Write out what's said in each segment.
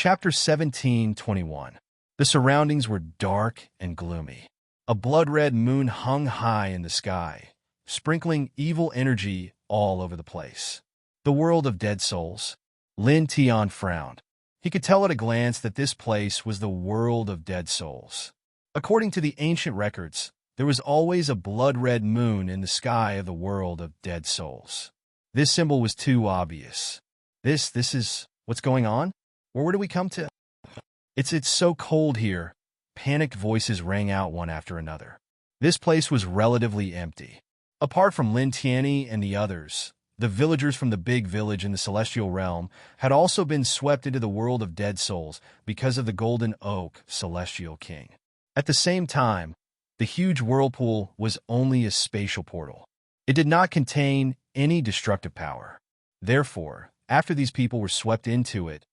Chapter 17:21. The surroundings were dark and gloomy. A blood-red moon hung high in the sky, sprinkling evil energy all over the place. The world of dead souls. Lin Tian frowned. He could tell at a glance that this place was the world of dead souls. According to the ancient records, there was always a blood-red moon in the sky of the world of dead souls. This symbol was too obvious. This is what's going on? Or where do we come to? It's so cold here. Panicked voices rang out one after another. This place was relatively empty. Apart from Lin Tianyi and the others, the villagers from the big village in the celestial realm had also been swept into the world of dead souls because of the Golden Oak Celestial King. At the same time, the huge whirlpool was only a spatial portal. It did not contain any destructive power. Therefore, after these people were swept into it,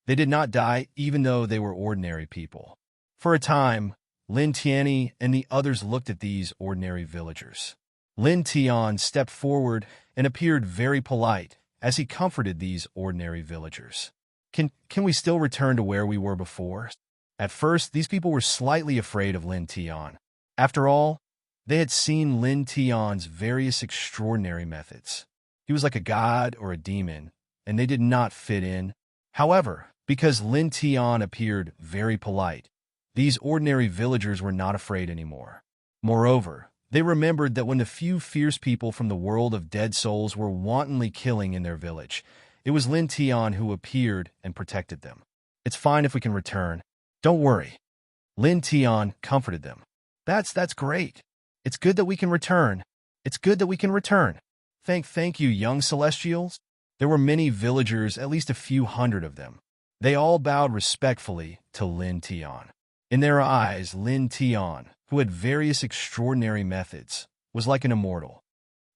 they did not die even though they were ordinary people. For a time, Lin Tianyi and the others looked at these ordinary villagers. Lin Tian stepped forward and appeared very polite as he comforted these ordinary villagers. Can we still return to where we were before? At first, these people were slightly afraid of Lin Tian. After all, they had seen Lin Tian's various extraordinary methods. He was like a god or a demon, and they did not fit in. However, because Lin Tian appeared very polite, these ordinary villagers were not afraid anymore. Moreover, they remembered that when the few fierce people from the world of dead souls were wantonly killing in their village, it was Lin Tian who appeared and protected them. It's fine if we can return. Don't worry. Lin Tian comforted them. That's great. It's good that we can return. It's good that we can return. Thank you, young celestials. There were many villagers, at least a few hundred of them. They all bowed respectfully to Lin Tian. In their eyes, Lin Tian, who had various extraordinary methods, was like an immortal.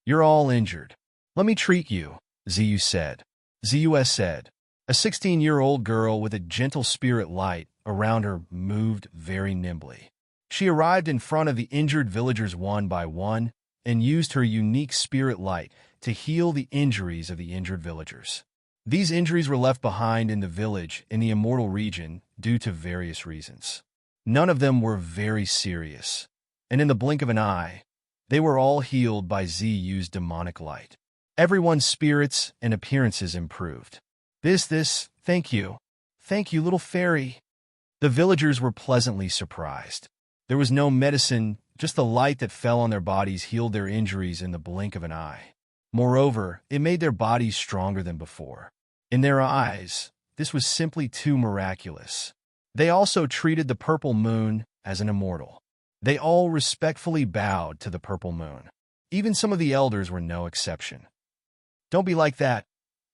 You're all injured. Let me treat you, Ziyu said. Ziyue said. A 16-year-old girl with a gentle spirit light around her moved very nimbly. She arrived in front of the injured villagers one by one and used her unique spirit light to heal the injuries of the injured villagers. These injuries were left behind in the village in the immortal region due to various reasons. None of them were very serious, and in the blink of an eye, they were all healed by Ziyu's demonic light. Everyone's spirits and appearances improved. Thank you, little fairy. The villagers were pleasantly surprised. There was no medicine, just the light that fell on their bodies healed their injuries in the blink of an eye. Moreover, it made their bodies stronger than before. In their eyes, this was simply too miraculous. They also treated the purple moon as an immortal. They all respectfully bowed to the purple moon. Even some of the elders were no exception. Don't be like that.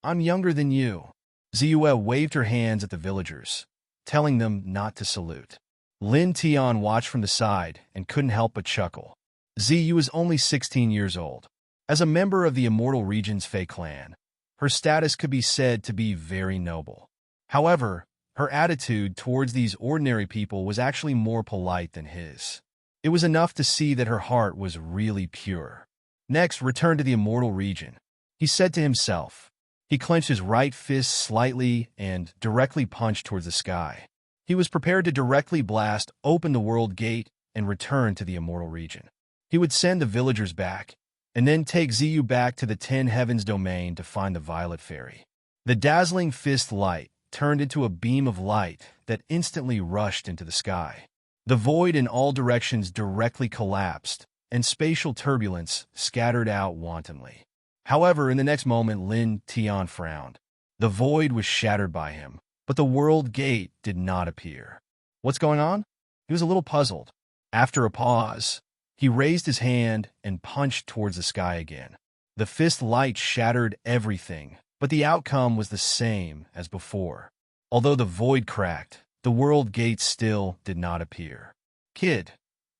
I'm younger than you. Ziyue waved her hands at the villagers, telling them not to salute. Lin Tian watched from the side and couldn't help but chuckle. Ziyu was only 16 years old. As a member of the Immortal Region's Fey clan, her status could be said to be very noble. However, her attitude towards these ordinary people was actually more polite than his. It was enough to see that her heart was really pure. Next, return to the Immortal Region, he said to himself. He clenched his right fist slightly and directly punched towards the sky. He was prepared to directly blast open the world gate and return to the Immortal Region. He would send the villagers back, and then take Ziyu back to the 10 Heavens domain to find the Violet Fairy. The dazzling fist light turned into a beam of light that instantly rushed into the sky. The void in all directions directly collapsed, and spatial turbulence scattered out wantonly. However, in the next moment, Lin Tian frowned. The void was shattered by him, but the world gate did not appear. What's going on? He was a little puzzled. After a pause, he raised his hand and punched towards the sky again. The fist light shattered everything, but the outcome was the same as before. Although the void cracked, the world gate still did not appear. Kid,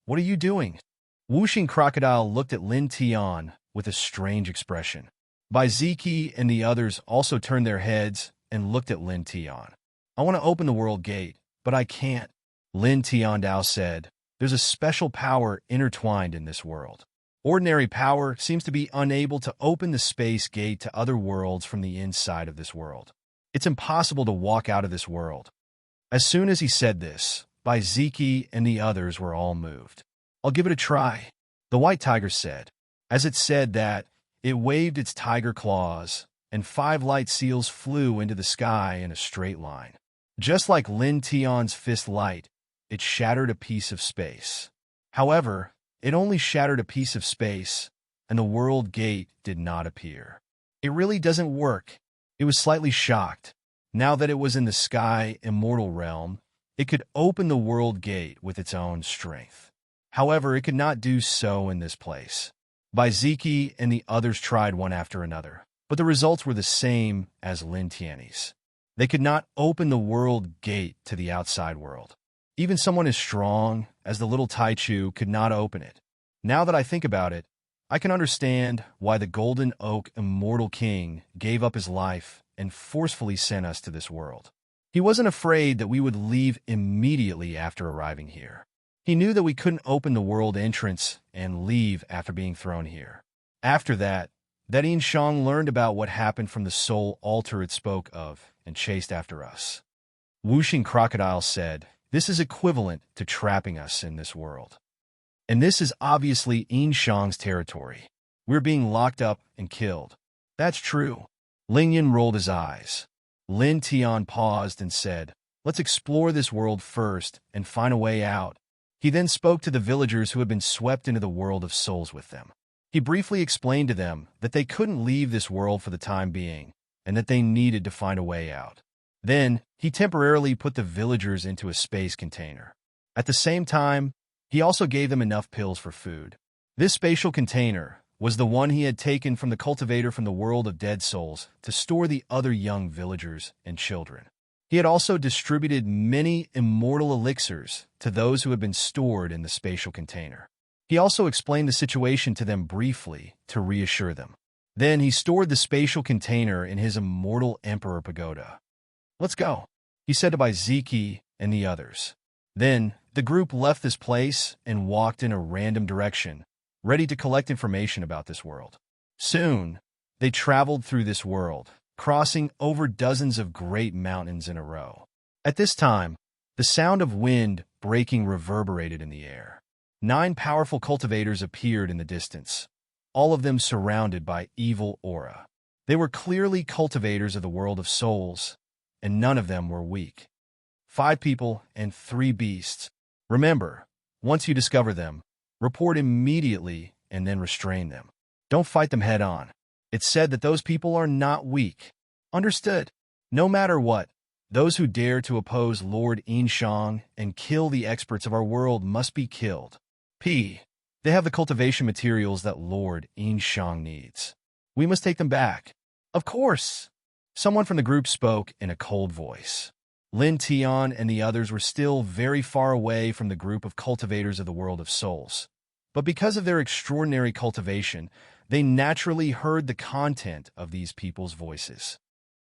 what are you doing? Whooshing Crocodile looked at Lin Tian with a strange expression. Bai Ziki and the others also turned their heads and looked at Lin Tian. I want to open the world gate, but I can't. Lin Tiandao said, there's a special power intertwined in this world. Ordinary power seems to be unable to open the space gate to other worlds from the inside of this world. It's impossible to walk out of this world. As soon as he said this, Zeke and the others were all moved. I'll give it a try, the white tiger said. As it said that, it waved its tiger claws, and 5 light seals flew into the sky in a straight line. Just like Lin Tion's fist light, it shattered a piece of space. However, it only shattered a piece of space, and the world gate did not appear. It really doesn't work. It was slightly shocked. Now that it was in the sky immortal realm, it could open the world gate with its own strength. However, it could not do so in this place. Zeke and the others tried one after another, but the results were the same as Lin Tian's. They could not open the world gate to the outside world. Even someone as strong as the little Taichu could not open it. Now that I think about it, I can understand why the Golden Oak Immortal King gave up his life and forcefully sent us to this world. He wasn't afraid that we would leave immediately after arriving here. He knew that we couldn't open the world entrance and leave after being thrown here. After that, Yin Shang learned about what happened from the soul altar it spoke of and chased after us. Wuxing Crocodile said, "This is equivalent to trapping us in this world. And this is obviously Yin Shang's territory. We're being locked up and killed." "That's true." Ling Yin rolled his eyes. Lin Tian paused and said, "Let's explore this world first and find a way out." He then spoke to the villagers who had been swept into the world of souls with them. He briefly explained to them that they couldn't leave this world for the time being, and that they needed to find a way out. Then, he temporarily put the villagers into a space container. At the same time, he also gave them enough pills for food. This spatial container was the one he had taken from the cultivator from the world of dead souls to store the other young villagers and children. He had also distributed many immortal elixirs to those who had been stored in the spatial container. He also explained the situation to them briefly to reassure them. Then he stored the spatial container in his immortal Emperor Pagoda. "Let's go," he said to Zeke and the others. Then, the group left this place and walked in a random direction, ready to collect information about this world. Soon, they traveled through this world, crossing over dozens of great mountains in a row. At this time, the sound of wind breaking reverberated in the air. 9 powerful cultivators appeared in the distance, all of them surrounded by evil aura. They were clearly cultivators of the world of souls, and none of them were weak. 5 people and 3 beasts. Remember, once you discover them, report immediately and then restrain them. Don't fight them head on. It's said that those people are not weak. Understood? No matter what, those who dare to oppose Lord Yin Shang and kill the experts of our world must be killed. They have the cultivation materials that Lord Yin Shang needs. We must take them back. Of course. Someone from the group spoke in a cold voice. Lin Tian and the others were still very far away from the group of cultivators of the world of souls. But because of their extraordinary cultivation, they naturally heard the content of these people's voices.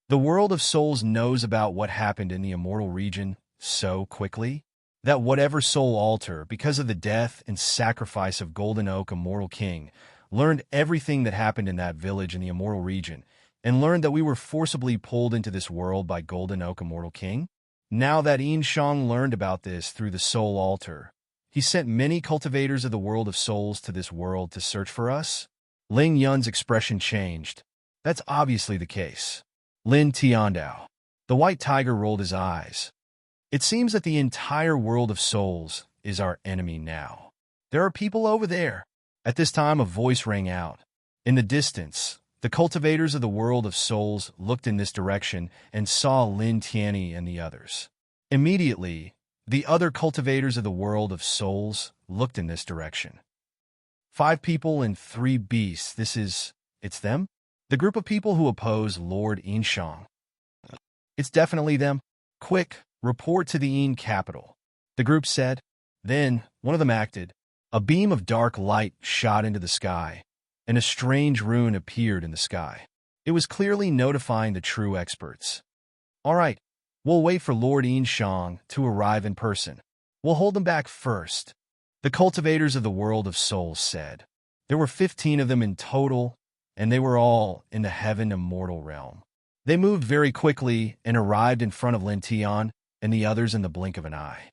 The world of souls knows about what happened in the immortal region so quickly that whatever soul altar, because of the death and sacrifice of Golden Oak Immortal King, learned everything that happened in that village in the immortal region, and learned that we were forcibly pulled into this world by Golden Oak Immortal King. Now that Yin Shang learned about this through the soul altar, he sent many cultivators of the world of souls to this world to search for us. Ling Yun's expression changed. That's obviously the case. Lin Tiandao. The white tiger rolled his eyes. It seems that the entire world of souls is our enemy now. There are people over there. At this time, a voice rang out. In the distance, the cultivators of the world of souls looked in this direction and saw Lin Tianyi and the others. Immediately, the other cultivators of the world of souls looked in this direction. 5 people and 3 beasts. It's them? The group of people who oppose Lord Yin Shang. It's definitely them. Quick, report to the Yin capital, the group said. Then, one of them acted. A beam of dark light shot into the sky, and a strange rune appeared in the sky. It was clearly notifying the true experts. All right, we'll wait for Lord Yin Shang to arrive in person. We'll hold them back first, the cultivators of the world of souls said. There were 15 of them in total, and they were all in the heaven immortal realm. They moved very quickly and arrived in front of Lin Tian. and the others in the blink of an eye.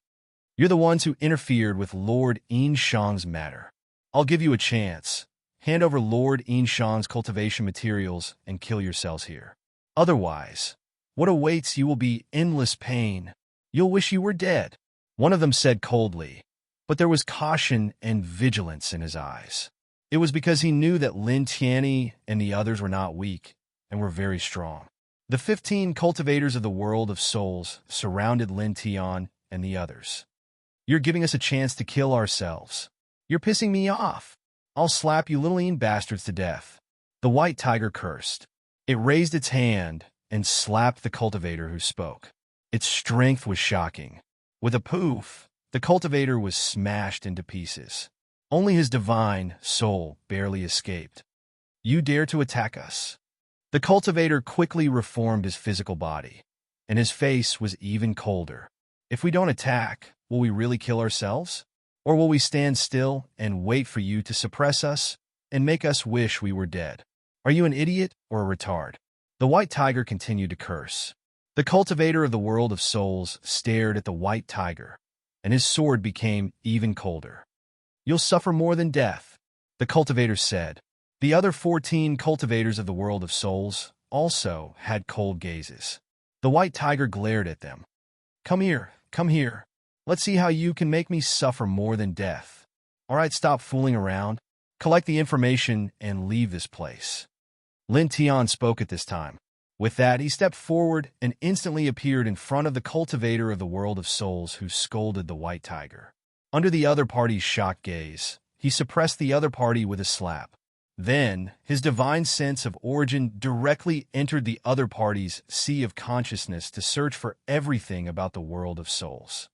You're the ones who interfered with Lord Inshang's matter. I'll give you a chance. Hand over Lord Inshang's cultivation materials and kill yourselves here. Otherwise, what awaits you will be endless pain. You'll wish you were dead. One of them said coldly, but there was caution and vigilance in his eyes. It was because he knew that Lin Tianyi and the others were not weak and were very strong. The 15 cultivators of the world of souls surrounded Lin Tian and the others. You're giving us a chance to kill ourselves. You're pissing me off. I'll slap you little bastards to death. The white tiger cursed. It raised its hand and slapped the cultivator who spoke. Its strength was shocking. With a poof, the cultivator was smashed into pieces. Only his divine soul barely escaped. You dare to attack us? The cultivator quickly reformed his physical body, and his face was even colder. If we don't attack, will we really kill ourselves? Or will we stand still and wait for you to suppress us and make us wish we were dead? Are you an idiot or a retard? The white tiger continued to curse. The cultivator of the world of souls stared at the white tiger, and his sword became even colder. You'll suffer more than death, the cultivator said. The other 14 cultivators of the world of souls also had cold gazes. The white tiger glared at them. Come here, come here. Let's see how you can make me suffer more than death. All right, stop fooling around. Collect the information and leave this place. Lin Tian spoke at this time. With that, he stepped forward and instantly appeared in front of the cultivator of the world of souls who scolded the white tiger. Under the other party's shocked gaze, he suppressed the other party with a slap. Then, his divine sense of origin directly entered the other party's sea of consciousness to search for everything about the world of souls.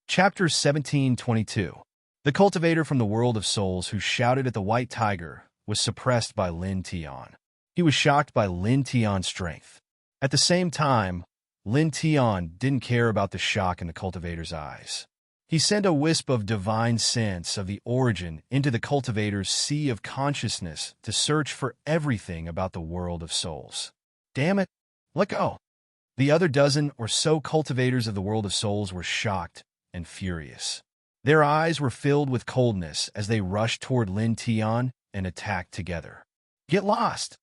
Chapter 1722. The cultivator from the world of souls who shouted at the white tiger was suppressed by Lin Tian. He was shocked by Lin Tian's strength. At the same time, Lin Tian didn't care about the shock in the cultivator's eyes. He sent a wisp of divine sense of the origin into the cultivator's sea of consciousness to search for everything about the world of souls. Damn it, let go. The other dozen or so cultivators of the world of souls were shocked and furious. Their eyes were filled with coldness as they rushed toward Lin Tian and attacked together. Get lost!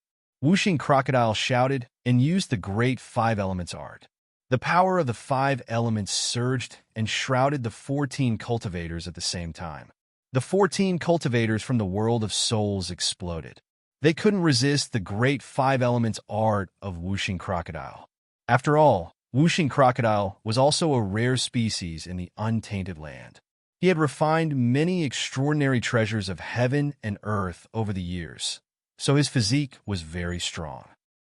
Wuxing Crocodile shouted and used the great 5 elements art. The power of the 5 elements surged and shrouded the 14 cultivators at the same time. The 14 cultivators from the world of souls exploded. They couldn't resist the great 5 elements art of Wuxing Crocodile. After all, Wuxing Crocodile was also a rare species in the untainted land. He had refined many extraordinary treasures of heaven and earth over the years, so his physique was very strong.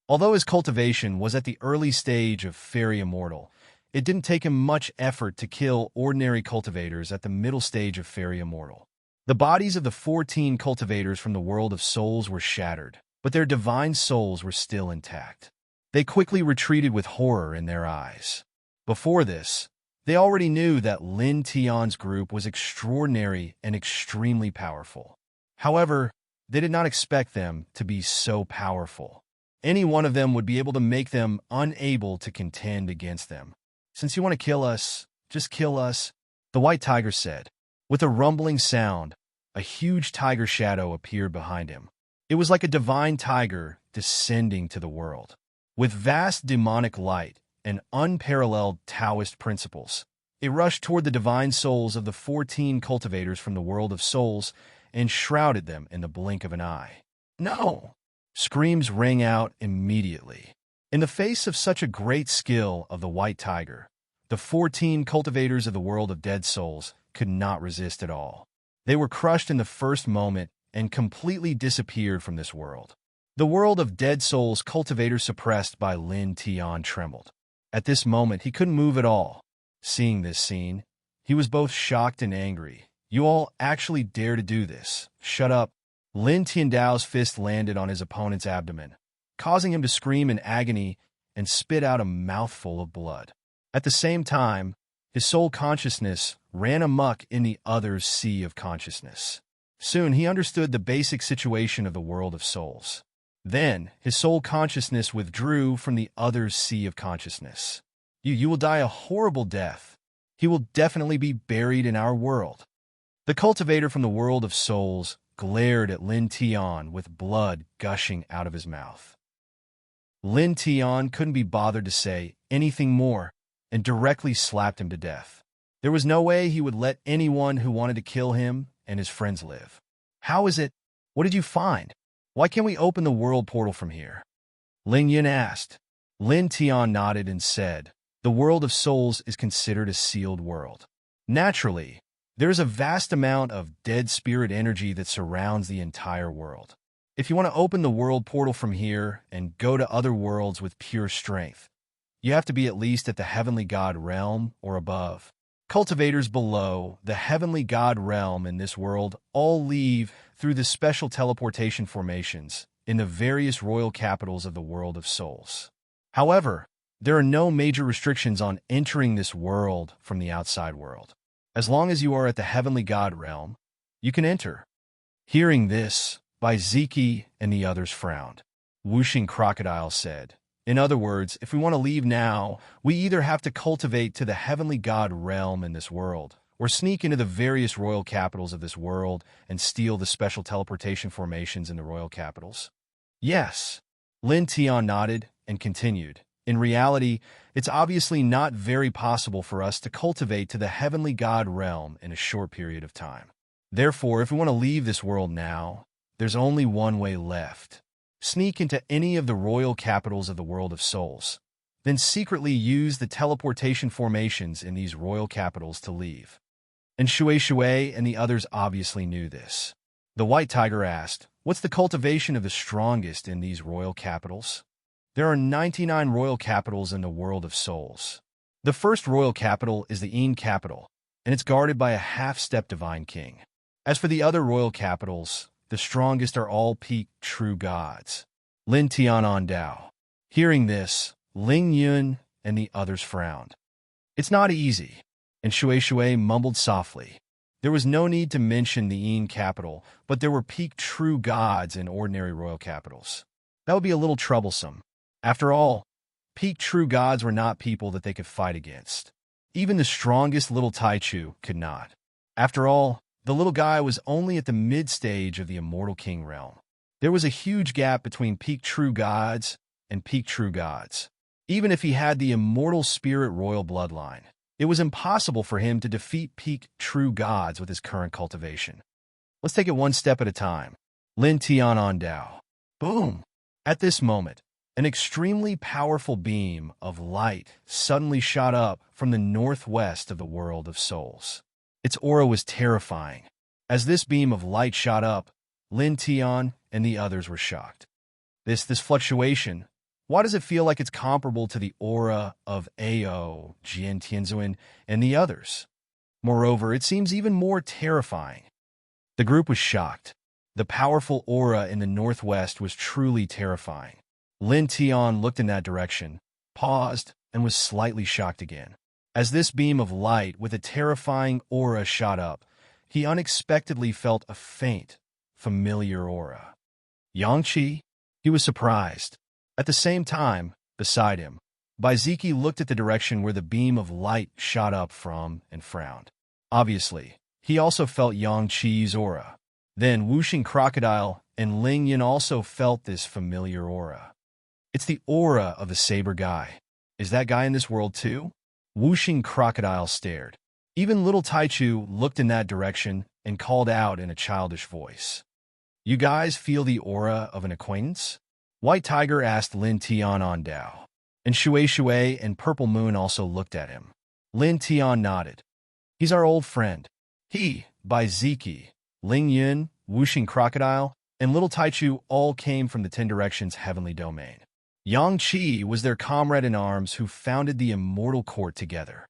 Although his cultivation was at the early stage of Fairy Immortal, it didn't take him much effort to kill ordinary cultivators at the middle stage of Fairy Immortal. The bodies of the 14 cultivators from the world of souls were shattered, but their divine souls were still intact. They quickly retreated with horror in their eyes. Before this, they already knew that Lin Tian's group was extraordinary and extremely powerful. However, they did not expect them to be so powerful. Any one of them would be able to make them unable to contend against them. Since you want to kill us, just kill us, the white tiger said. With a rumbling sound, a huge tiger shadow appeared behind him. It was like a divine tiger descending to the world. With vast demonic light and unparalleled Taoist principles, it rushed toward the divine souls of the 14 cultivators from the world of souls and shrouded them in the blink of an eye. No! Screams rang out immediately. In the face of such a great skill of the white tiger, the 14 cultivators of the world of dead souls could not resist at all. They were crushed in the first moment and completely disappeared from this world. The world of dead souls cultivator suppressed by Lin Tian trembled. At this moment, he couldn't move at all. Seeing this scene, he was both shocked and angry. You all actually dare to do this. Shut up. Lin Tiandao's fist landed on his opponent's abdomen, causing him to scream in agony and spit out a mouthful of blood. At the same time, his soul consciousness ran amok in the other's sea of consciousness. Soon he understood the basic situation of the world of souls. Then, his soul consciousness withdrew from the other's sea of consciousness. You will die a horrible death. He will definitely be buried in our world." The cultivator from the world of souls glared at Lin Tian with blood gushing out of his mouth. Lin Tian couldn't be bothered to say anything more and directly slapped him to death. There was no way he would let anyone who wanted to kill him and his friends live. "How is it? What did you find? Why can't we open the world portal from here?" Ling Yin asked. Lin Tian nodded and said, "The world of souls is considered a sealed world. Naturally, there is a vast amount of dead spirit energy that surrounds the entire world. If you want to open the world portal from here and go to other worlds with pure strength, you have to be at least at the heavenly god realm or above. Cultivators below the heavenly god realm in this world all leave through the special teleportation formations in the various royal capitals of the world of souls. However, there are no major restrictions on entering this world from the outside world. As long as you are at the heavenly god realm, you can enter." Hearing this, Baiziki and the others frowned. Whooshing Crocodile said, "In other words, if we want to leave now, we either have to cultivate to the heavenly god realm in this world, or sneak into the various royal capitals of this world and steal the special teleportation formations in the royal capitals." "Yes." Lin Tian nodded and continued, "In reality, it's obviously not very possible for us to cultivate to the heavenly god realm in a short period of time. Therefore, if we want to leave this world now, there's only one way left. Sneak into any of the royal capitals of the world of souls, then secretly use the teleportation formations in these royal capitals to leave." And Shui and the others obviously knew this. The White Tiger asked, "What's the cultivation of the strongest in these royal capitals?" "There are 99 royal capitals in the world of souls. The first royal capital is the Een capital, and it's guarded by a half-step divine king. As for the other royal capitals, the strongest are all peaked true gods." Lin Tian on Dao. Hearing this, Ling Yun and the others frowned. "It's not easy," and Shui mumbled softly. There was no need to mention the Een capital, but there were peaked true gods in ordinary royal capitals. That would be a little troublesome. After all, peaked true gods were not people that they could fight against. Even the strongest little Taichu could not. After all, the little guy was only at the mid-stage of the immortal king realm. There was a huge gap between peaked true gods and peaked true gods. Even if he had the immortal spirit royal bloodline, it was impossible for him to defeat peaked true gods with his current cultivation. "Let's take it one step at a time." Lin Tian on Dao. Boom! At this moment, an extremely powerful beam of light suddenly shot up from the northwest of the world of souls. Its aura was terrifying. As this beam of light shot up, Lin Tian and the others were shocked. This fluctuation, why does it feel like it's comparable to the aura of Ao, Jian Tianzuan, and the others? Moreover, it seems even more terrifying. The group was shocked. The powerful aura in the northwest was truly terrifying. Lin Tian looked in that direction, paused, and was slightly shocked again. As this beam of light with a terrifying aura shot up, he unexpectedly felt a faint, familiar aura. Yangqi? He was surprised. At the same time, beside him, Baiziki looked at the direction where the beam of light shot up from and frowned. Obviously, he also felt Yangqi's aura. Then Whooshing Crocodile and Ling Yin also felt this familiar aura. "It's the aura of the saber guy. Is that guy in this world too?" Whooshing Crocodile stared. Even little Taichu looked in that direction and called out in a childish voice. "You guys feel the aura of an acquaintance?" White Tiger asked Lin Tian on Dao. And Shui and Purple Moon also looked at him. Lin Tian nodded. "He's our old friend. He, Baiziki, Ling Yun, Whooshing Crocodile, and little Taichu all came from the Ten Directions heavenly domain. Yangqi was their comrade in arms who founded the immortal court together."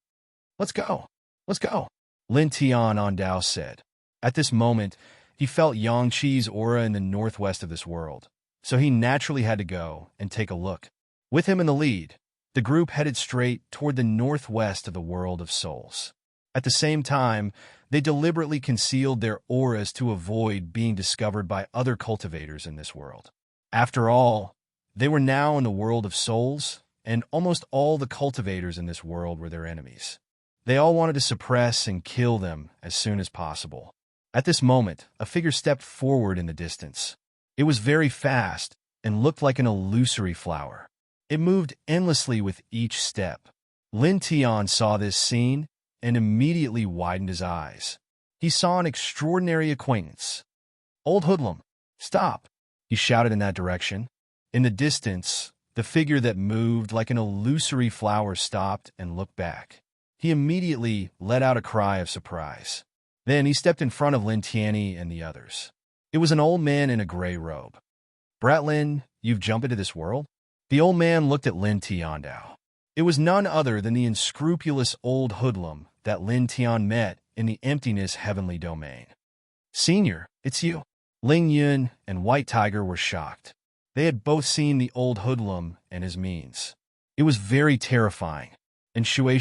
Let's go. Let's go," Lin Tian on Dao said. At this moment, he felt Yangqi's aura in the northwest of this world, so he naturally had to go and take a look. With him in the lead, the group headed straight toward the northwest of the world of souls. At the same time, they deliberately concealed their auras to avoid being discovered by other cultivators in this world. After all, they were now in the world of souls, and almost all the cultivators in this world were their enemies. They all wanted to suppress and kill them as soon as possible. At this moment, a figure stepped forward in the distance. It was very fast and looked like an illusory flower. It moved endlessly with each step. Lin Tian saw this scene and immediately widened his eyes. He saw an extraordinary acquaintance. "Old hoodlum, stop!" he shouted in that direction. In the distance, the figure that moved like an illusory flower stopped and looked back. He immediately let out a cry of surprise. Then he stepped in front of Lin Tianyi and the others. It was an old man in a gray robe. "Bratlin, you've jumped into this world?" The old man looked at Lin Tiandao. It was none other than the unscrupulous old hoodlum that Lin Tian met in the emptiness heavenly domain. "Senior, it's you." Ling Yun and White Tiger were shocked. They had both seen the old hoodlum and his means. It was very terrifying. And Shui,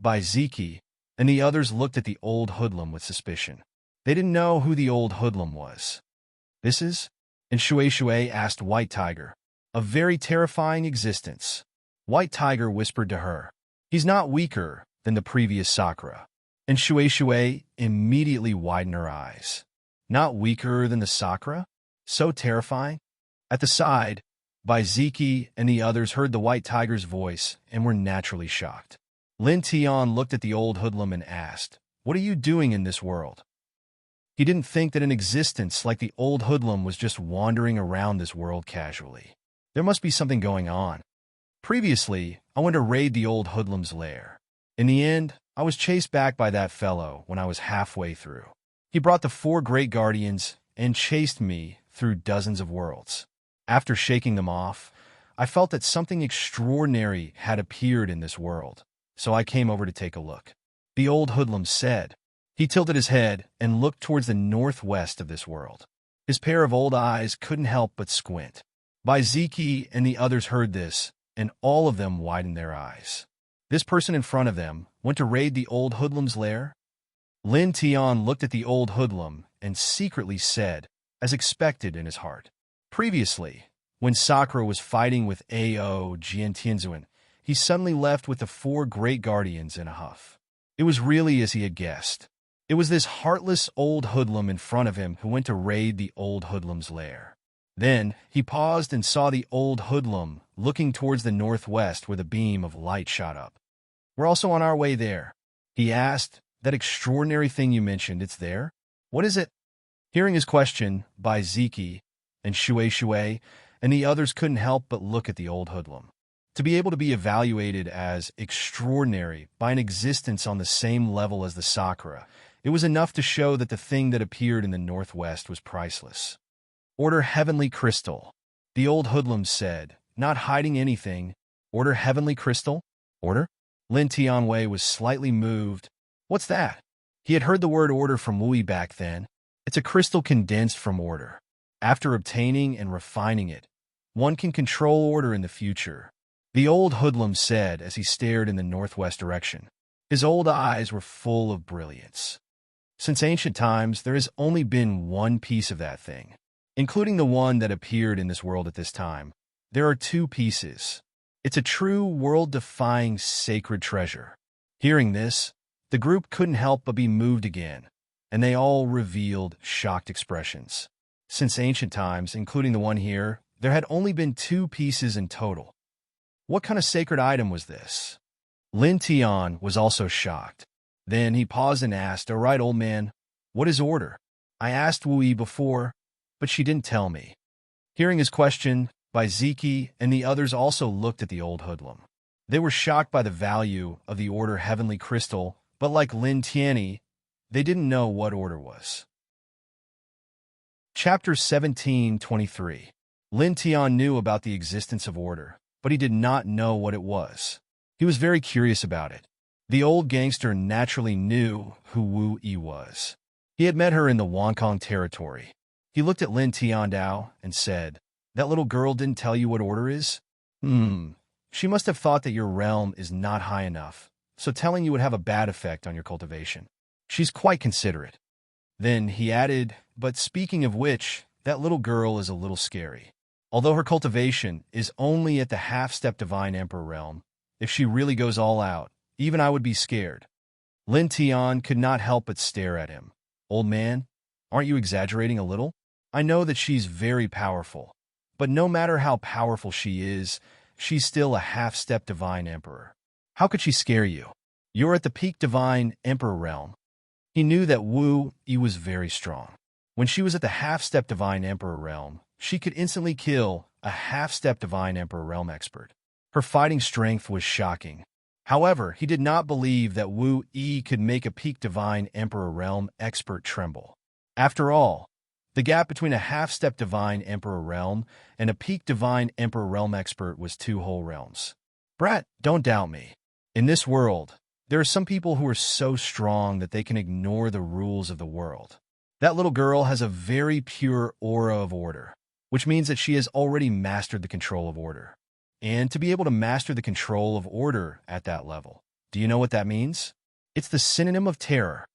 Bai Ziki, and the others looked at the old hoodlum with suspicion. They didn't know who the old hoodlum was. "This is?" And Shui asked White Tiger. "A very terrifying existence." White Tiger whispered to her, "He's not weaker than the previous Sakura." And Shui immediately widened her eyes. "Not weaker than the Sakura? So terrifying?" At the side, Baiziki and the others heard the White Tiger's voice and were naturally shocked. Lin Tian looked at the old hoodlum and asked, "What are you doing in this world?" He didn't think that an existence like the old hoodlum was just wandering around this world casually. There must be something going on. "Previously, I went to raid the old hoodlum's lair. In the end, I was chased back by that fellow when I was halfway through. He brought the 4 great guardians and chased me through dozens of worlds. After shaking them off, I felt that something extraordinary had appeared in this world, so I came over to take a look." The old hoodlum said. He tilted his head and looked towards the northwest of this world. His pair of old eyes couldn't help but squint. Baiziki and the others heard this, and all of them widened their eyes. This person in front of them went to raid the old hoodlum's lair? Lin Tian looked at the old hoodlum and secretly said, as expected in his heart. Previously, when Sakura was fighting with Ao Jiantianzuan, he suddenly left with the 4 great guardians in a huff. It was really as he had guessed. It was this heartless old hoodlum in front of him who went to raid the old hoodlum's lair. Then he paused and saw the old hoodlum looking towards the northwest where the beam of light shot up. "We're also on our way there," he asked. "That extraordinary thing you mentioned, it's there? What is it?" Hearing his question, Baiziki and Shui and the others couldn't help but look at the old hoodlum. To be able to be evaluated as extraordinary by an existence on the same level as the Sakura, it was enough to show that the thing that appeared in the northwest was priceless. "Order heavenly crystal," the old hoodlum said, not hiding anything. "Order heavenly crystal? Order?" Lin Tianwei was slightly moved. "What's that?" He had heard the word order from Wui back then. It's a crystal condensed from order. After obtaining and refining it, one can control order in the future, the old hoodlum said as he stared in the northwest direction. His old eyes were full of brilliance. Since ancient times, there has only been one piece of that thing, including the one that appeared in this world at this time. There are 2 pieces. It's a true world-defying sacred treasure. Hearing this, the group couldn't help but be moved again, and they all revealed shocked expressions. Since ancient times, including the one here, there had only been 2 pieces in total. What kind of sacred item was this? Lin Tian was also shocked. Then he paused and asked, "All right, old man, what is order?" "I asked Wui before, but she didn't tell me." Hearing his question, Baiziki and the others also looked at the old hoodlum. They were shocked by the value of the order heavenly crystal, but like Lin Tianyi, they didn't know what order was. Chapter 17:23. Lin Tian knew about the existence of order, but he did not know what it was. He was very curious about it. The old gangster naturally knew who Wu Yi was. He had met her in the Wonkong territory. He looked at Lin Tiandao and said, "That little girl didn't tell you what order is?" She must have thought that your realm is not high enough, so telling you would have a bad effect on your cultivation. She's quite considerate." Then he added, "But speaking of which, that little girl is a little scary." Although her cultivation is only at the half-step divine emperor realm, if she really goes all out, even I would be scared. Lin Tian could not help but stare at him. Old man, aren't you exaggerating a little? I know that she's very powerful, but no matter how powerful she is, she's still a half-step divine emperor. How could she scare you? You're at the peak divine emperor realm. He knew that Wu Yi was very strong. When she was at the half-step divine emperor realm, she could instantly kill a half-step divine emperor realm expert. Her fighting strength was shocking. However, he did not believe that Wu Yi could make a peak divine emperor realm expert tremble. After all, the gap between a half-step divine emperor realm and a peak divine emperor realm expert was 2 whole realms. Brat, don't doubt me. In this world, there are some people who are so strong that they can ignore the rules of the world. That little girl has a very pure aura of order, which means that she has already mastered the control of order. And to be able to master the control of order at that level, do you know what that means? It's the synonym of terror.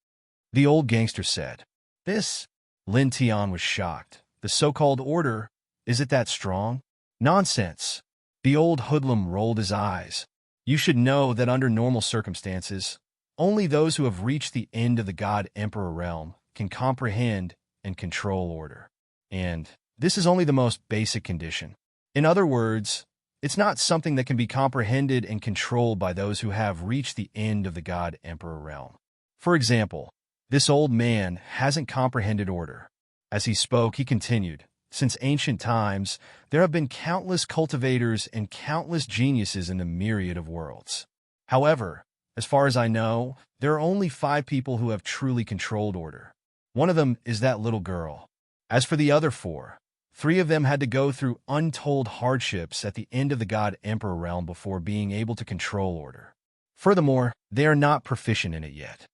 The old gangster said. This? Lin Tian was shocked. The so-called order, is it that strong? Nonsense. The old hoodlum rolled his eyes. You should know that under normal circumstances, only those who have reached the end of the God Emperor realm can comprehend and control order. And this is only the most basic condition. In other words, it's not something that can be comprehended and controlled by those who have reached the end of the God Emperor realm. For example, this old man hasn't comprehended order. As he spoke, he continued, since ancient times, there have been countless cultivators and countless geniuses in the myriad of worlds. However, as far as I know, there are only 5 people who have truly controlled order. One of them is that little girl. As for the other 4, 3 of them had to go through untold hardships at the end of the God Emperor realm before being able to control order. Furthermore, they are not proficient in it yet.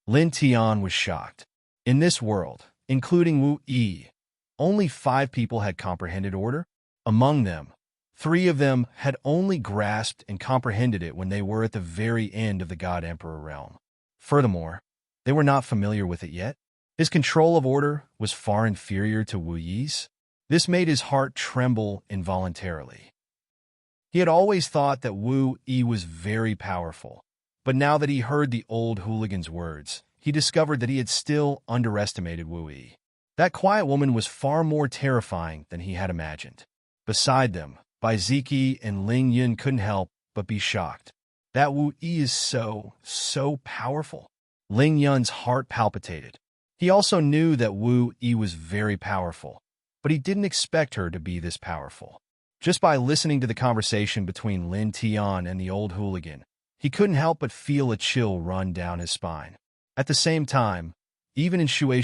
Lin Tian was shocked. In this world, including Wu Yi, only 5 people had comprehended order. Among them, 3 of them had only grasped and comprehended it when they were at the very end of the God Emperor realm. Furthermore, they were not familiar with it yet. His control of order was far inferior to Wu Yi's. This made his heart tremble involuntarily. He had always thought that Wu Yi was very powerful, but now that he heard the old hooligan's words, he discovered that he had still underestimated Wu Yi. That quiet woman was far more terrifying than he had imagined. Beside them, Bai Ziki and Ling Yun couldn't help but be shocked. That Wu Yi is so powerful. Ling Yun's heart palpitated. He also knew that Wu Yi was very powerful, but he didn't expect her to be this powerful. Just by listening to the conversation between Lin Tian and the old hooligan, he couldn't help but feel a chill run down his spine. At the same time, even in Shui,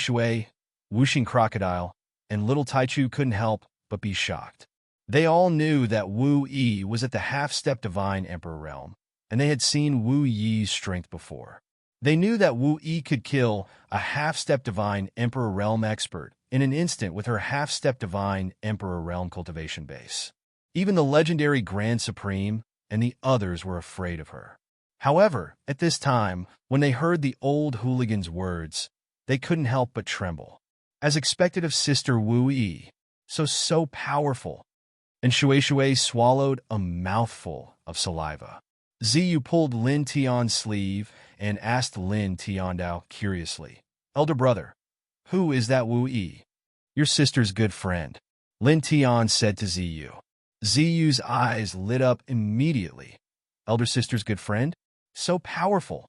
Wuxing Crocodile, and Little Taichu couldn't help but be shocked. They all knew that Wu Yi was at the half-step divine emperor realm, and they had seen Wu Yi's strength before. They knew that Wu Yi could kill a half-step divine emperor realm expert in an instant with her half-step divine emperor realm cultivation base. Even the legendary Grand Supreme and the others were afraid of her. However, at this time, when they heard the old hooligan's words, they couldn't help but tremble. As expected of Sister Wu Yi, so powerful. And Shui swallowed a mouthful of saliva. Ziyu pulled Lin Tian's sleeve and asked Lin Tiandao curiously, Elder brother, who is that Wu Yi? Your sister's good friend, Lin Tian said to Ziyu. Ziyu's eyes lit up immediately. Elder sister's good friend? So powerful.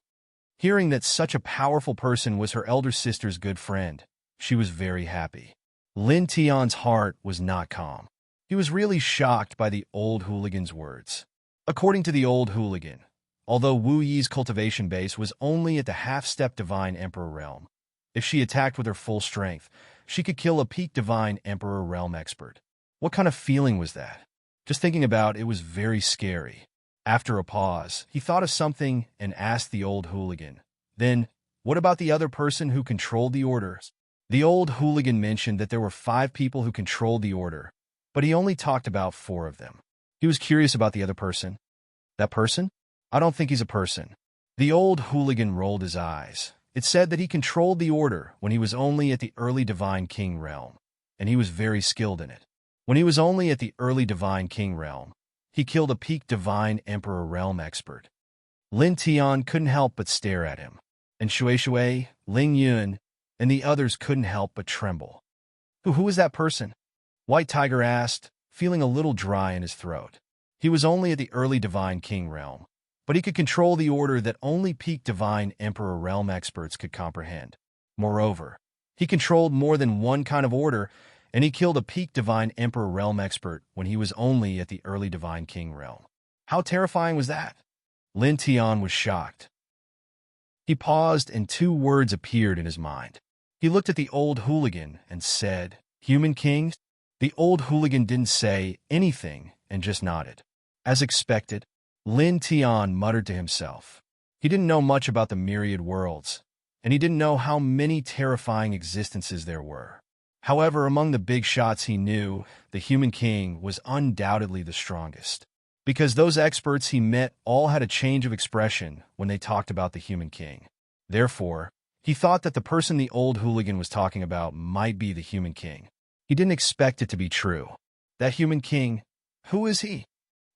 Hearing that such a powerful person was her elder sister's good friend, she was very happy. Lin Tian's heart was not calm. He was really shocked by the old hooligan's words. According to the old hooligan, although Wu Yi's cultivation base was only at the half-step divine emperor realm, if she attacked with her full strength, she could kill a peak divine emperor realm expert. What kind of feeling was that? Just thinking about it was very scary. After a pause, he thought of something and asked the old hooligan, then, what about the other person who controlled the orders? The old hooligan mentioned that there were 5 people who controlled the order, but he only talked about 4 of them. He was curious about the other person. That person? I don't think he's a person. The old hooligan rolled his eyes. It said that he controlled the order when he was only at the early divine king realm, and he was very skilled in it. When he was only at the early Divine King realm, he killed a peak Divine Emperor realm expert. Lin Tian couldn't help but stare at him, and Shui Shui, Ling Yun, and the others couldn't help but tremble. Who is that person? White Tiger asked, feeling a little dry in his throat. He was only at the early Divine King realm, but he could control the order that only peak Divine Emperor realm experts could comprehend. Moreover, he controlled more than one kind of order, and he killed a peak Divine Emperor realm expert when he was only at the early Divine King realm. How terrifying was that? Lin Tian was shocked. He paused, and two words appeared in his mind. He looked at the old hooligan and said, "Human King?" The old hooligan didn't say anything and just nodded. As expected, Lin Tian muttered to himself. He didn't know much about the myriad worlds, and he didn't know how many terrifying existences there were. However, among the big shots he knew, the Human King was undoubtedly the strongest. Because those experts he met all had a change of expression when they talked about the Human King. Therefore, he thought that the person the old hooligan was talking about might be the Human King. He didn't expect it to be true. That Human King, who is he?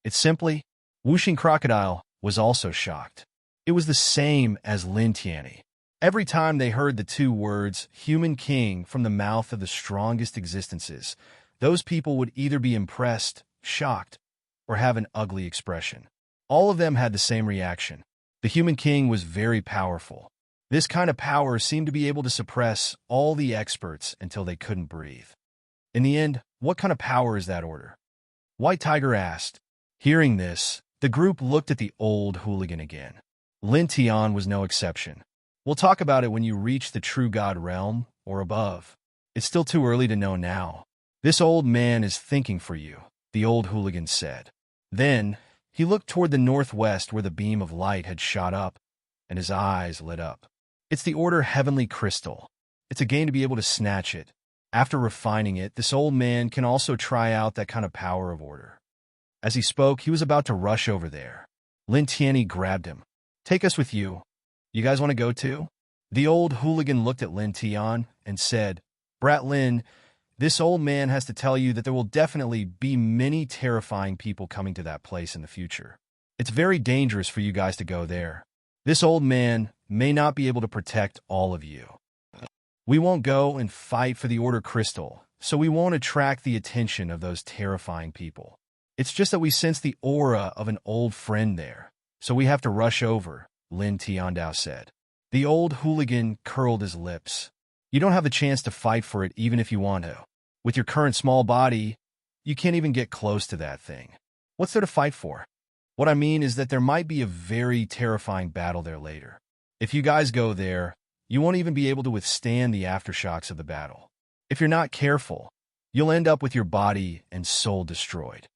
It's simply, Whooshing Crocodile was also shocked. It was the same as Lin Tianyi. Every time they heard the two words, Human King, from the mouth of the strongest existences, those people would either be impressed, shocked, or have an ugly expression. All of them had the same reaction. The Human King was very powerful. This kind of power seemed to be able to suppress all the experts until they couldn't breathe. In the end, what kind of power is that order? White Tiger asked. Hearing this, the group looked at the old hooligan again. Lin Tian was no exception. We'll talk about it when you reach the true God realm, or above. It's still too early to know now. This old man is thinking for you, the old hooligan said. Then, he looked toward the northwest where the beam of light had shot up, and his eyes lit up. It's the order Heavenly Crystal. It's a game to be able to snatch it. After refining it, this old man can also try out that kind of power of order. As he spoke, he was about to rush over there. Lin Tianyi grabbed him. Take us with you. You guys want to go too? The old hooligan looked at Lin Tian and said, Brat Lin, this old man has to tell you that there will definitely be many terrifying people coming to that place in the future. It's very dangerous for you guys to go there. This old man may not be able to protect all of you. We won't go and fight for the Order Crystal, so we won't attract the attention of those terrifying people. It's just that we sense the aura of an old friend there, so we have to rush over, Lin Tiandao said. The old hooligan curled his lips. You don't have the chance to fight for it even if you want to. With your current small body, you can't even get close to that thing. What's there to fight for? What I mean is that there might be a very terrifying battle there later. If you guys go there, you won't even be able to withstand the aftershocks of the battle. If you're not careful, you'll end up with your body and soul destroyed.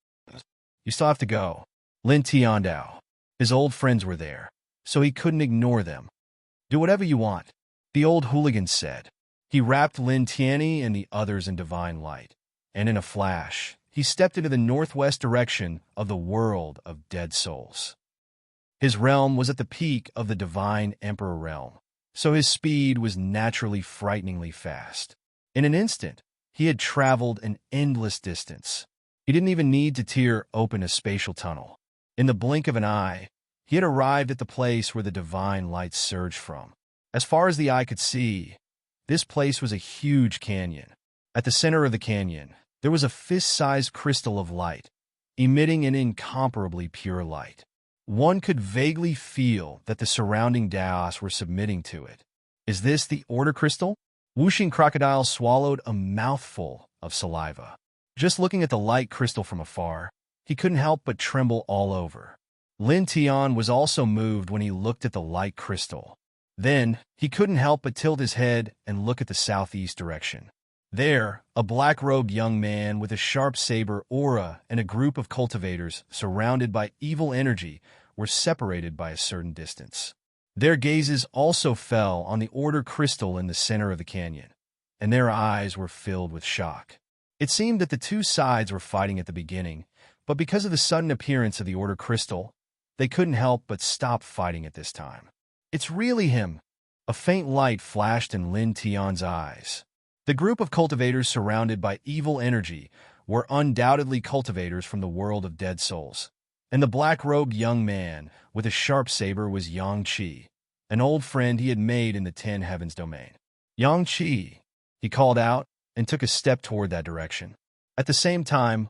You still have to go. Lin Tiandao. His old friends were there, so he couldn't ignore them. Do whatever you want, the old hooligan said. He wrapped Lin Tianyi and the others in divine light, and in a flash, he stepped into the northwest direction of the world of dead souls. His realm was at the peak of the Divine Emperor realm, so his speed was naturally frighteningly fast. In an instant, he had traveled an endless distance. He didn't even need to tear open a spatial tunnel. In the blink of an eye, he had arrived at the place where the divine light surged from. As far as the eye could see, this place was a huge canyon. At the center of the canyon, there was a fist-sized crystal of light, emitting an incomparably pure light. One could vaguely feel that the surrounding Daos were submitting to it. Is this the Order Crystal? Whooshing Crocodile swallowed a mouthful of saliva. Just looking at the light crystal from afar, he couldn't help but tremble all over. Lin Tian was also moved when he looked at the light crystal. Then, he couldn't help but tilt his head and look at the southeast direction. There, a black-robed young man with a sharp saber aura and a group of cultivators surrounded by evil energy were separated by a certain distance. Their gazes also fell on the Order Crystal in the center of the canyon, and their eyes were filled with shock. It seemed that the two sides were fighting at the beginning, but because of the sudden appearance of the Order Crystal, they couldn't help but stop fighting at this time. It's really him! A faint light flashed in Lin Tian's eyes. The group of cultivators surrounded by evil energy were undoubtedly cultivators from the world of dead souls. And the black-robed young man with a sharp saber was Yang-Chi, an old friend he had made in the Ten Heavens domain. Yang-Chi, he called out and took a step toward that direction. At the same time,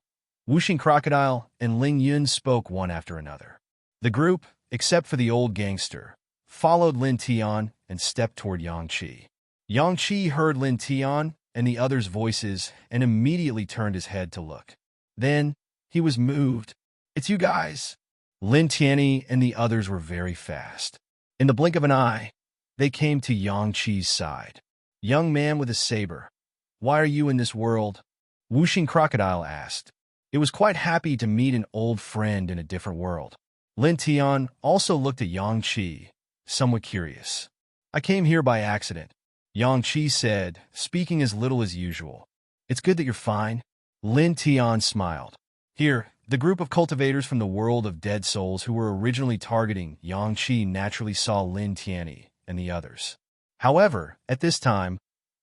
Wuxing Crocodile and Ling Yun spoke one after another. The group, except for the old gangster, followed Lin Tian and stepped toward Yang-Chi. Yang-Chi heard Lin Tian and the others' voices and immediately turned his head to look. Then, he was moved. "It's you guys!" Lin Tianyi and the others were very fast. In the blink of an eye, they came to Yang-Chi's side. "Young man with a saber, why are you in this world?" Wuxing Crocodile asked. It was quite happy to meet an old friend in a different world. Lin Tian also looked at Yang-Chi, somewhat curious. "I came here by accident," Yang-Chi said, speaking as little as usual. "It's good that you're fine." Lin Tian smiled. Here, the group of cultivators from the world of dead souls who were originally targeting Yang-Chi naturally saw Lin Tianyi and the others. However, at this time,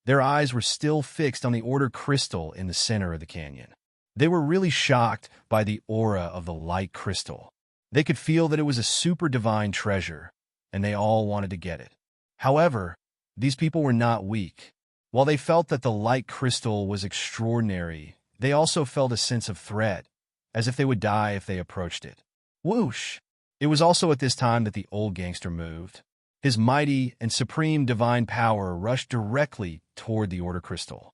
their eyes were still fixed on the order crystal in the center of the canyon. They were really shocked by the aura of the light crystal. They could feel that it was a super divine treasure, and they all wanted to get it. However, these people were not weak. While they felt that the light crystal was extraordinary, they also felt a sense of threat, as if they would die if they approached it. Whoosh! It was also at this time that the old gangster moved. His mighty and supreme divine power rushed directly toward the order crystal.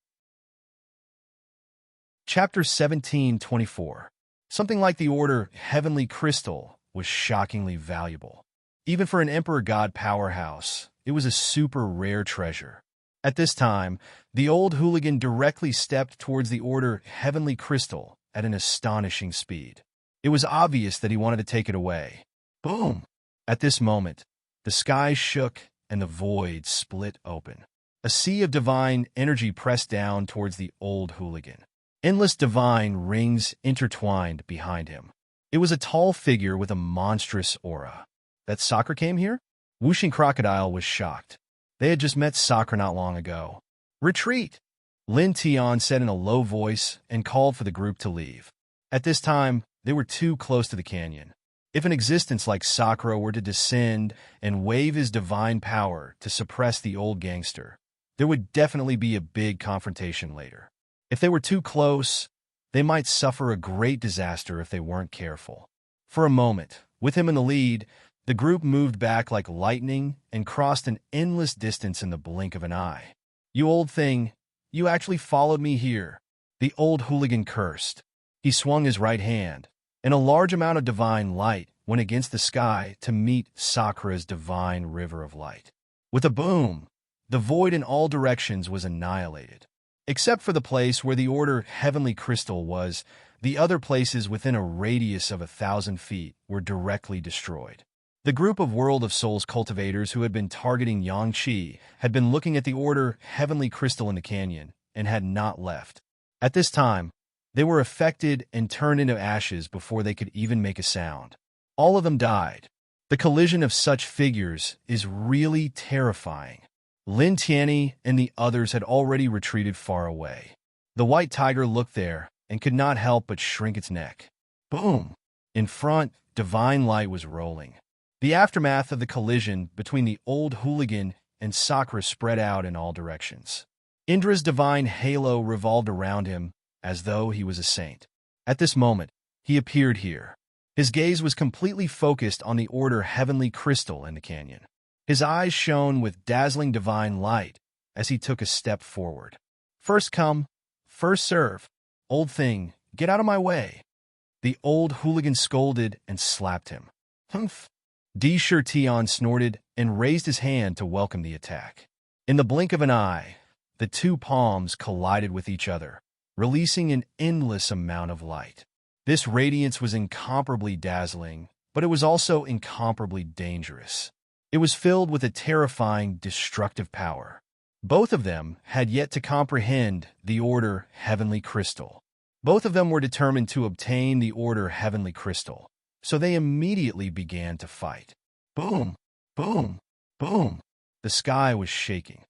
Chapter 17:24. Something like the order heavenly crystal was shockingly valuable. Even for an emperor god powerhouse, it was a super rare treasure. At this time, the old hooligan directly stepped towards the order heavenly crystal at an astonishing speed. It was obvious that he wanted to take it away. Boom! At this moment, the sky shook and the void split open. A sea of divine energy pressed down towards the old hooligan. Endless divine rings intertwined behind him. It was a tall figure with a monstrous aura. That Sakura came here? Wuxing Crocodile was shocked. They had just met Sakura not long ago. "Retreat!" Lin Tian said in a low voice and called for the group to leave. At this time, they were too close to the canyon. If an existence like Sakura were to descend and wave his divine power to suppress the old gangster, there would definitely be a big confrontation later. If they were too close, they might suffer a great disaster if they weren't careful. For a moment, with him in the lead, the group moved back like lightning and crossed an endless distance in the blink of an eye. "You old thing, you actually followed me here," the old hooligan cursed. He swung his right hand, and a large amount of divine light went against the sky to meet Sakura's divine river of light. With a boom, the void in all directions was annihilated. Except for the place where the order heavenly crystal was, the other places within a radius of 1,000 feet were directly destroyed. The group of World of Souls cultivators who had been targeting Yang-Chi had been looking at the order heavenly crystal in the canyon and had not left. At this time, they were affected and turned into ashes before they could even make a sound. All of them died. The collision of such figures is really terrifying. Lin Tianyi and the others had already retreated far away. The white tiger looked there and could not help but shrink its neck. Boom! In front, divine light was rolling. The aftermath of the collision between the old hooligan and Sakura spread out in all directions. Indra's divine halo revolved around him as though he was a saint. At this moment, he appeared here. His gaze was completely focused on the order heavenly crystal in the canyon. His eyes shone with dazzling divine light as he took a step forward. "First come, first serve. Old thing, get out of my way." The old hooligan scolded and slapped him. "Humph." Di Tian snorted and raised his hand to welcome the attack. In the blink of an eye, the two palms collided with each other, releasing an endless amount of light. This radiance was incomparably dazzling, but it was also incomparably dangerous. It was filled with a terrifying, destructive power. Both of them had yet to comprehend the order heavenly crystal. Both of them were determined to obtain the order heavenly crystal, so they immediately began to fight. Boom, boom, boom. The sky was shaking.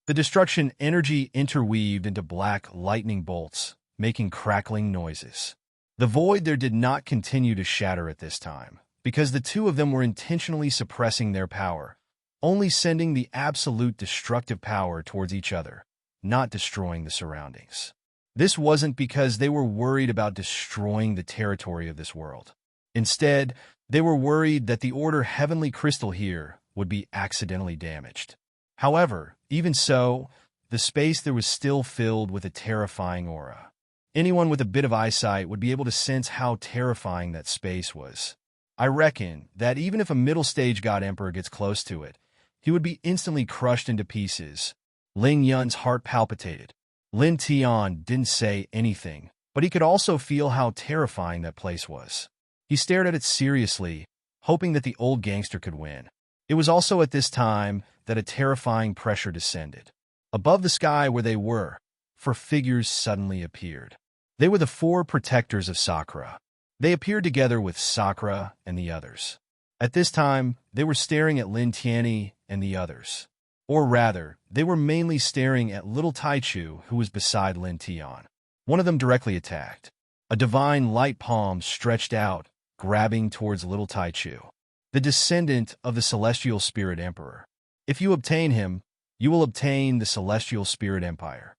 The destruction energy interweaved into black lightning bolts making crackling noises. The void there did not continue to shatter at this time, because the two of them were intentionally suppressing their power, only sending the absolute destructive power towards each other, not destroying the surroundings. This wasn't because they were worried about destroying the territory of this world. Instead, they were worried that the Order Heavenly Crystal here would be accidentally damaged. However, even so, the space there was still filled with a terrifying aura. Anyone with a bit of eyesight would be able to sense how terrifying that space was. I reckon that even if a middle-stage God Emperor gets close to it, he would be instantly crushed into pieces. Ling Yun's heart palpitated. Lin Tian didn't say anything, but he could also feel how terrifying that place was. He stared at it seriously, hoping that the old gangster could win. It was also at this time that a terrifying pressure descended. Above the sky where they were, 4 figures suddenly appeared. They were the 4 protectors of Sakura. They appeared together with Sakura and the others. At this time, they were staring at Lin Tianyi and the others. Or rather, they were mainly staring at little Taichu who was beside Lin Tian. One of them directly attacked. A divine light palm stretched out, grabbing towards little Taichu, the descendant of the Celestial Spirit Emperor. If you obtain him, you will obtain the Celestial Spirit Empire.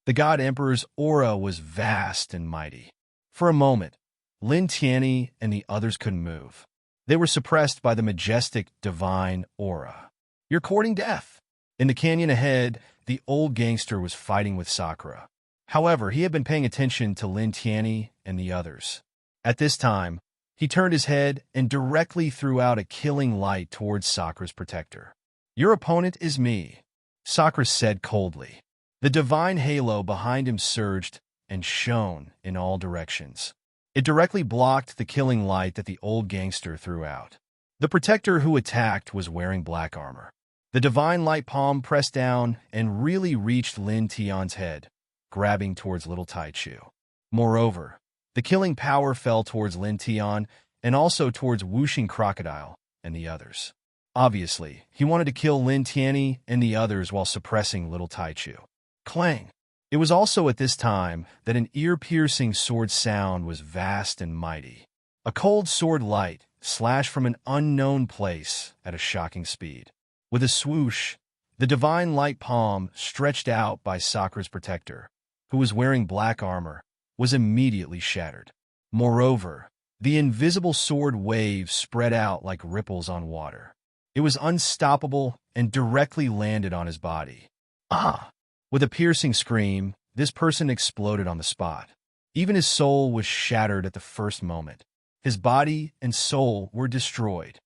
The God Emperor's aura was vast and mighty. For a moment, Lin Tianyi and the others couldn't move. They were suppressed by the majestic divine aura. You're courting death. In the canyon ahead, the old gangster was fighting with Sakura. However, he had been paying attention to Lin Tianyi and the others. At this time, he turned his head and directly threw out a killing light towards Sakura's protector. Your opponent is me, Sakura said coldly. The divine halo behind him surged and shone in all directions. It directly blocked the killing light that the old gangster threw out. The protector who attacked was wearing black armor. The divine light palm pressed down and really reached Lin Tian's head, grabbing towards little Taichu. Moreover, the killing power fell towards Lin Tian and also towards Whooshing Crocodile and the others. Obviously, he wanted to kill Lin Tianyi and the others while suppressing little Taichu. Clang! It was also at this time that an ear-piercing sword sound was vast and mighty. A cold sword light slashed from an unknown place at a shocking speed. With a swoosh, the divine light palm stretched out by Sakura's protector, who was wearing black armor, was immediately shattered. Moreover, the invisible sword wave spread out like ripples on water. It was unstoppable and directly landed on his body. Ah! With a piercing scream, this person exploded on the spot. Even his soul was shattered at the first moment. His body and soul were destroyed.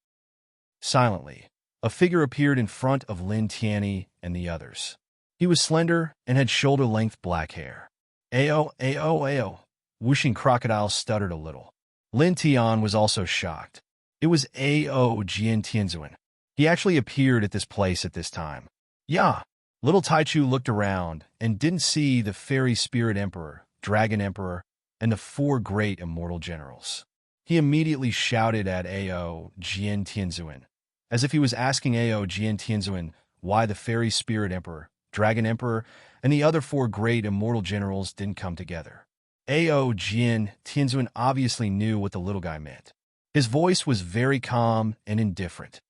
Silently, a figure appeared in front of Lin Tianyi and the others. He was slender and had shoulder-length black hair. Ayo, ayo, ayo. Whooshing Crocodile stuttered a little. Lin Tian was also shocked. It was Ao Jian Tianzuan. He actually appeared at this place at this time. Yeah. Little Taichu looked around and didn't see the Fairy Spirit Emperor, Dragon Emperor, and the 4 great immortal generals. He immediately shouted at Ao Jian Tianzuan, as if he was asking Ao Jian Tianzuan why the Fairy Spirit Emperor, Dragon Emperor, and the other 4 great immortal generals didn't come together. Ao Jian Tianzuan obviously knew what the little guy meant. His voice was very calm and indifferent.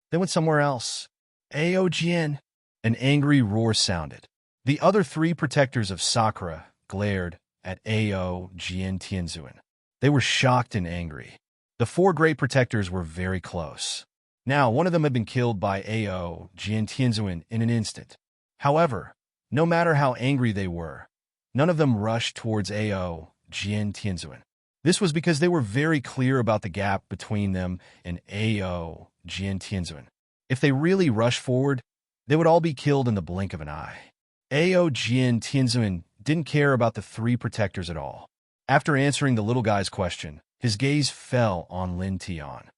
They went somewhere else. Ao Jian. An angry roar sounded. The other 3 protectors of Sakura glared at Ao Jian Tianzuan. They were shocked and angry. The 4 great protectors were very close. Now, one of them had been killed by Ao Jian Tianzuan in an instant. However, no matter how angry they were, none of them rushed towards Ao Jian Tianzuan. This was because they were very clear about the gap between them and Ao Jian Tianzuan. If they really rushed forward, they would all be killed in the blink of an eye. Ao Jian Tianzuan didn't care about the 3 protectors at all. After answering the little guy's question, his gaze fell on Lin Tian.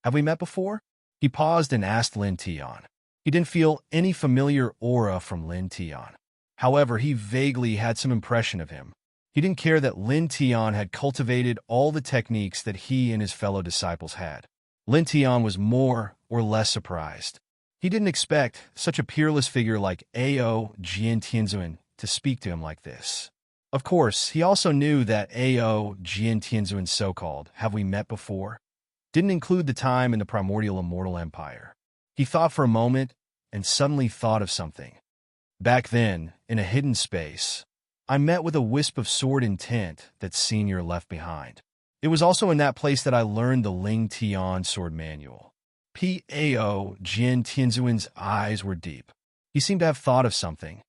Have we met before? He paused and asked Lin Tian. He didn't feel any familiar aura from Lin Tian. However, he vaguely had some impression of him. He didn't care that Lin Tian had cultivated all the techniques that he and his fellow disciples had. Lin Tian was more or less surprised. He didn't expect such a peerless figure like Ao Jian Tianzuan to speak to him like this. Of course, he also knew that Ao Jian Tianzuan's so-called "have we met before" didn't include the time in the primordial immortal empire. He thought for a moment and suddenly thought of something. Back then, in a hidden space, I met with a wisp of sword intent that senior left behind. It was also in that place that I learned the Ling Tian sword manual. Pao Jian Tianzuan's eyes were deep. He seemed to have thought of something.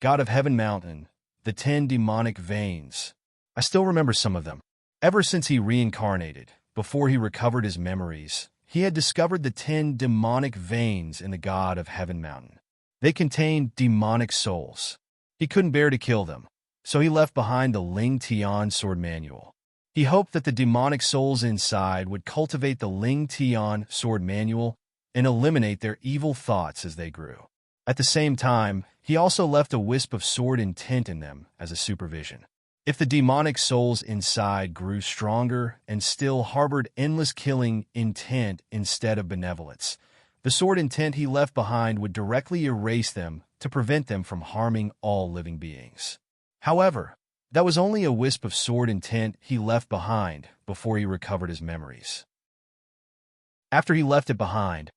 God of Heaven Mountain, the 10 demonic veins. I still remember some of them. Ever since he reincarnated, before he recovered his memories, he had discovered the 10 demonic veins in the God of Heaven Mountain. They contained demonic souls. He couldn't bear to kill them, so he left behind the Ling Tian sword manual. He hoped that the demonic souls inside would cultivate the Ling Tian sword manual and eliminate their evil thoughts as they grew. At the same time, he also left a wisp of sword intent in them as a supervision. If the demonic souls inside grew stronger and still harbored endless killing intent instead of benevolence, the sword intent he left behind would directly erase them to prevent them from harming all living beings. However, that was only a wisp of sword intent he left behind before he recovered his memories. After he left it behind,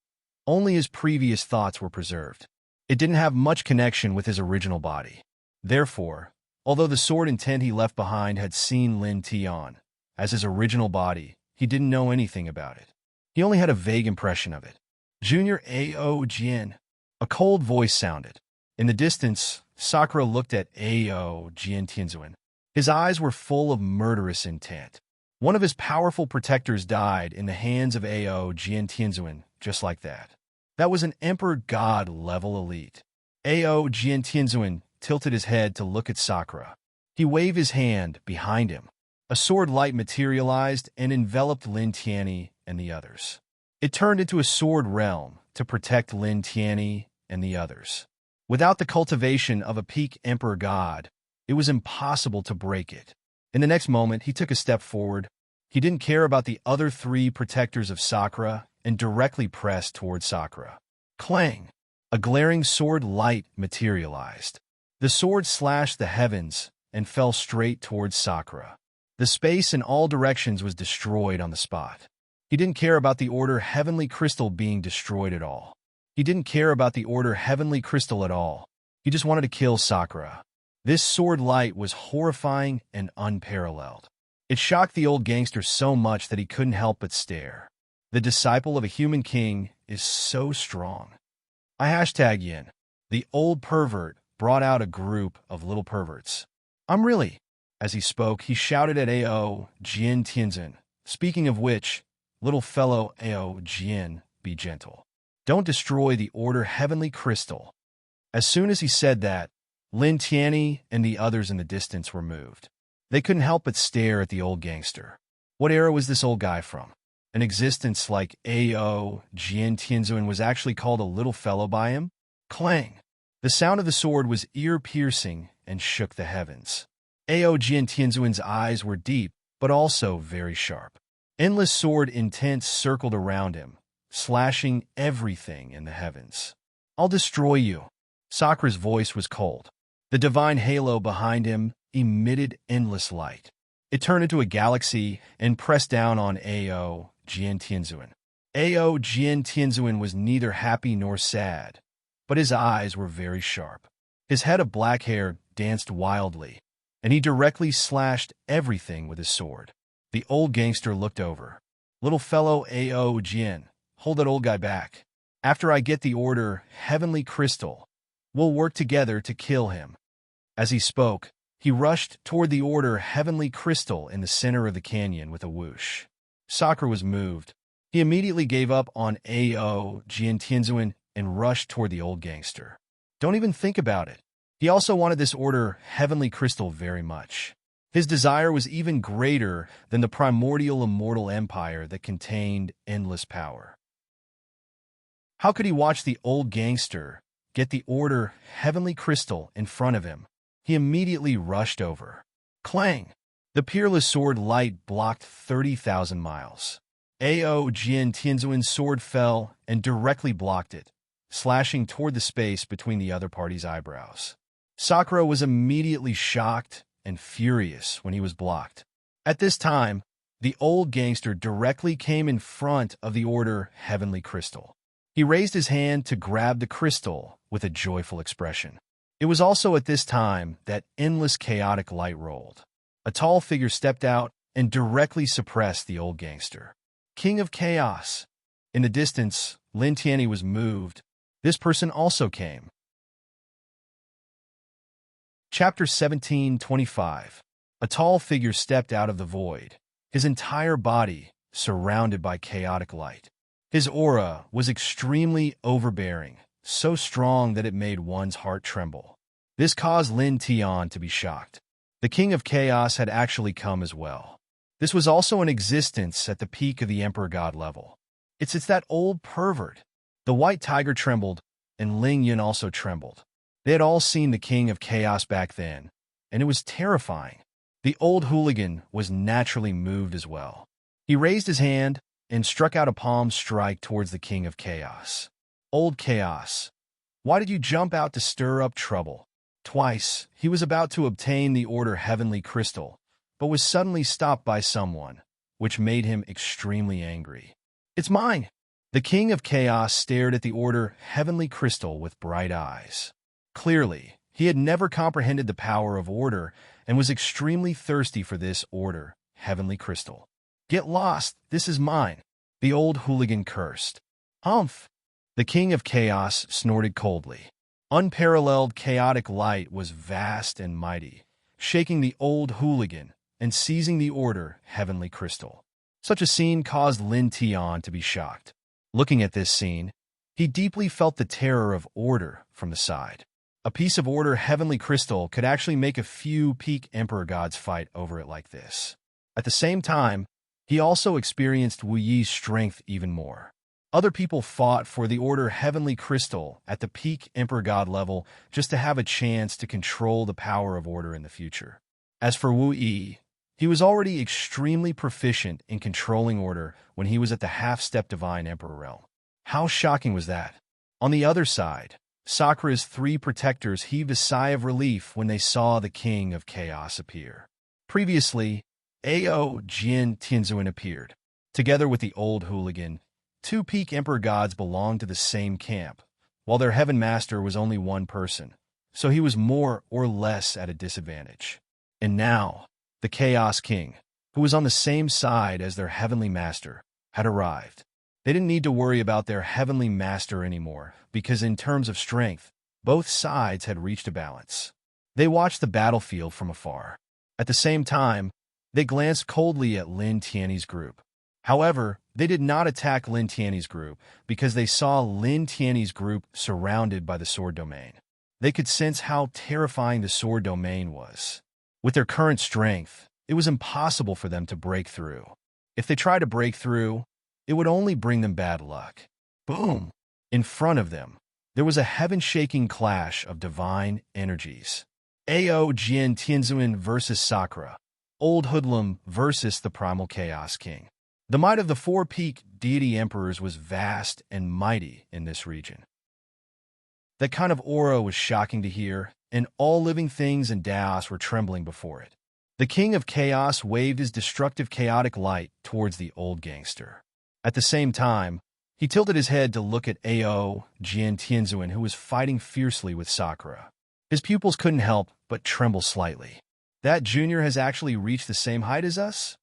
only his previous thoughts were preserved. It didn't have much connection with his original body. Therefore, although the sword intent he left behind had seen Lin Tian as his original body, he didn't know anything about it. He only had a vague impression of it. Junior Ao Jian. A cold voice sounded. In the distance, Sakura looked at Ao Jian Tianzuan. His eyes were full of murderous intent. One of his powerful protectors died in the hands of Ao Jian Tianzuan, just like that. That was an Emperor God-level elite. Ao Jian Tianzuan tilted his head to look at Sakura. He waved his hand behind him. A sword light materialized and enveloped Lin Tianyi and the others. It turned into a sword realm to protect Lin Tianyi and the others. Without the cultivation of a peak Emperor God, it was impossible to break it. In the next moment, he took a step forward. He didn't care about the other 3 protectors of Sakura and directly pressed toward Sakura. Clang! A glaring sword light materialized. The sword slashed the heavens and fell straight towards Sakura. The space in all directions was destroyed on the spot. He didn't care about the Order Heavenly Crystal being destroyed at all. He didn't care about the Order Heavenly Crystal at all. He just wanted to kill Sakura. This sword light was horrifying and unparalleled. It shocked the old gangster so much that he couldn't help but stare. The disciple of a human king is so strong. I hashtag Yin. The old pervert brought out a group of little perverts. I'm really. As he spoke, he shouted at Ao Jian Tianzun. Speaking of which, little fellow Ao Jian, be gentle. Don't destroy the Order Heavenly Crystal. As soon as he said that, Lin Tianyi and the others in the distance were moved. They couldn't help but stare at the old gangster. What era was this old guy from? An existence like Ao Jian Tianzuan was actually called a little fellow by him? Clang! The sound of the sword was ear-piercing and shook the heavens. Ao Jian Tianzuan's eyes were deep, but also very sharp. Endless sword intent circled around him, slashing everything in the heavens. I'll destroy you. Sakura's voice was cold. The divine halo behind him emitted endless light. It turned into a galaxy and pressed down on Ao Jian Tianzuan. Ao Jian Tianzuan was neither happy nor sad, but his eyes were very sharp. His head of black hair danced wildly, and he directly slashed everything with his sword. The old gangster looked over. Little fellow Ao Jian, hold that old guy back. After I get the Order Heavenly Crystal, we'll work together to kill him. As he spoke, he rushed toward the Order Heavenly Crystal in the center of the canyon with a whoosh. Sakura was moved. He immediately gave up on Ao Jian Tianzuan and rushed toward the old gangster. Don't even think about it. He also wanted this Order Heavenly Crystal very much. His desire was even greater than the primordial immortal empire that contained endless power. How could he watch the old gangster get the Order Heavenly Crystal in front of him? He immediately rushed over. Clang! The peerless sword light blocked 30,000 miles. Ao Jian Tianzuan's sword fell and directly blocked it, slashing toward the space between the other party's eyebrows. Sakura was immediately shocked and furious when he was blocked. At this time, the old gangster directly came in front of the Order Heavenly Crystal. He raised his hand to grab the crystal with a joyful expression. It was also at this time that endless chaotic light rolled. A tall figure stepped out and directly suppressed the old gangster. King of Chaos. In the distance, Lin Tianyi was moved. This person also came. Chapter 1725. A tall figure stepped out of the void, his entire body surrounded by chaotic light. His aura was extremely overbearing, so strong that it made one's heart tremble. This caused Lin Tian to be shocked. The King of Chaos had actually come as well. This was also in existence at the peak of the Emperor God level. It's that old pervert. The white tiger trembled, and Ling Yun also trembled. They had all seen the King of Chaos back then, and it was terrifying. The old hooligan was naturally moved as well. He raised his hand and struck out a palm strike towards the King of Chaos. Old Chaos, why did you jump out to stir up trouble? Twice, he was about to obtain the Order Heavenly Crystal, but was suddenly stopped by someone, which made him extremely angry. It's mine! The King of Chaos stared at the Order Heavenly Crystal with bright eyes. Clearly, he had never comprehended the power of order and was extremely thirsty for this Order Heavenly Crystal. Get lost, this is mine, the old hooligan cursed. Humph! The King of Chaos snorted coldly. Unparalleled chaotic light was vast and mighty, shaking the old hooligan and seizing the Order Heavenly Crystal. Such a scene caused Lin Tian to be shocked. Looking at this scene, he deeply felt the terror of order from the side. A piece of Order Heavenly Crystal could actually make a few peak Emperor gods fight over it like this. At the same time, he also experienced Wu Yi's strength even more. Other people fought for the Order Heavenly Crystal at the peak Emperor God level just to have a chance to control the power of order in the future. As for Wu Yi, he was already extremely proficient in controlling order when he was at the half-step Divine Emperor realm. How shocking was that? On the other side, Sakura's three protectors heaved a sigh of relief when they saw the King of Chaos appear. Previously, Ao Jin Tianzuan appeared. Together with the old hooligan, two peak Emperor gods belonged to the same camp, while their Heaven Master was only one person, so he was more or less at a disadvantage. And now, the Chaos King, who was on the same side as their Heavenly Master, had arrived. They didn't need to worry about their Heavenly Master anymore, because in terms of strength, both sides had reached a balance. They watched the battlefield from afar. At the same time, they glanced coldly at Lin Tianyi's group. However, they did not attack Lin Tianyi's group because they saw Lin Tianyi's group surrounded by the sword domain. They could sense how terrifying the sword domain was. With their current strength, it was impossible for them to break through. If they tried to break through, it would only bring them bad luck. Boom! In front of them, there was a heaven-shaking clash of divine energies. Ao Jin Tianzuan versus Sakura, Old Hoodlum versus the Primal Chaos King. The might of the four peak deity emperors was vast and mighty in this region. That kind of aura was shocking to hear, and all living things in Daos were trembling before it. The King of Chaos waved his destructive chaotic light towards the old gangster. At the same time, he tilted his head to look at Ao Jin Tianzuan, who was fighting fiercely with Sakura. His pupils couldn't help but tremble slightly. That junior has actually reached the same height as us?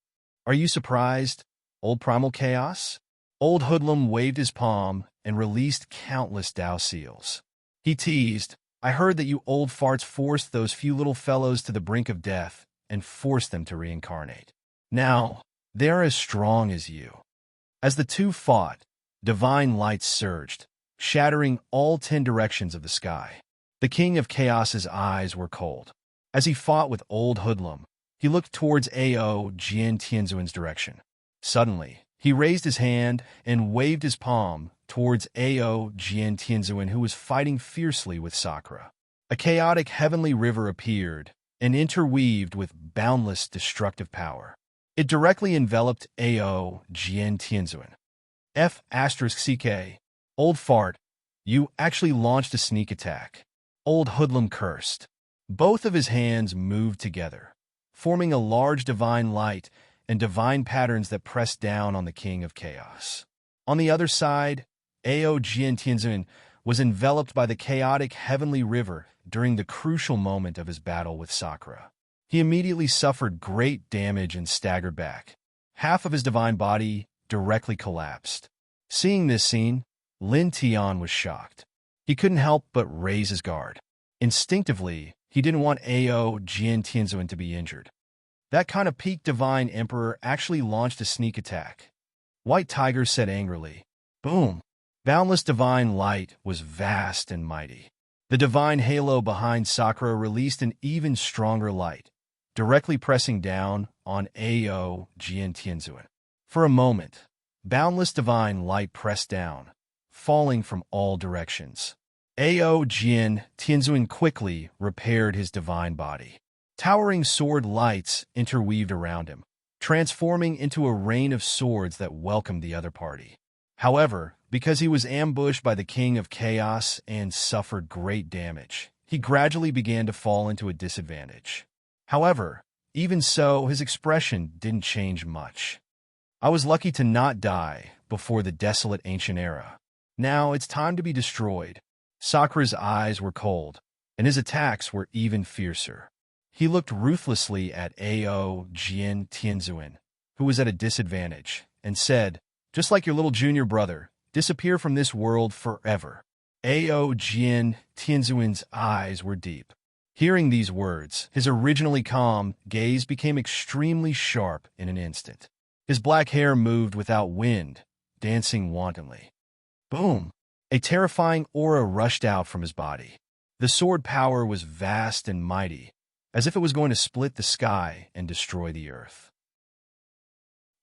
Are you surprised, Old Primal Chaos? Old Hoodlum waved his palm and released countless Dao seals. He teased, I heard that you old farts forced those few little fellows to the brink of death and forced them to reincarnate. Now, they are as strong as you. As the two fought, divine lights surged, shattering all 10 directions of the sky. The King of Chaos's eyes were cold. As he fought with Old Hoodlum, he looked towards Ao Jin Tianzuan's direction. Suddenly, he raised his hand and waved his palm towards Ao Jin Tianzuan, who was fighting fiercely with Sakura. A chaotic heavenly river appeared and interweaved with boundless destructive power. It directly enveloped Ao Jin Tianzuan. F*CK, Old Fart, you actually launched a sneak attack. Old Hoodlum cursed. Both of his hands moved together, forming a large divine light and divine patterns that pressed down on the King of Chaos. On the other side, Ao Jian Tianzun was enveloped by the chaotic heavenly river during the crucial moment of his battle with Sakura. He immediately suffered great damage and staggered back. Half of his divine body directly collapsed. Seeing this scene, Lin Tian was shocked. He couldn't help but raise his guard. Instinctively, he didn't want Ao Jian Tianzun to be injured. That kind of peak divine emperor actually launched a sneak attack. White Tiger said angrily, "Boom!" Boundless divine light was vast and mighty. The divine halo behind Sakura released an even stronger light, directly pressing down on Ao Jian Tianzun. For a moment, boundless divine light pressed down, falling from all directions. Ao Jian Tianzun quickly repaired his divine body. Towering sword lights interweaved around him, transforming into a rain of swords that welcomed the other party. However, because he was ambushed by the King of Chaos and suffered great damage, he gradually began to fall into a disadvantage. However, even so, his expression didn't change much. "I was lucky to not die before the desolate ancient era. Now it's time to be destroyed." Sakura's eyes were cold, and his attacks were even fiercer. He looked ruthlessly at Ao Jian Tianzun, who was at a disadvantage, and said, "Just like your little junior brother, disappear from this world forever." Ao Jian Tianzun's eyes were deep. Hearing these words, his originally calm gaze became extremely sharp in an instant. His black hair moved without wind, dancing wantonly. Boom! A terrifying aura rushed out from his body. The sword power was vast and mighty, as if it was going to split the sky and destroy the earth.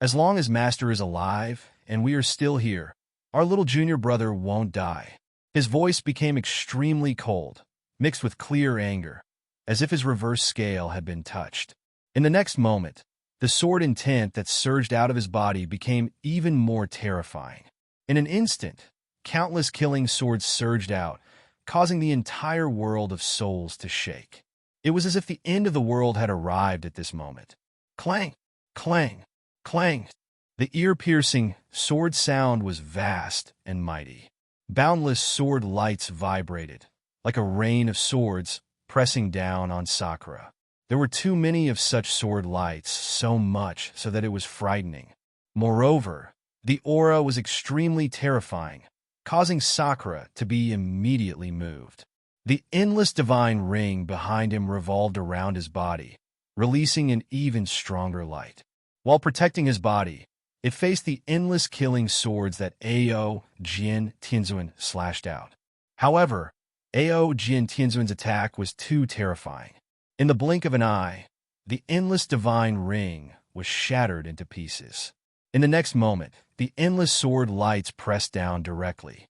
"As long as Master is alive and we are still here, our little junior brother won't die." His voice became extremely cold, mixed with clear anger, as if his reverse scale had been touched. In the next moment, the sword intent that surged out of his body became even more terrifying. In an instant, countless killing swords surged out, causing the entire world of souls to shake. It was as if the end of the world had arrived at this moment. Clang! Clang! Clang! The ear-piercing sword sound was vast and mighty. Boundless sword lights vibrated, like a rain of swords pressing down on Sakura. There were too many of such sword lights, so much so that it was frightening. Moreover, the aura was extremely terrifying, causing Sakura to be immediately moved. The endless divine ring behind him revolved around his body, releasing an even stronger light. While protecting his body, it faced the endless killing swords that Ao Jian Tianzun slashed out. However, Ao Jian Tianzun's attack was too terrifying. In the blink of an eye, the endless divine ring was shattered into pieces. In the next moment, the endless sword lights pressed down directly.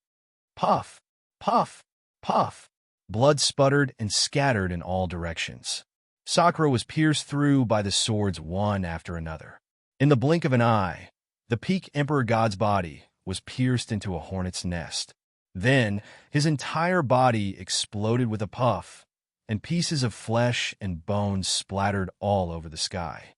Puff! Puff! Puff! Blood sputtered and scattered in all directions. Sakura was pierced through by the swords one after another. In the blink of an eye, the peak Emperor God's body was pierced into a hornet's nest. Then, his entire body exploded with a puff, and pieces of flesh and bones splattered all over the sky.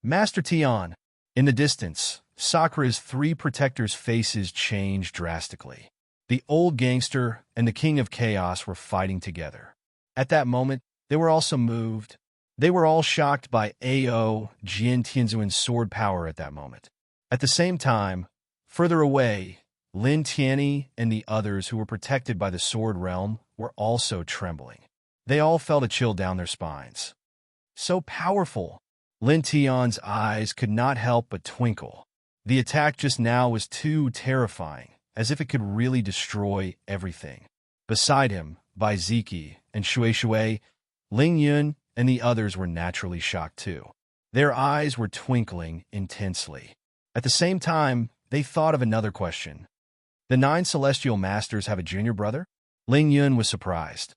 Master Tian! In the distance, Sakura's three protectors' faces changed drastically. The old gangster and the King of Chaos were fighting together. At that moment, they were also moved. They were all shocked by Ao Jian Tianzun's sword power at that moment. At the same time, further away, Lin Tianyi and the others who were protected by the sword realm were also trembling. They all felt a chill down their spines. So powerful! Lin Tian's eyes could not help but twinkle. The attack just now was too terrifying, as if it could really destroy everything. Beside him, Bai Ziki and Shui, Ling Yun and the others were naturally shocked too. Their eyes were twinkling intensely. At the same time, they thought of another question. The 9 Celestial Masters have a junior brother? Ling Yun was surprised.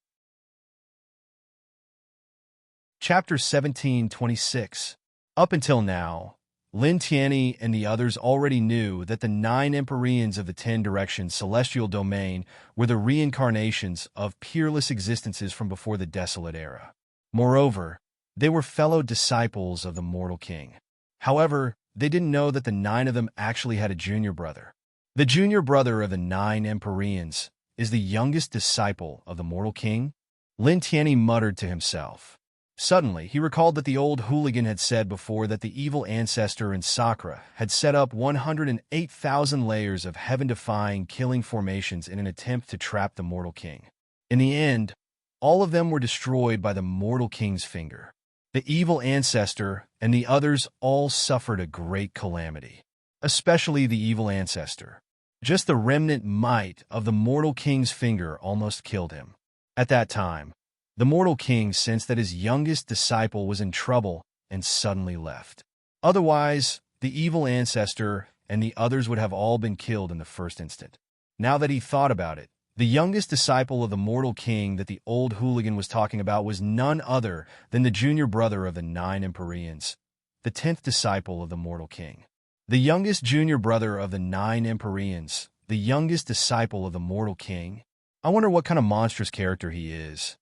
Chapter 1726. Up until now, Lin Tianyi and the others already knew that the 9 Empyreans of the 10 Directions celestial domain were the reincarnations of peerless existences from before the desolate era. Moreover, They were fellow disciples of the mortal king. However, they didn't know that the 9 of them actually had a junior brother. The junior brother of the 9 Empyreans is the youngest disciple of the mortal king. Lin Tianyi muttered to himself. Suddenly, he recalled that the old hooligan had said before that the evil ancestor in Sakura had set up 108,000 layers of heaven-defying killing formations in an attempt to trap the mortal king. In the end, all of them were destroyed by the mortal king's finger. The evil ancestor and the others all suffered a great calamity, especially the evil ancestor. Just the remnant might of the mortal king's finger almost killed him. At that time, the mortal king sensed that his youngest disciple was in trouble and suddenly left. Otherwise, the evil ancestor and the others would have all been killed in the first instant. Now that he thought about it, the youngest disciple of the mortal king that the old hooligan was talking about was none other than the junior brother of the 9 Empyreans, the 10th disciple of the mortal king. The youngest junior brother of the 9 Empyreans, the youngest disciple of the mortal king? I wonder what kind of monstrous character he is.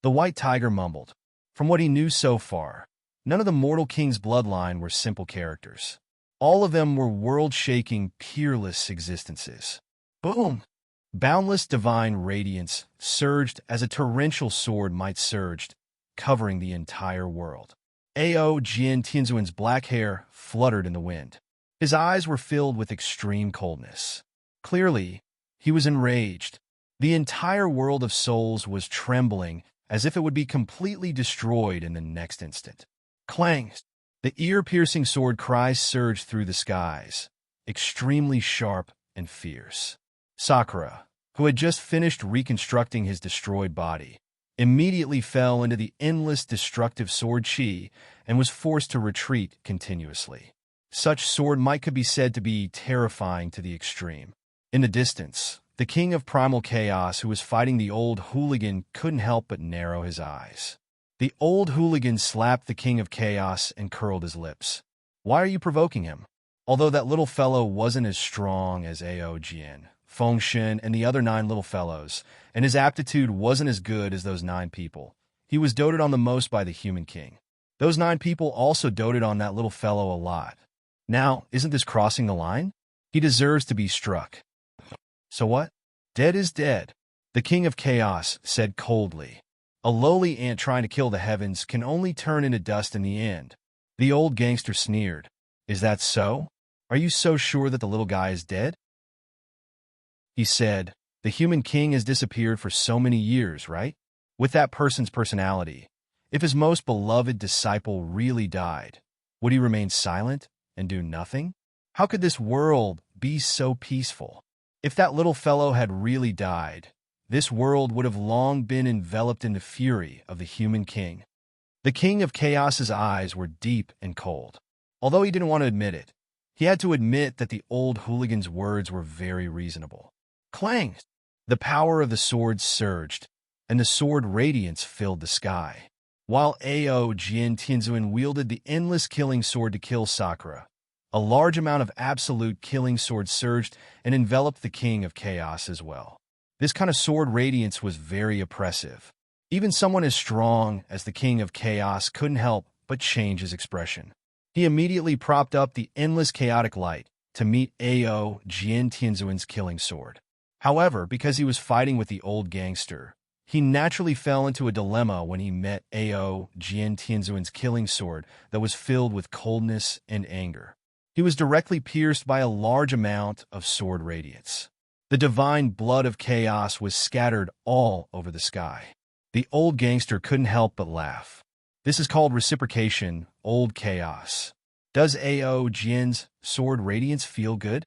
The white tiger mumbled. From what he knew so far, none of the mortal king's bloodline were simple characters. All of them were world-shaking, peerless existences. Boom! Boundless divine radiance surged as a torrential sword might surge, covering the entire world. Ao Jian Tianzuan's black hair fluttered in the wind. His eyes were filled with extreme coldness. Clearly, he was enraged. The entire world of souls was trembling as if it would be completely destroyed in the next instant. Clang! The ear-piercing sword cries surged through the skies, extremely sharp and fierce. Sakura, who had just finished reconstructing his destroyed body, immediately fell into the endless destructive sword chi and was forced to retreat continuously. Such sword might could be said to be terrifying to the extreme. In the distance, the king of primal chaos who was fighting the old hooligan couldn't help but narrow his eyes. The old hooligan slapped the king of chaos and curled his lips. Why are you provoking him? Although that little fellow wasn't as strong as Ao Jian, Fengshen, and the other 9 little fellows, and his aptitude wasn't as good as those 9 people, he was doted on the most by the human king. Those 9 people also doted on that little fellow a lot. Now, isn't this crossing the line? He deserves to be struck. So what? Dead is dead, the king of chaos said coldly. A lowly ant trying to kill the heavens can only turn into dust in the end. The old gangster sneered. Is that so? Are you so sure that the little guy is dead? He said, the human king has disappeared for so many years, right? With that person's personality, if his most beloved disciple really died, would he remain silent and do nothing? How could this world be so peaceful? If that little fellow had really died, this world would have long been enveloped in the fury of the human king. The king of chaos's eyes were deep and cold. Although he didn't want to admit it, he had to admit that the old hooligan's words were very reasonable. Clang! The power of the sword surged, and the sword radiance filled the sky. While Ao Jian Tianzuan wielded the endless killing sword to kill Sakura, a large amount of absolute killing sword surged and enveloped the king of chaos as well. This kind of sword radiance was very oppressive. Even someone as strong as the king of chaos couldn't help but change his expression. He immediately propped up the endless chaotic light to meet Ao Jian Tianzuan's killing sword. However, because he was fighting with the old gangster, he naturally fell into a dilemma when he met Ao Jian Tianzuan's killing sword that was filled with coldness and anger. He was directly pierced by a large amount of sword radiance. The divine blood of chaos was scattered all over the sky. The old gangster couldn't help but laugh. This is called reciprocation, old chaos. Does Ao Jian's sword radiance feel good?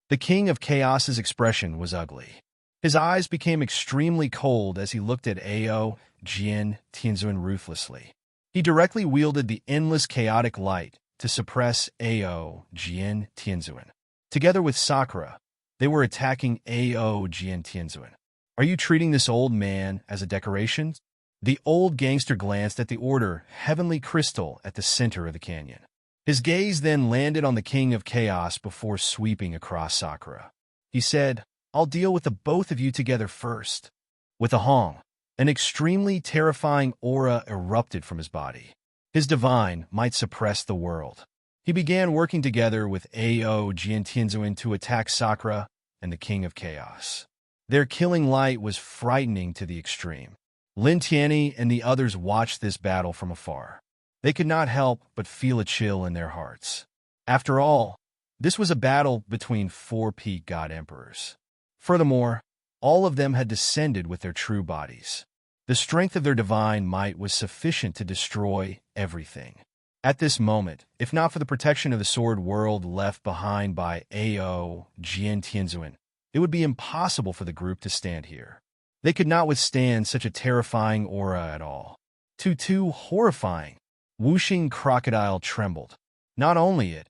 The king of chaos's expression was ugly. His eyes became extremely cold as he looked at Ao Jian Tianzuan ruthlessly. He directly wielded the endless chaotic light to suppress Ao Jian Tianzuan. Together with Sakura, they were attacking Ao Jian Tianzuan. Are you treating this old man as a decoration? The old gangster glanced at the order heavenly crystal at the center of the canyon. His gaze then landed on the king of chaos before sweeping across Sakura. He said, I'll deal with the both of you together first. With a hong, an extremely terrifying aura erupted from his body. His divine might suppress the world. He began working together with Ao Jiantianzuan to attack Sakura and the King of Chaos. Their killing light was frightening to the extreme. Lin Tianyi and the others watched this battle from afar. They could not help but feel a chill in their hearts. After all, this was a battle between four peak god emperors. Furthermore, all of them had descended with their true bodies. The strength of their divine might was sufficient to destroy everything. At this moment, if not for the protection of the sword world left behind by Ao Jiantianzuan, it would be impossible for the group to stand here. They could not withstand such a terrifying aura at all. Too horrifying. Whooshing crocodile trembled. Not only it,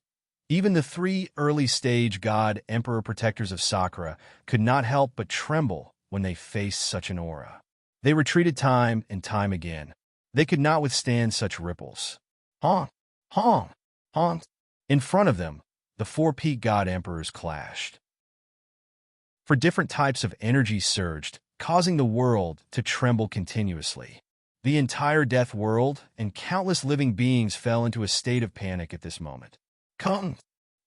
even the three early-stage god emperor protectors of Sakura could not help but tremble when they faced such an aura. They retreated time and time again. They could not withstand such ripples. Honk, honk, honk. In front of them, the four peak god emperors clashed. For different types of energy surged, causing the world to tremble continuously. The entire death world and countless living beings fell into a state of panic at this moment. Come!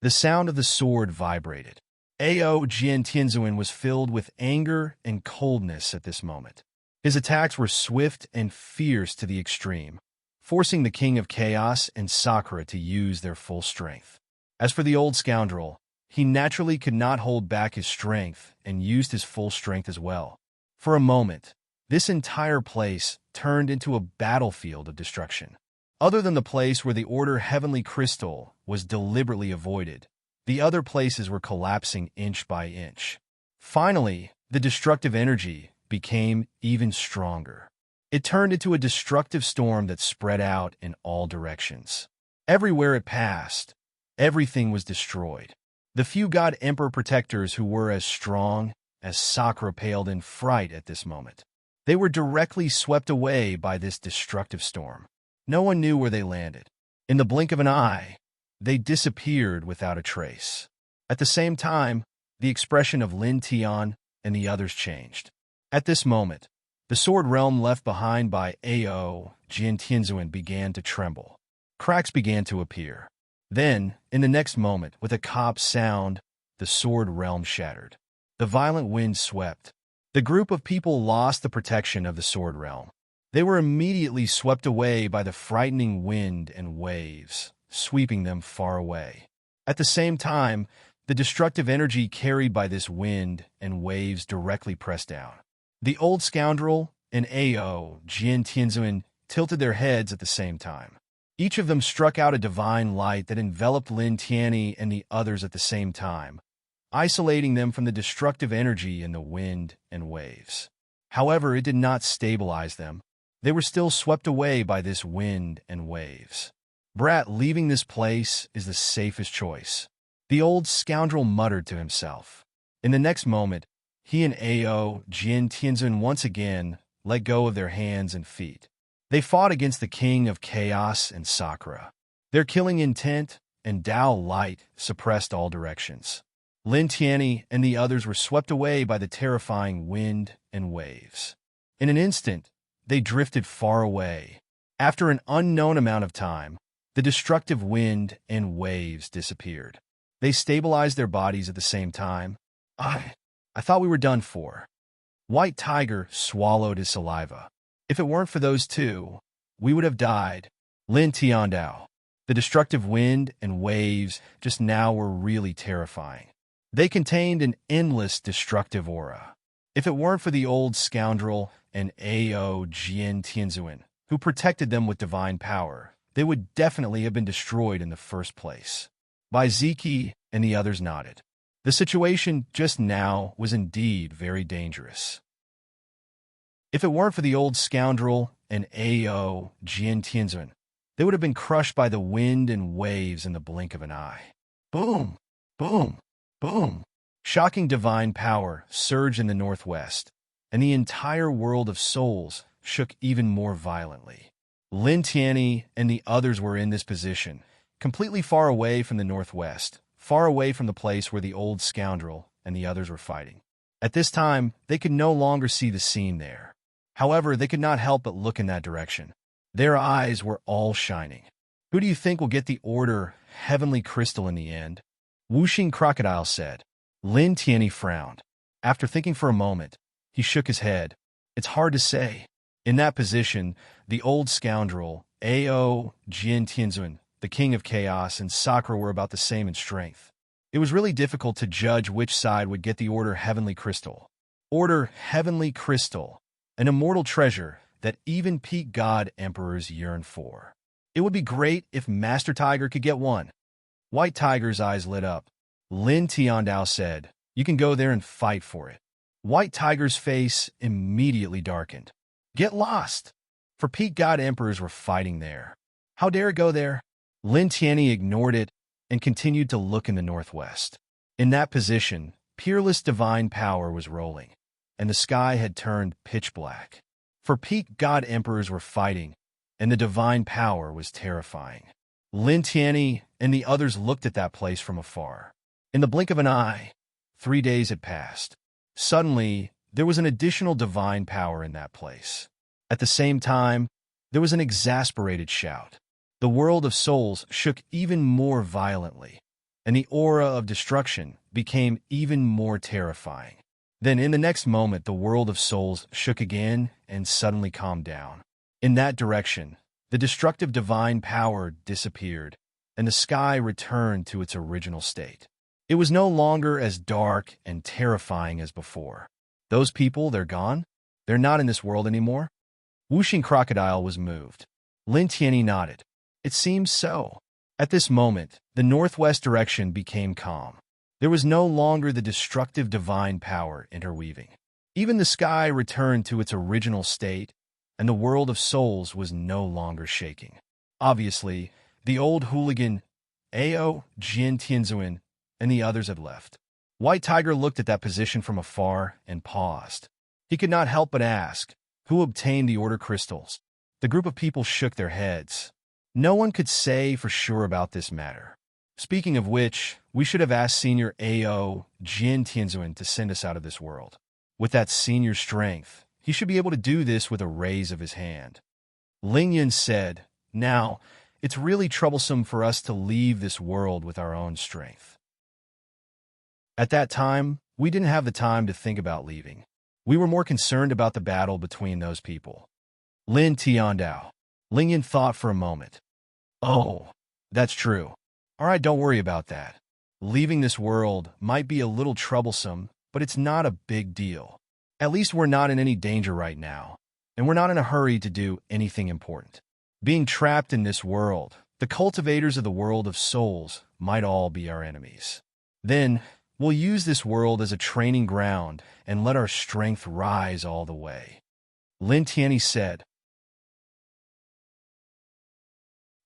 The sound of the sword vibrated. Ao Jiantianzuan was filled with anger and coldness at this moment. His attacks were swift and fierce to the extreme, forcing the King of Chaos and Sakura to use their full strength. As for the old scoundrel, he naturally could not hold back his strength and used his full strength as well. For a moment, this entire place turned into a battlefield of destruction. Other than the place where the Order Heavenly Crystal was deliberately avoided, the other places were collapsing inch by inch. Finally, the destructive energy became even stronger. It turned into a destructive storm that spread out in all directions. Everywhere it passed, everything was destroyed. The few God Emperor protectors who were as strong as Sakura paled in fright at this moment. They were directly swept away by this destructive storm. No one knew where they landed. In the blink of an eye, they disappeared without a trace. At the same time, the expression of Lin Tian and the others changed. At this moment, the sword realm left behind by Ao Jiantianzuan began to tremble. Cracks began to appear. Then, in the next moment, with a cop sound, the sword realm shattered. The violent wind swept. The group of people lost the protection of the sword realm. They were immediately swept away by the frightening wind and waves, sweeping them far away. At the same time, the destructive energy carried by this wind and waves directly pressed down. The old scoundrel and Ao Jiantianzuan tilted their heads at the same time. Each of them struck out a divine light that enveloped Lin Tianyi and the others at the same time, isolating them from the destructive energy in the wind and waves. However, it did not stabilize them. They were still swept away by this wind and waves. Brat, leaving this place is the safest choice, the old scoundrel muttered to himself. In the next moment, he and Ao Jiantianzuan once again let go of their hands and feet. They fought against the King of Chaos and Sakura. Their killing intent and Tao light suppressed all directions. Lin Tianyi and the others were swept away by the terrifying wind and waves. In an instant, they drifted far away. After an unknown amount of time, the destructive wind and waves disappeared. They stabilized their bodies at the same time. I thought we were done for. White Tiger swallowed his saliva. If it weren't for those two, we would have died. Lin Tiandao. The destructive wind and waves just now were really terrifying. They contained an endless destructive aura. If it weren't for the old scoundrel and Ao Jiantianzuan, who protected them with divine power, they would definitely have been destroyed in the first place. Bai Ziki and the others nodded. The situation just now was indeed very dangerous. If it weren't for the old scoundrel and Ao Jiantianzuan, they would have been crushed by the wind and waves in the blink of an eye. Boom! Boom! Boom! Shocking divine power surged in the northwest, and the entire world of souls shook even more violently. Lin Tianyi and the others were in this position, completely far away from the northwest, far away from the place where the old scoundrel and the others were fighting. At this time, they could no longer see the scene there. However, they could not help but look in that direction. Their eyes were all shining. Who do you think will get the order heavenly crystal in the end? Whooshing Crocodile said. Lin Tianyi frowned. After thinking for a moment, he shook his head. It's hard to say. In that position, the old scoundrel, Ao Jin Tianzun, the king of chaos, and Sakura were about the same in strength. It was really difficult to judge which side would get the order heavenly crystal. Order heavenly crystal, an immortal treasure that even peak god emperors yearn for. It would be great if Master Tiger could get one. White Tiger's eyes lit up. Lin Tiandao said, you can go there and fight for it. White Tiger's face immediately darkened. Get lost! For peak god emperors were fighting there. How dare it go there? Lin Tianyi ignored it and continued to look in the northwest. In that position, peerless divine power was rolling, and the sky had turned pitch black. For peak god emperors were fighting, and the divine power was terrifying. Lin Tianyi and the others looked at that place from afar. In the blink of an eye, 3 days had passed. Suddenly, there was an additional divine power in that place. At the same time, there was an exasperated shout. The world of souls shook even more violently, and the aura of destruction became even more terrifying. Then in the next moment, the world of souls shook again and suddenly calmed down. In that direction, the destructive divine power disappeared, and the sky returned to its original state. It was no longer as dark and terrifying as before. Those people, they're gone? They're not in this world anymore? Whooshing Crocodile was moved. Lin Tianyi nodded. It seems so. At this moment, the northwest direction became calm. There was no longer the destructive divine power interweaving. Even the sky returned to its original state, and the world of souls was no longer shaking. Obviously, the old hooligan, Ao Jin Tianzun, and the others had left. White Tiger looked at that position from afar and paused. He could not help but ask, who obtained the order crystals? The group of people shook their heads. No one could say for sure about this matter. Speaking of which, we should have asked Senior Ao Jin Tianzun to send us out of this world. With that senior strength, he should be able to do this with a raise of his hand. Ling Yun said, now, it's really troublesome for us to leave this world with our own strength. At that time, we didn't have the time to think about leaving. We were more concerned about the battle between those people. Lin Tiandao. Ling Yun thought for a moment. Oh, that's true. All right, don't worry about that. Leaving this world might be a little troublesome, but it's not a big deal. At least we're not in any danger right now, and we're not in a hurry to do anything important. Being trapped in this world, the cultivators of the world of souls might all be our enemies. Then, we'll use this world as a training ground and let our strength rise all the way. Lin Tianyi said.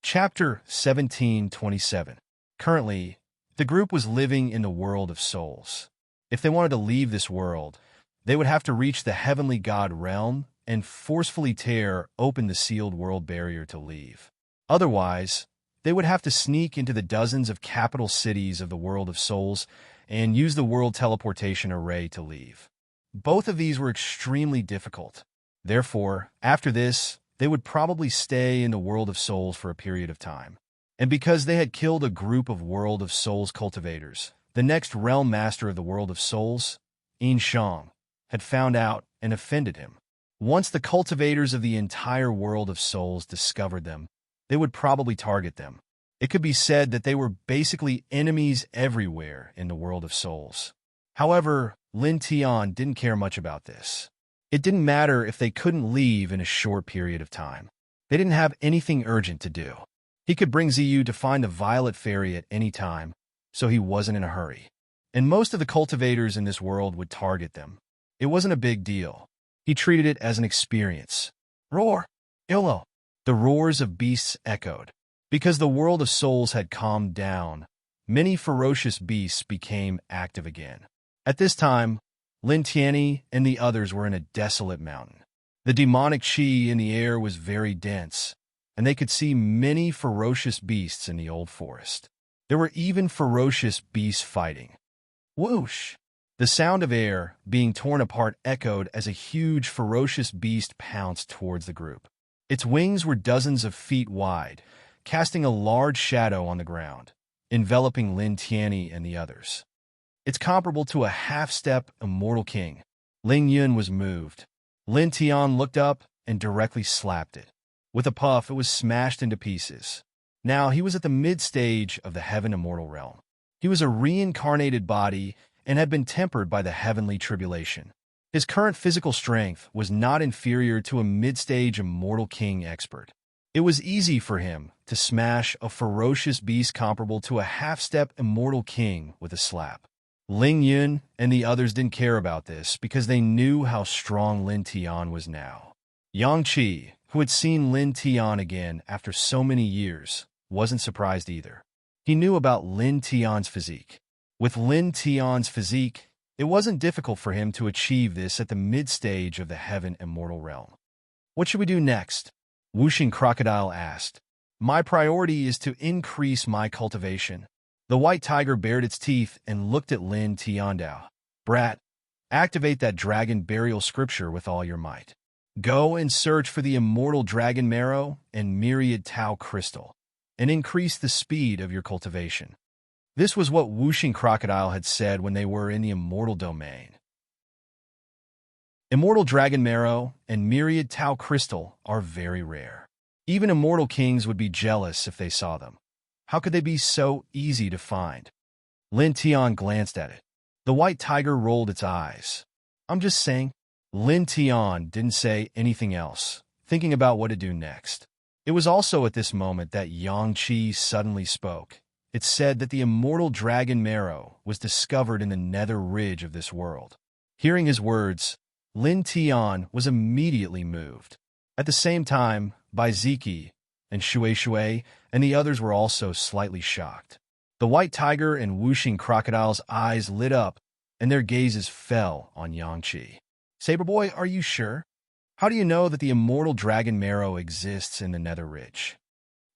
Chapter 1727. Currently, the group was living in the world of souls. If they wanted to leave this world, they would have to reach the heavenly god realm and forcefully tear open the sealed world barrier to leave. Otherwise, they would have to sneak into the dozens of capital cities of the world of souls and use the world teleportation array to leave. Both of these were extremely difficult. Therefore, after this, they would probably stay in the world of souls for a period of time. And because they had killed a group of world of souls cultivators, the next realm master of the world of souls, Yin Shang, had found out and offended him. Once the cultivators of the entire world of souls discovered them, they would probably target them. It could be said that they were basically enemies everywhere in the world of souls. However, Lin Tian didn't care much about this. It didn't matter if they couldn't leave in a short period of time. They didn't have anything urgent to do. He could bring Ziyu to find the Violet Fairy at any time, so he wasn't in a hurry. And most of the cultivators in this world would target them. It wasn't a big deal. He treated it as an experience. Roar! Illo! The roars of beasts echoed. Because the world of souls had calmed down, many ferocious beasts became active again. At this time, Lin Tianyi and the others were in a desolate mountain. The demonic qi in the air was very dense, and they could see many ferocious beasts in the old forest. There were even ferocious beasts fighting. Whoosh! The sound of air being torn apart echoed as a huge ferocious beast pounced towards the group. Its wings were dozens of feet wide, casting a large shadow on the ground, enveloping Lin Tianyi and the others. It's comparable to a half-step immortal king. Ling Yun was moved. Lin Tian looked up and directly slapped it. With a puff, it was smashed into pieces. Now he was at the mid-stage of the heaven immortal realm. He was a reincarnated body and had been tempered by the heavenly tribulation. His current physical strength was not inferior to a mid-stage immortal king expert. It was easy for him to smash a ferocious beast comparable to a half-step immortal king with a slap. Ling Yun and the others didn't care about this because they knew how strong Lin Tian was now. Yang Qi, who had seen Lin Tian again after so many years, wasn't surprised either. He knew about Lin Tian's physique. With Lin Tian's physique, it wasn't difficult for him to achieve this at the mid-stage of the heaven immortal realm. What should we do next? Wuxing Crocodile asked. My priority is to increase my cultivation. The white tiger bared its teeth and looked at Lin Tiandao. Brat, activate that dragon burial scripture with all your might. Go and search for the immortal dragon marrow and myriad Tao crystal, and increase the speed of your cultivation. This was what Wuxing Crocodile had said when they were in the immortal domain. Immortal dragon marrow and myriad Tao crystal are very rare. Even immortal kings would be jealous if they saw them. How could they be so easy to find? Lin Tian glanced at it. The white tiger rolled its eyes. I'm just saying. Lin Tian didn't say anything else, thinking about what to do next. It was also at this moment that Yang Qi suddenly spoke. It said that the immortal dragon marrow was discovered in the nether ridge of this world. Hearing his words, Lin Tian was immediately moved. At the same time, Bai Ziki and Shui and the others were also slightly shocked. The white tiger and Wuxing Crocodile's eyes lit up, and their gazes fell on Yang Qi. Saber Boy, are you sure? How do you know that the immortal dragon marrow exists in the nether ridge?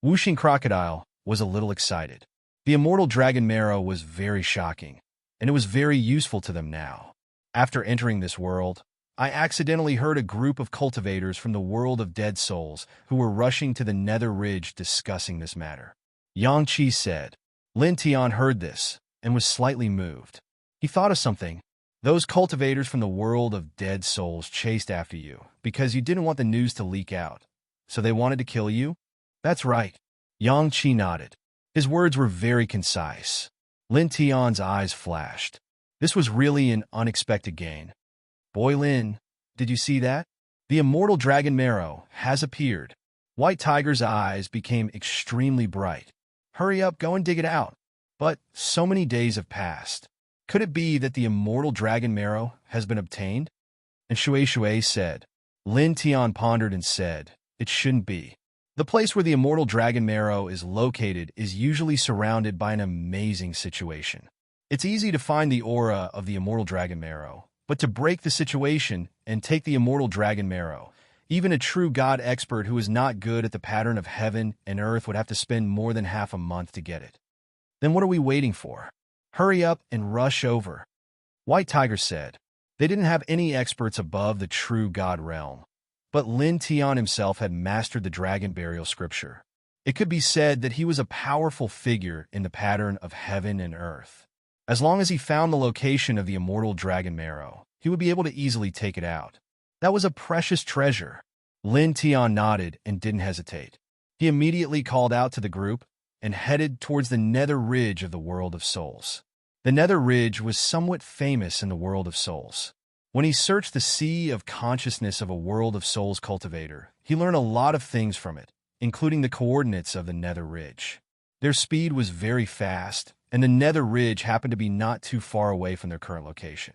Wuxing Crocodile was a little excited. The immortal dragon marrow was very shocking, and it was very useful to them now. After entering this world, I accidentally heard a group of cultivators from the world of dead souls who were rushing to the nether ridge discussing this matter. Yang Qi said. Lin Tian heard this and was slightly moved. He thought of something. Those cultivators from the world of dead souls chased after you because you didn't want the news to leak out. So they wanted to kill you? That's right. Yang Qi nodded. His words were very concise. Lin Tian's eyes flashed. This was really an unexpected gain. Boy Lin, did you see that? The immortal dragon marrow has appeared. White Tiger's eyes became extremely bright. Hurry up, go and dig it out. But so many days have passed. Could it be that the immortal dragon marrow has been obtained? And Shui said. Lin Tian pondered and said, it shouldn't be. The place where the immortal dragon marrow is located is usually surrounded by an amazing situation. It's easy to find the aura of the immortal dragon marrow, but to break the situation and take the immortal dragon marrow, even a true god expert who is not good at the pattern of heaven and earth would have to spend more than half a month to get it. Then what are we waiting for? Hurry up and rush over. White Tiger said. They didn't have any experts above the true god realm. But Lin Tian himself had mastered the dragon burial scripture. It could be said that he was a powerful figure in the pattern of heaven and earth. As long as he found the location of the immortal dragon marrow, he would be able to easily take it out. That was a precious treasure. Lin Tian nodded and didn't hesitate. He immediately called out to the group and headed towards the nether ridge of the world of souls. The nether ridge was somewhat famous in the world of souls. When he searched the sea of consciousness of a world of souls cultivator, he learned a lot of things from it, including the coordinates of the nether ridge. Their speed was very fast, and the nether ridge happened to be not too far away from their current location.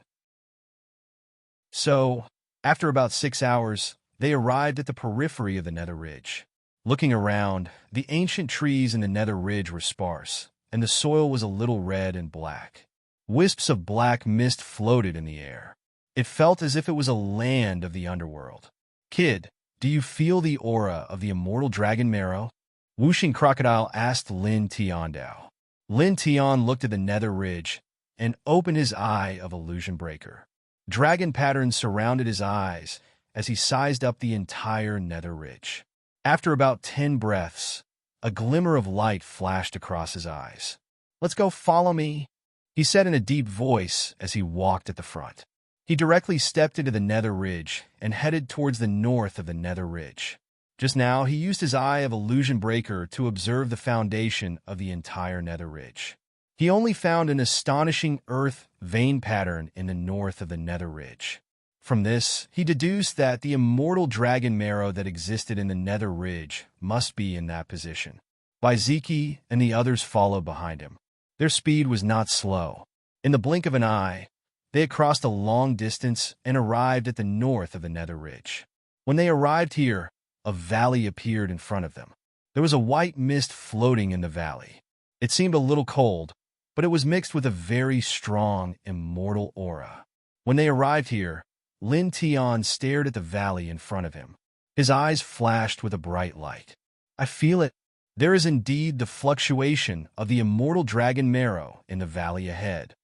So, after about 6 hours, they arrived at the periphery of the nether ridge. Looking around, the ancient trees in the nether ridge were sparse, and the soil was a little red and black. Wisps of black mist floated in the air. It felt as if it was a land of the underworld. Kid, do you feel the aura of the immortal dragon marrow? Wuxing Crocodile asked Lin Tiandao. Lin Tian looked at the nether ridge and opened his eye of illusion breaker. Dragon patterns surrounded his eyes as he sized up the entire nether ridge. After about 10 breaths, a glimmer of light flashed across his eyes. "Let's go, follow me," he said in a deep voice as he walked at the front. He directly stepped into the nether ridge and headed towards the north of the nether ridge. Just now, he used his eye of illusion breaker to observe the foundation of the entire nether ridge. He only found an astonishing earth vein pattern in the north of the nether ridge. From this, he deduced that the immortal dragon marrow that existed in the nether ridge must be in that position. Zeke and the others followed behind him. Their speed was not slow. In the blink of an eye, they had crossed a long distance and arrived at the north of the nether ridge. When they arrived here, a valley appeared in front of them. There was a white mist floating in the valley. It seemed a little cold, but it was mixed with a very strong, immortal aura. When they arrived here, Lin Tian stared at the valley in front of him. His eyes flashed with a bright light. "I feel it. There is indeed the fluctuation of the immortal dragon marrow in the valley ahead,"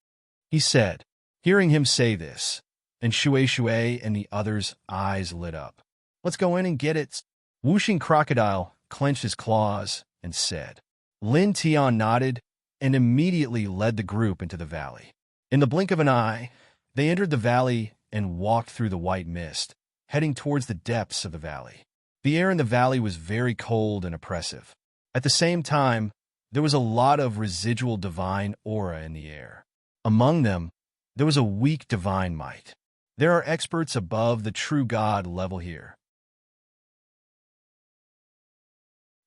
he said. Hearing him say this, and Shui and the others' eyes lit up. "Let's go in and get it." Whooshing Crocodile clenched his claws and said. Lin Tian nodded and immediately led the group into the valley. In the blink of an eye, they entered the valley and walked through the white mist, heading towards the depths of the valley. The air in the valley was very cold and oppressive. At the same time, there was a lot of residual divine aura in the air. Among them, there was a weak divine might. There are experts above the true God level here.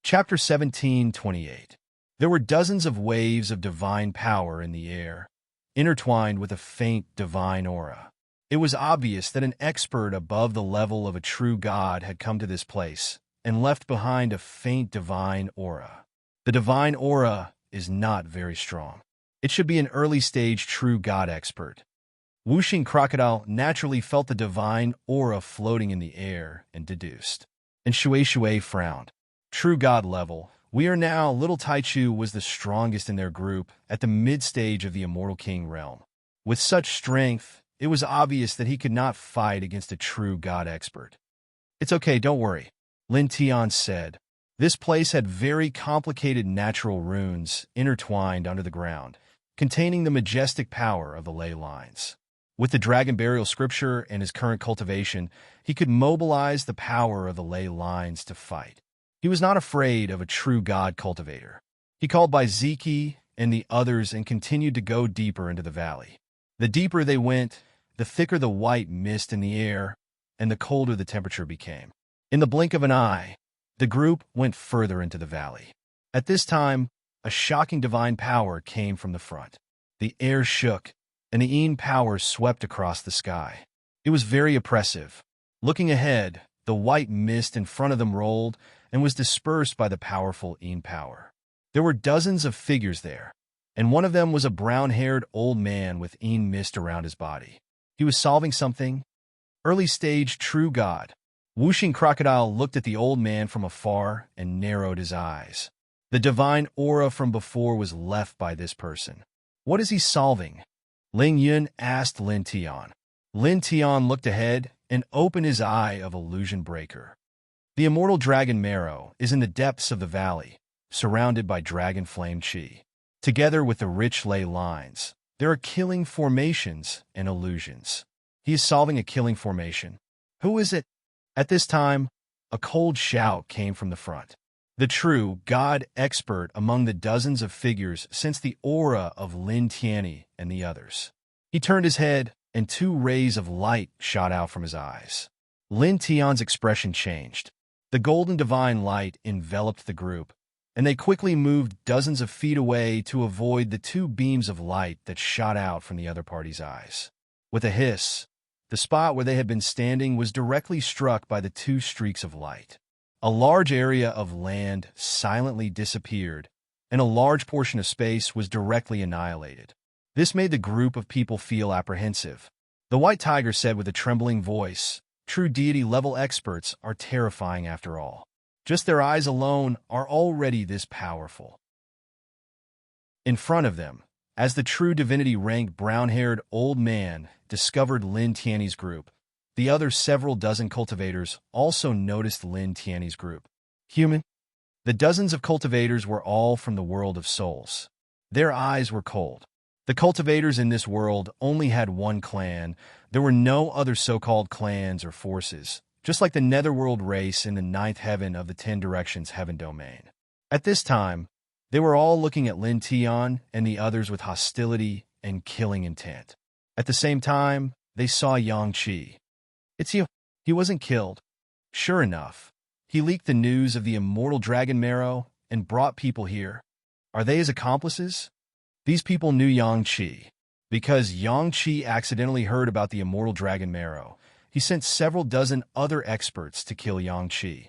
Chapter 17:28. There were dozens of waves of divine power in the air, intertwined with a faint divine aura. It was obvious that an expert above the level of a true god had come to this place and left behind a faint divine aura. The divine aura is not very strong. It should be an early-stage true god expert. Whooshing Crocodile naturally felt the divine aura floating in the air and deduced. And Shui frowned. True god level. We are now. Little Taichu was the strongest in their group at the mid-stage of the Immortal King realm. With such strength, it was obvious that he could not fight against a true god expert. "It's okay, don't worry," Lin Tian said. This place had very complicated natural runes intertwined under the ground, containing the majestic power of the ley lines. With the dragon burial scripture and his current cultivation, he could mobilize the power of the ley lines to fight. He was not afraid of a true god cultivator. He called by Zeke and the others and continued to go deeper into the valley. The deeper they went, the thicker the white mist in the air, and the colder the temperature became. In the blink of an eye, the group went further into the valley. At this time, a shocking divine power came from the front. The air shook, and the Een power swept across the sky. It was very oppressive. Looking ahead, the white mist in front of them rolled and was dispersed by the powerful Een power. There were dozens of figures there, and one of them was a brown-haired old man with Een mist around his body. He was solving something. Early-stage true god. Whooshing Crocodile looked at the old man from afar and narrowed his eyes. The divine aura from before was left by this person. What is he solving? Ling Yun asked Lin Tian. Lin Tian looked ahead and opened his eye of illusion breaker. The immortal dragon marrow is in the depths of the valley, surrounded by dragon flame chi. Together with the rich ley lines, there are killing formations and illusions. He is solving a killing formation. Who is it? At this time, a cold shout came from the front. The true god expert among the dozens of figures sensed the aura of Lin Tian and the others. He turned his head, and 2 rays of light shot out from his eyes. Lin Tian's expression changed. The golden divine light enveloped the group, and they quickly moved dozens of feet away to avoid the 2 beams of light that shot out from the other party's eyes. With a hiss, the spot where they had been standing was directly struck by the 2 streaks of light. A large area of land silently disappeared, and a large portion of space was directly annihilated. This made the group of people feel apprehensive. The White Tiger said with a trembling voice, "True deity-level experts are terrifying after all. Just their eyes alone are already this powerful." In front of them, as the true divinity-ranked brown-haired old man discovered Lin Tian's group, the other several dozen cultivators also noticed Lin Tian's group. Human. The dozens of cultivators were all from the world of souls. Their eyes were cold. The cultivators in this world only had one clan. There were no other so-called clans or forces, just like the netherworld race in the ninth heaven of the 10 directions heaven domain. At this time, they were all looking at Lin Tian and the others with hostility and killing intent. At the same time, they saw Yang Qi. It's you. He wasn't killed. Sure enough, he leaked the news of the immortal dragon marrow and brought people here. Are they his accomplices? These people knew Yang Qi. Because Yang Qi accidentally heard about the immortal dragon marrow, he sent several dozen other experts to kill Yang Qi.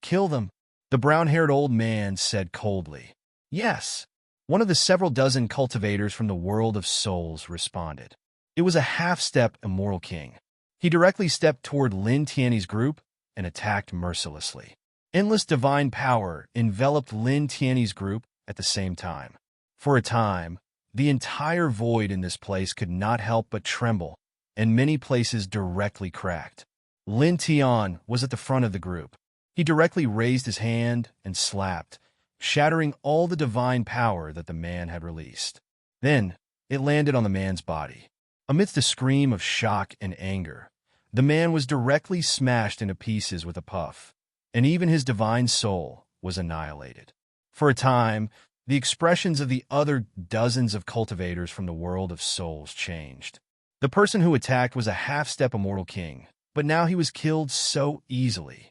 Kill them, the brown-haired old man said coldly. Yes, one of the several dozen cultivators from the world of souls responded. It was a half-step immortal king. He directly stepped toward Lin Tianyi's group and attacked mercilessly. Endless divine power enveloped Lin Tianyi's group at the same time. For a time, the entire void in this place could not help but tremble, and many places directly cracked. Lin Tian was at the front of the group. He directly raised his hand and slapped, shattering all the divine power that the man had released. Then, it landed on the man's body. Amidst a scream of shock and anger, the man was directly smashed into pieces with a puff, and even his divine soul was annihilated. For a time, the expressions of the other dozens of cultivators from the world of souls changed. The person who attacked was a half-step immortal king, but now he was killed so easily.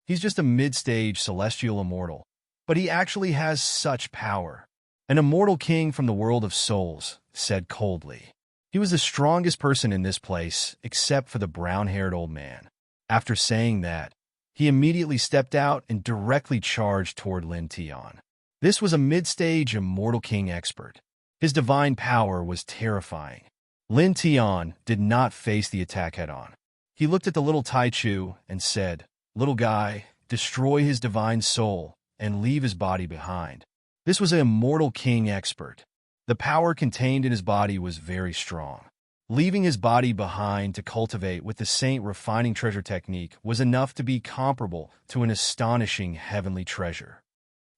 He's just a mid-stage celestial immortal, but he actually has such power. An immortal king from the world of souls said coldly. He was the strongest person in this place, except for the brown-haired old man. After saying that, he immediately stepped out and directly charged toward Lin Tian. This was a mid-stage immortal king expert. His divine power was terrifying. Lin Tian did not face the attack head-on. He looked at the little Taichu and said, "Little guy, destroy his divine soul and leave his body behind." This was an immortal king expert. The power contained in his body was very strong. Leaving his body behind to cultivate with the saint refining treasure technique was enough to be comparable to an astonishing heavenly treasure.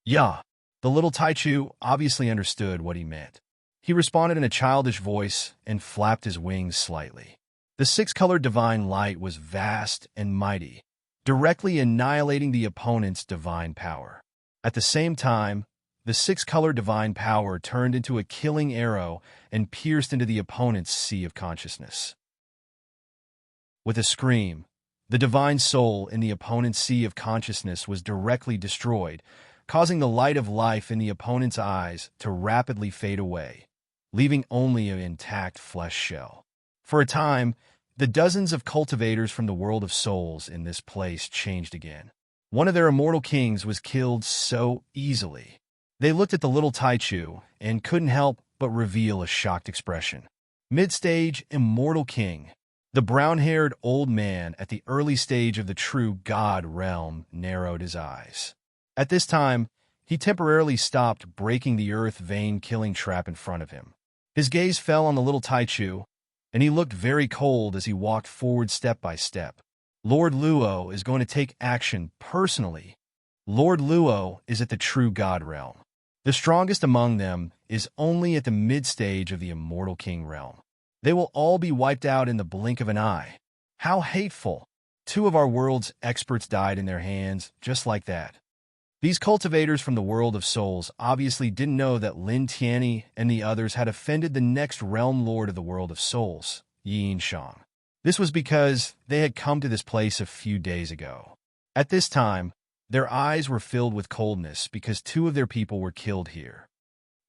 Yeah, the little Taichu obviously understood what he meant. He responded in a childish voice and flapped his wings slightly. The six-colored divine light was vast and mighty, directly annihilating the opponent's divine power. At the same time, the six-colored divine power turned into a killing arrow and pierced into the opponent's sea of consciousness. With a scream, the divine soul in the opponent's sea of consciousness was directly destroyed, causing the light of life in the opponent's eyes to rapidly fade away, leaving only an intact flesh shell. For a time, the dozens of cultivators from the world of souls in this place changed again. One of their immortal kings was killed so easily. They looked at the little Taichu and couldn't help but reveal a shocked expression. Mid-stage immortal king. The brown-haired old man at the early stage of the true God realm narrowed his eyes. At this time, he temporarily stopped breaking the earth vein killing trap in front of him. His gaze fell on the little Taichu, and he looked very cold as he walked forward step by step. Lord Luo is going to take action personally. Lord Luo is at the true God realm. The strongest among them is only at the mid-stage of the immortal king realm. They will all be wiped out in the blink of an eye. How hateful! 2 of our world's experts died in their hands, just like that. These cultivators from the world of souls obviously didn't know that Lin Tianyi and the others had offended the next realm lord of the world of souls, Yin Shang. This was because they had come to this place a few days ago. At this time, their eyes were filled with coldness because 2 of their people were killed here.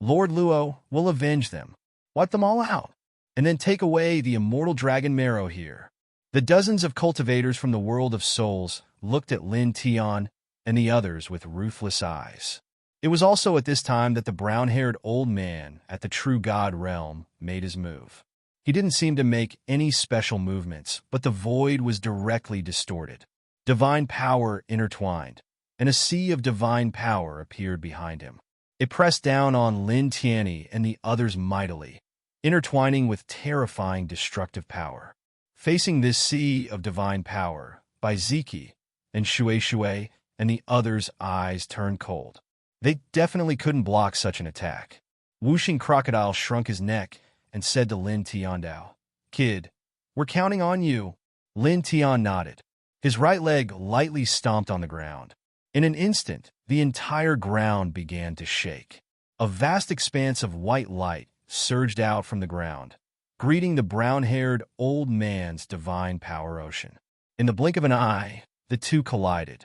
Lord Luo will avenge them, wipe them all out, and then take away the immortal dragon marrow here. The dozens of cultivators from the world of souls looked at Lin Tian and the others with ruthless eyes. It was also at this time that the brown-haired old man at the true God realm made his move. He didn't seem to make any special movements, but the void was directly distorted. Divine power intertwined, and a sea of divine power appeared behind him. It pressed down on Lin Tianyi and the others mightily, intertwining with terrifying destructive power. Facing this sea of divine power, by Ziki and Shui Shui and the other's eyes turned cold. They definitely couldn't block such an attack. Whooshing Crocodile shrunk his neck and said to Lin Tiandao, "Kid, we're counting on you." Lin Tian nodded. His right leg lightly stomped on the ground. In an instant, the entire ground began to shake. A vast expanse of white light surged out from the ground, greeting the brown-haired old man's divine power ocean. In the blink of an eye, the two collided.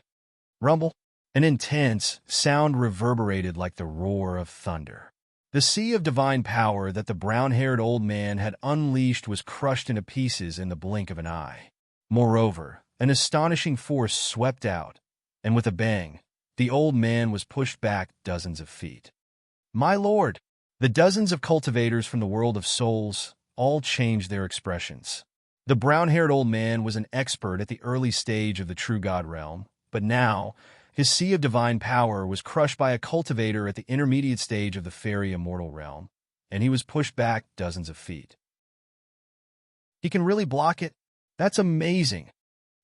Rumble! An intense sound reverberated like the roar of thunder. The sea of divine power that the brown-haired old man had unleashed was crushed into pieces in the blink of an eye. Moreover, an astonishing force swept out, and with a bang, the old man was pushed back dozens of feet. "My lord!" The dozens of cultivators from the world of souls all changed their expressions. The brown-haired old man was an expert at the early stage of the true God realm, but now his sea of divine power was crushed by a cultivator at the intermediate stage of the fairy immortal realm, and he was pushed back dozens of feet. "He can really block it? That's amazing!"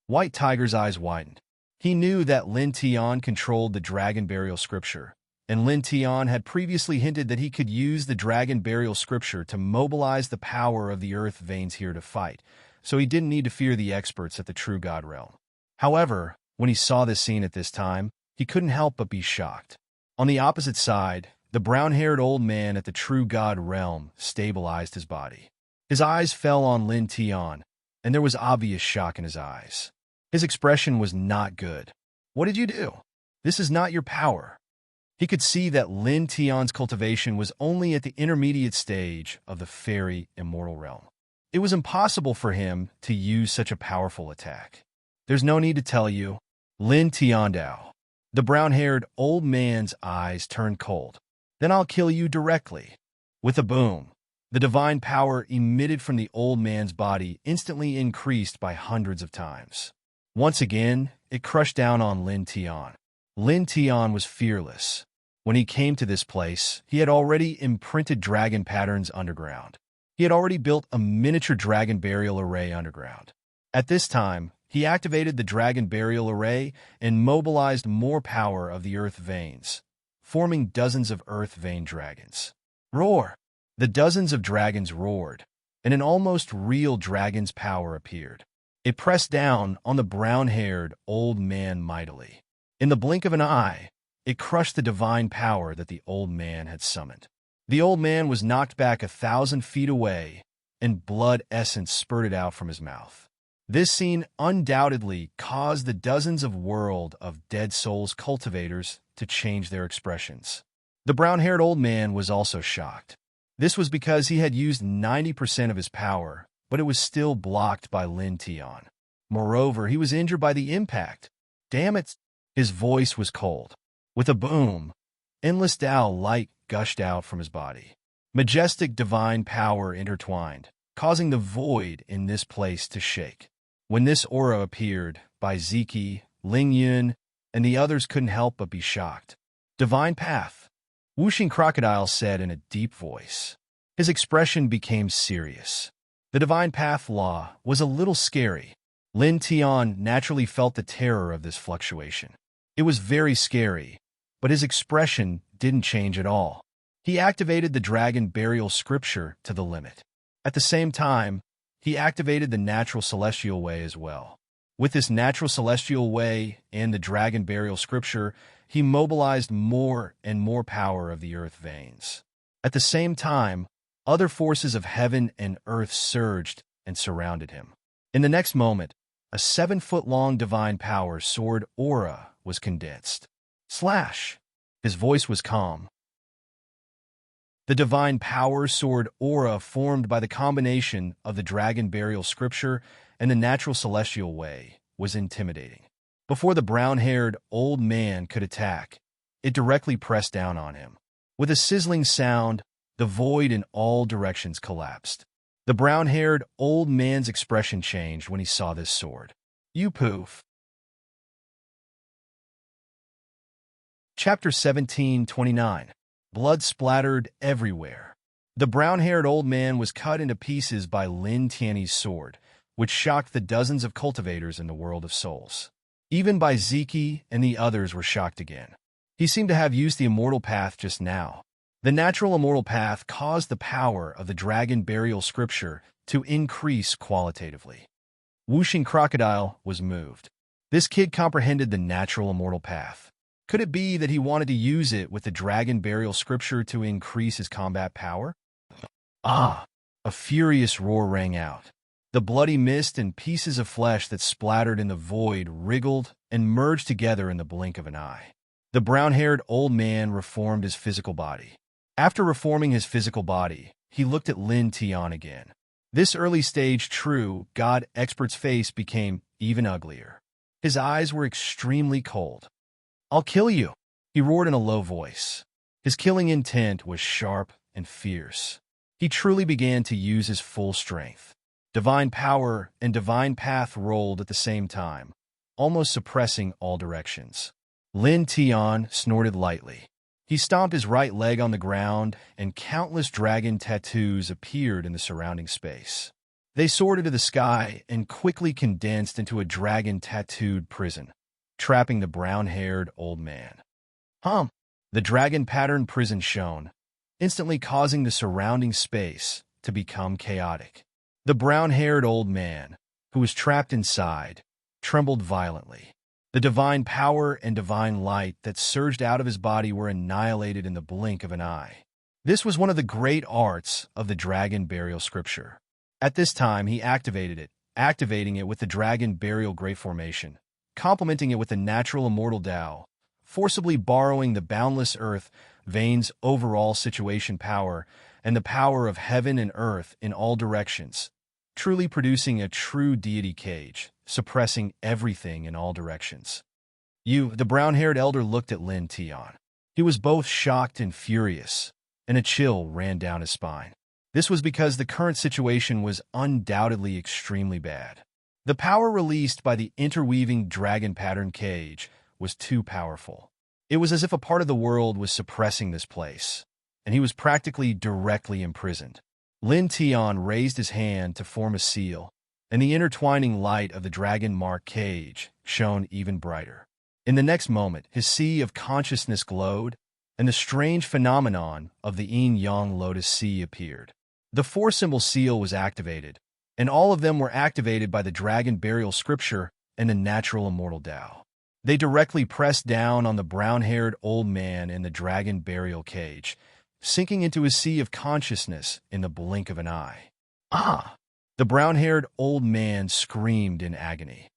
White Tiger's eyes widened. He knew that Lin Tian controlled the Dragon Burial Scripture, and Lin Tian had previously hinted that he could use the Dragon Burial Scripture to mobilize the power of the earth veins here to fight, so he didn't need to fear the experts at the True God realm. However, when he saw this scene at this time, he couldn't help but be shocked. On the opposite side, the brown-haired old man at the True God realm stabilized his body. His eyes fell on Lin Tian, and there was obvious shock in his eyes. His expression was not good. "What did you do? This is not your power." He could see that Lin Tian's cultivation was only at the intermediate stage of the fairy immortal realm. It was impossible for him to use such a powerful attack. "There's no need to tell you." Lin Tiandao. The brown-haired old man's eyes turned cold. "Then I'll kill you directly." With a boom, the divine power emitted from the old man's body instantly increased by hundreds of times. Once again, it crushed down on Lin Tian. Lin Tian was fearless. When he came to this place, he had already imprinted dragon patterns underground. He had already built a miniature dragon burial array underground. At this time, he activated the dragon burial array and mobilized more power of the earth veins, forming dozens of earth vein dragons. Roar! The dozens of dragons roared, and an almost real dragon's power appeared. It pressed down on the brown-haired old man mightily. In the blink of an eye, it crushed the divine power that the old man had summoned. The old man was knocked back 1,000 feet away, and blood essence spurted out from his mouth. This scene undoubtedly caused the dozens of world of dead souls cultivators to change their expressions. The brown-haired old man was also shocked. This was because he had used 90% of his power, but it was still blocked by Lin Tian. Moreover, he was injured by the impact. "Damn it!" His voice was cold. With a boom, endless Tao light gushed out from his body. Majestic divine power intertwined, causing the void in this place to shake. When this aura appeared, Bai Ziki, Ling Yun, and the others couldn't help but be shocked. "Divine path," Whooshing Crocodile said in a deep voice. His expression became serious. The divine path law was a little scary. Lin Tian naturally felt the terror of this fluctuation. It was very scary, but his expression didn't change at all. He activated the Dragon Burial Scripture to the limit. At the same time, he activated the Natural Celestial Way as well. With this Natural Celestial Way and the Dragon Burial Scripture, he mobilized more and more power of the earth veins. At the same time, other forces of heaven and earth surged and surrounded him. In the next moment, a 7-foot-long divine power sword aura was condensed. Slash! His voice was calm. The divine power sword aura formed by the combination of the Dragon Burial Scripture and the Natural Celestial Way was intimidating. Before the brown-haired old man could attack, it directly pressed down on him. With a sizzling sound, the void in all directions collapsed. The brown-haired old man's expression changed when he saw this sword. "You poof." Chapter 17:29. Blood splattered everywhere. The brown-haired old man was cut into pieces by Lin Tian's sword, which shocked the dozens of cultivators in the world of souls. Even by Zeke and the others were shocked again. He seemed to have used the immortal path just now. The natural immortal path caused the power of the dragon burial scripture to increase qualitatively. Whooshing Crocodile was moved. This kid comprehended the natural immortal path. Could it be that he wanted to use it with the dragon burial scripture to increase his combat power? Ah! A furious roar rang out. The bloody mist and pieces of flesh that splattered in the void wriggled and merged together in the blink of an eye. The brown-haired old man reformed his physical body. After reforming his physical body, he looked at Lin Tian again. This early-stage true god expert's face became even uglier. His eyes were extremely cold. "I'll kill you," he roared in a low voice. His killing intent was sharp and fierce. He truly began to use his full strength. Divine power and divine path rolled at the same time, almost suppressing all directions. Lin Tian snorted lightly. He stomped his right leg on the ground, and countless dragon tattoos appeared in the surrounding space. They soared into the sky and quickly condensed into a dragon-tattooed prison, trapping the brown-haired old man. The dragon-patterned prison shone, instantly causing the surrounding space to become chaotic. The brown-haired old man, who was trapped inside, trembled violently. The divine power and divine light that surged out of his body were annihilated in the blink of an eye. This was one of the great arts of the dragon burial scripture. At this time, he activated it, activating it with the dragon burial great formation, complementing it with the natural immortal Tao, forcibly borrowing the boundless earth veins overall situation power and the power of heaven and earth in all directions, truly producing a true deity cage, suppressing everything in all directions. The brown-haired elder looked at Lin Tian. He was both shocked and furious, and a chill ran down his spine. This was because the current situation was undoubtedly extremely bad. The power released by the interweaving dragon pattern cage was too powerful. It was as if a part of the world was suppressing this place, and he was practically directly imprisoned. Lin Tian raised his hand to form a seal, and the intertwining light of the dragon mark cage shone even brighter. In the next moment, his sea of consciousness glowed, and the strange phenomenon of the yin-yang lotus sea appeared. The four-symbol seal was activated, and all of them were activated by the dragon burial scripture and the natural immortal Tao. They directly pressed down on the brown-haired old man in the dragon burial cage, sinking into his sea of consciousness in the blink of an eye. The brown-haired old man screamed in agony.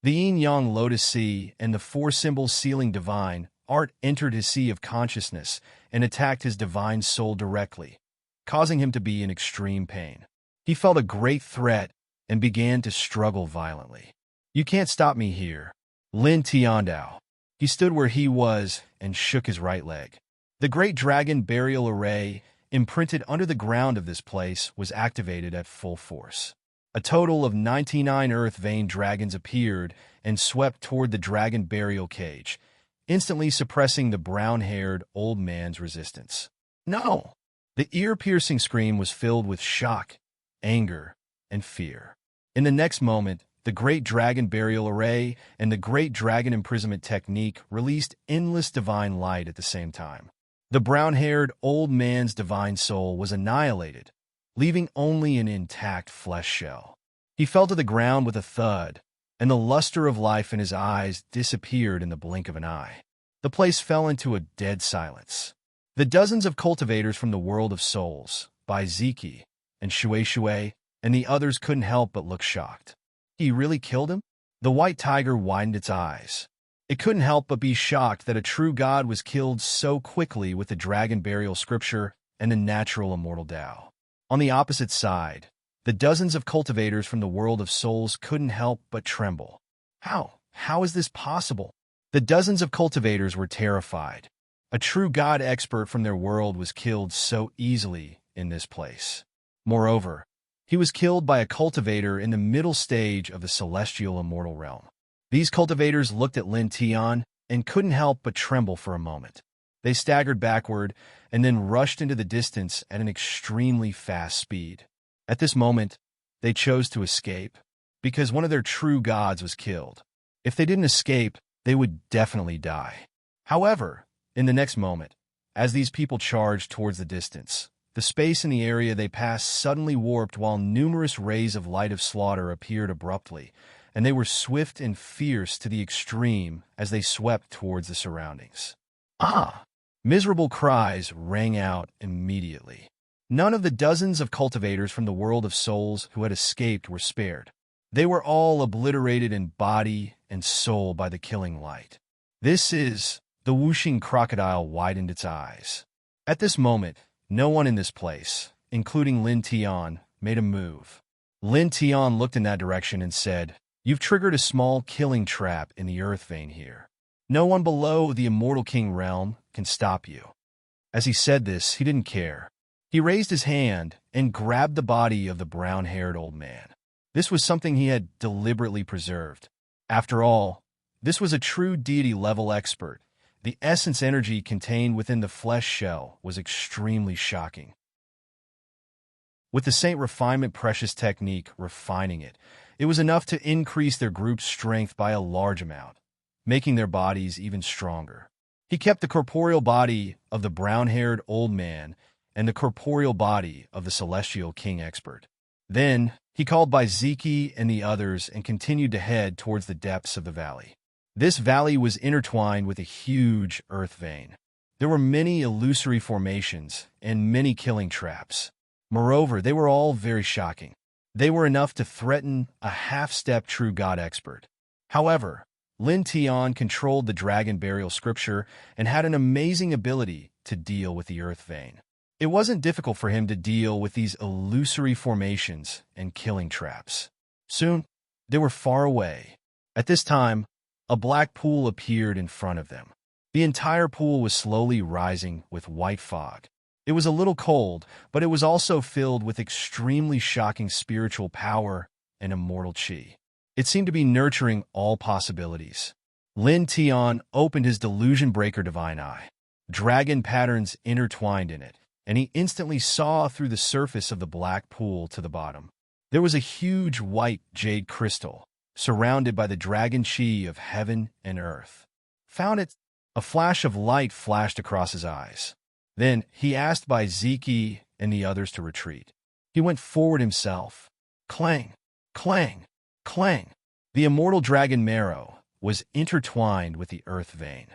The yin-yang lotus sea and the four-symbol sealing divine art entered his sea of consciousness and attacked his divine soul directly, causing him to be in extreme pain. He felt a great threat and began to struggle violently. "You can't stop me here." Lin Tiandao. He stood where he was and shook his right leg. The great dragon burial array imprinted under the ground of this place was activated at full force. A total of 99 earth vein dragons appeared and swept toward the dragon burial cage, instantly suppressing the brown-haired old man's resistance. "No!" The ear-piercing scream was filled with shock, anger, and fear. In the next moment, the Great Dragon Burial Array and the Great Dragon Imprisonment Technique released endless divine light at the same time. The brown-haired old man's divine soul was annihilated, leaving only an intact flesh shell. He fell to the ground with a thud, and the luster of life in his eyes disappeared in the blink of an eye. The place fell into a dead silence. The dozens of cultivators from the world of souls, by Zeke and Shui, and the others couldn't help but look shocked. He really killed him? The white tiger widened its eyes. It couldn't help but be shocked that a true god was killed so quickly with the dragon burial scripture and the natural immortal Tao. On the opposite side, the dozens of cultivators from the world of souls couldn't help but tremble. How is this possible? The dozens of cultivators were terrified. A true god expert from their world was killed so easily in this place. Moreover, he was killed by a cultivator in the middle stage of the celestial immortal realm. These cultivators looked at Lin Tian and couldn't help but tremble for a moment. They staggered backward and then rushed into the distance at an extremely fast speed. At this moment, they chose to escape. because one of their true gods was killed. If they didn't escape, they would definitely die. However, in the next moment, as these people charged towards the distance, the space in the area they passed suddenly warped while numerous rays of light of slaughter appeared abruptly, and they were swift and fierce to the extreme as they swept towards the surroundings. Ah! Miserable cries rang out immediately. None of the dozens of cultivators from the world of souls who had escaped were spared. They were all obliterated in body and soul by the killing light. The whooshing crocodile widened its eyes. At this moment, no one in this place, including Lin Tian, made a move. Lin Tian looked in that direction and said, "You've triggered a small killing trap in the earth vein here. No one below the Immortal King realm can stop you." As he said this, he didn't care. He raised his hand and grabbed the body of the brown-haired old man. This was something he had deliberately preserved. After all, this was a true deity-level expert. The essence energy contained within the flesh shell was extremely shocking. With the Saint Refinement Precious technique refining it, it was enough to increase their group's strength by a large amount, making their bodies even stronger. He kept the corporeal body of the brown-haired old man and the corporeal body of the Celestial King expert. Then, he called by Ziki and the others and continued to head towards the depths of the valley. This valley was intertwined with a huge earth vein. There were many illusory formations and many killing traps. Moreover, they were all very shocking. They were enough to threaten a half-step true god expert. However, Lin Tian controlled the dragon burial scripture and had an amazing ability to deal with the earth vein. It wasn't difficult for him to deal with these illusory formations and killing traps. Soon, they were far away. At this time, a black pool appeared in front of them. The entire pool was slowly rising with white fog. It was a little cold, but it was also filled with extremely shocking spiritual power and immortal chi. It seemed to be nurturing all possibilities. Lin Tian opened his delusion breaker divine eye. Dragon patterns intertwined in it, and he instantly saw through the surface of the black pool to the bottom. There was a huge white jade crystal, surrounded by the dragon chi of heaven and earth. Found it? A flash of light flashed across his eyes. Then he asked by Ziki and the others to retreat. He went forward himself. Clang, clang, clang. The immortal dragon marrow was intertwined with the earth vein.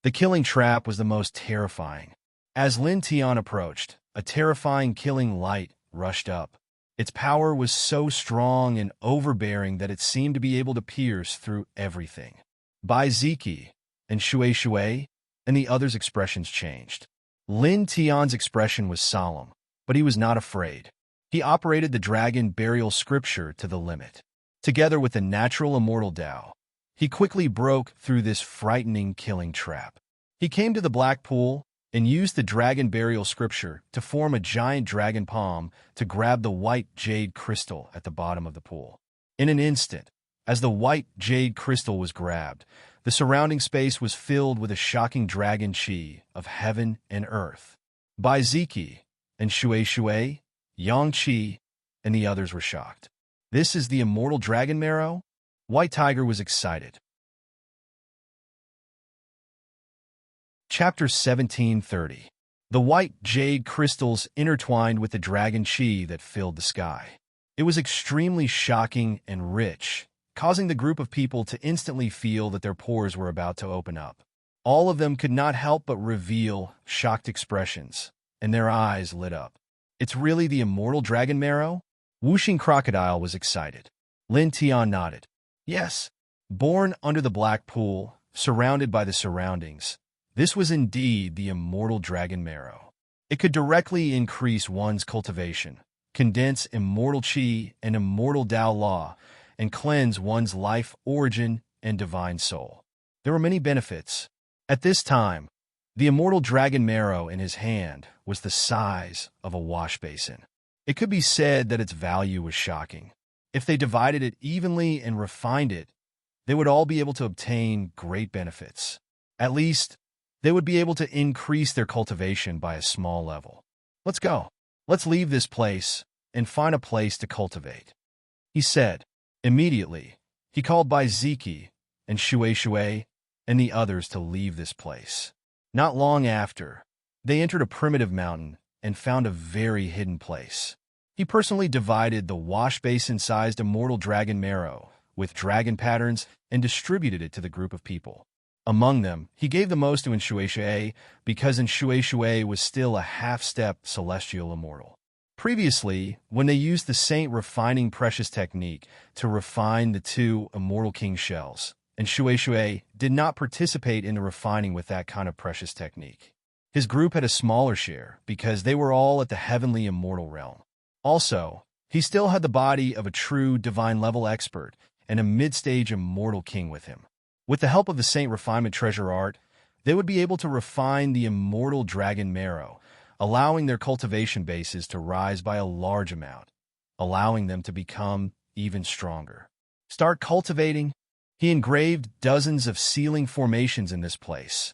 The killing trap was the most terrifying. As Lin Tian approached, a terrifying killing light rushed up. Its power was so strong and overbearing that it seemed to be able to pierce through everything. Bai Ziki and Shui and the others' expressions changed. Lin Tian's expression was solemn, but he was not afraid. He operated the dragon burial scripture to the limit. Together with the natural immortal Tao, he quickly broke through this frightening killing trap. He came to the black pool and used the dragon burial scripture to form a giant dragon palm to grab the white jade crystal at the bottom of the pool. In an instant, as the white jade crystal was grabbed, the surrounding space was filled with a shocking dragon chi of heaven and earth. Bai Ziki and Shui, Yang Qi, and the others were shocked. This is the immortal dragon marrow? White Tiger was excited. Chapter 1730. The white jade crystals intertwined with the dragon chi that filled the sky. It was extremely shocking and rich, causing the group of people to instantly feel that their pores were about to open up. All of them could not help but reveal shocked expressions, and their eyes lit up. It's really the immortal dragon marrow? Whooshing Crocodile was excited. Lin Tian nodded. Yes. Born under the black pool, surrounded by the surroundings, this was indeed the immortal dragon marrow. It could directly increase one's cultivation, condense immortal chi and immortal Tao law, and cleanse one's life origin and divine soul. There were many benefits. At this time, the immortal dragon marrow in his hand was the size of a wash basin. It could be said that its value was shocking. If they divided it evenly and refined it, they would all be able to obtain great benefits. At least, they would be able to increase their cultivation by a small level. Let's go. Let's leave this place and find a place to cultivate, he said. Immediately, he called by Ziki and Shui and the others to leave this place. Not long after, they entered a primitive mountain and found a very hidden place. He personally divided the wash basin-sized immortal dragon marrow with dragon patterns and distributed it to the group of people. Among them, he gave the most to Shui because Shui was still a half-step celestial immortal. Previously, when they used the Saint refining precious technique to refine the two immortal king shells, and Shui did not participate in the refining with that kind of precious technique. His group had a smaller share because they were all at the heavenly immortal realm. Also, he still had the body of a true divine-level expert and a mid-stage immortal king with him. With the help of the Saint refinement treasure art, they would be able to refine the immortal dragon marrow, allowing their cultivation bases to rise by a large amount, allowing them to become even stronger. Start cultivating. He engraved dozens of sealing formations in this place,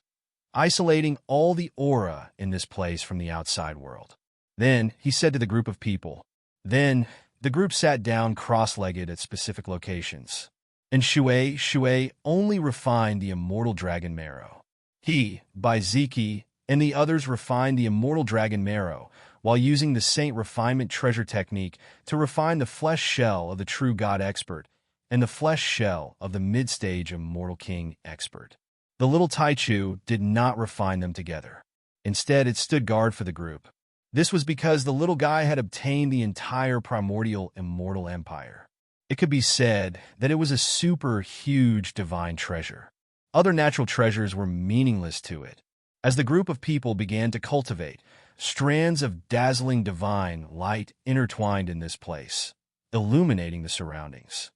isolating all the aura in this place from the outside world. Then he said to the group of people. Then the group sat down cross-legged at specific locations, and Shui only refined the immortal dragon marrow. He, by Ziki, and the others refined the immortal dragon marrow while using the Saint refinement treasure technique to refine the flesh shell of the true god expert and the flesh shell of the mid-stage immortal king expert. The little Taichu did not refine them together. Instead, it stood guard for the group. This was because the little guy had obtained the entire primordial immortal empire. It could be said that it was a super huge divine treasure. Other natural treasures were meaningless to it. As the group of people began to cultivate, strands of dazzling divine light intertwined in this place, illuminating the surroundings.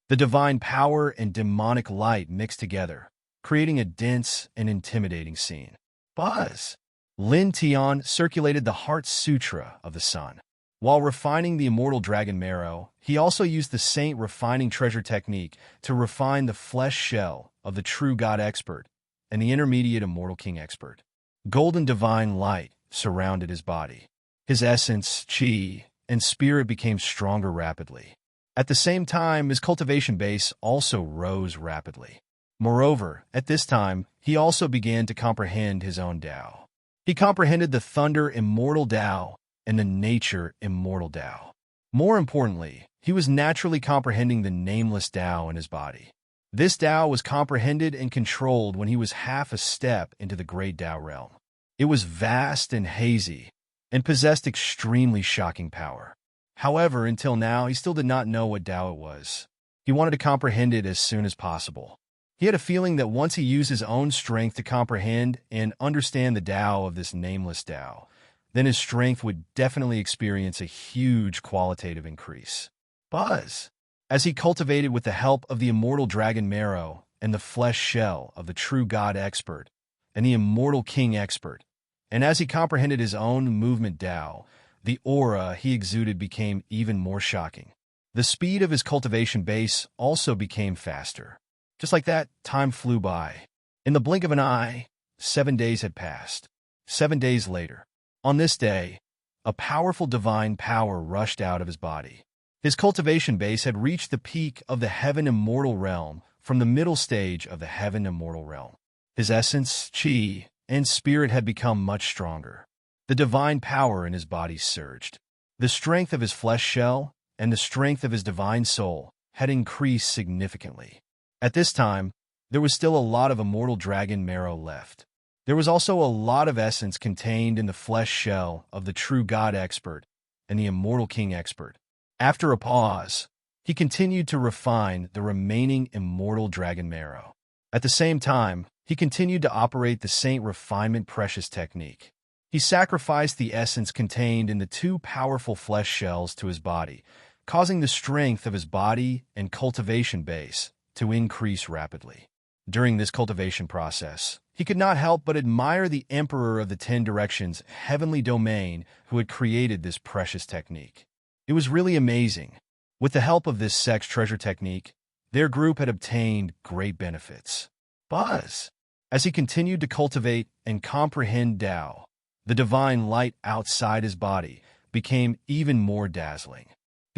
The divine power and demonic light mixed together, creating a dense and intimidating scene. Buzz! Lin Tian circulated the Heart Sutra of the Sun. While refining the immortal dragon marrow, he also used the Saint refining treasure technique to refine the flesh shell of the true god expert and the intermediate immortal king expert. Golden divine light surrounded his body. His essence, chi, and spirit became stronger rapidly. At the same time, his cultivation base also rose rapidly. Moreover, at this time, he also began to comprehend his own Tao. He comprehended the thunder immortal Tao and the nature immortal Tao. More importantly, he was naturally comprehending the nameless Tao in his body. This Tao was comprehended and controlled when he was half a step into the great Tao realm. It was vast and hazy, and possessed extremely shocking power. However, until now, he still did not know what Tao it was. He wanted to comprehend it as soon as possible. He had a feeling that once he used his own strength to comprehend and understand the Tao of this nameless Tao, then his strength would definitely experience a huge qualitative increase. Buzz! As he cultivated with the help of the immortal dragon marrow and the flesh shell of the true god expert and the immortal king expert, and as he comprehended his own movement Tao, the aura he exuded became even more shocking. The speed of his cultivation base also became faster. Just like that, time flew by. In the blink of an eye, 7 days had passed. 7 days later, on this day, a powerful divine power rushed out of his body. His cultivation base had reached the peak of the heaven immortal realm from the middle stage of the heaven immortal realm. His essence, chi, and spirit had become much stronger. The divine power in his body surged. The strength of his flesh shell and the strength of his divine soul had increased significantly. At this time, there was still a lot of immortal dragon marrow left. There was also a lot of essence contained in the flesh shell of the true god expert and the immortal king expert. After a pause, he continued to refine the remaining immortal dragon marrow. At the same time, he continued to operate the Saint refinement precious technique. He sacrificed the essence contained in the two powerful flesh shells to his body, causing the strength of his body and cultivation base to increase rapidly. During this cultivation process, he could not help but admire the Emperor of the 10 Directions heavenly domain who had created this precious technique. It was really amazing. With the help of this sex treasure technique, their group had obtained great benefits. Buzz! As he continued to cultivate and comprehend Tao, the divine light outside his body became even more dazzling.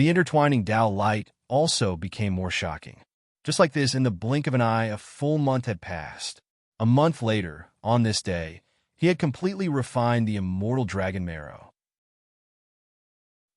The intertwining Tao light also became more shocking. Just like this, in the blink of an eye, a full month had passed. A month later, on this day, he had completely refined the immortal dragon marrow.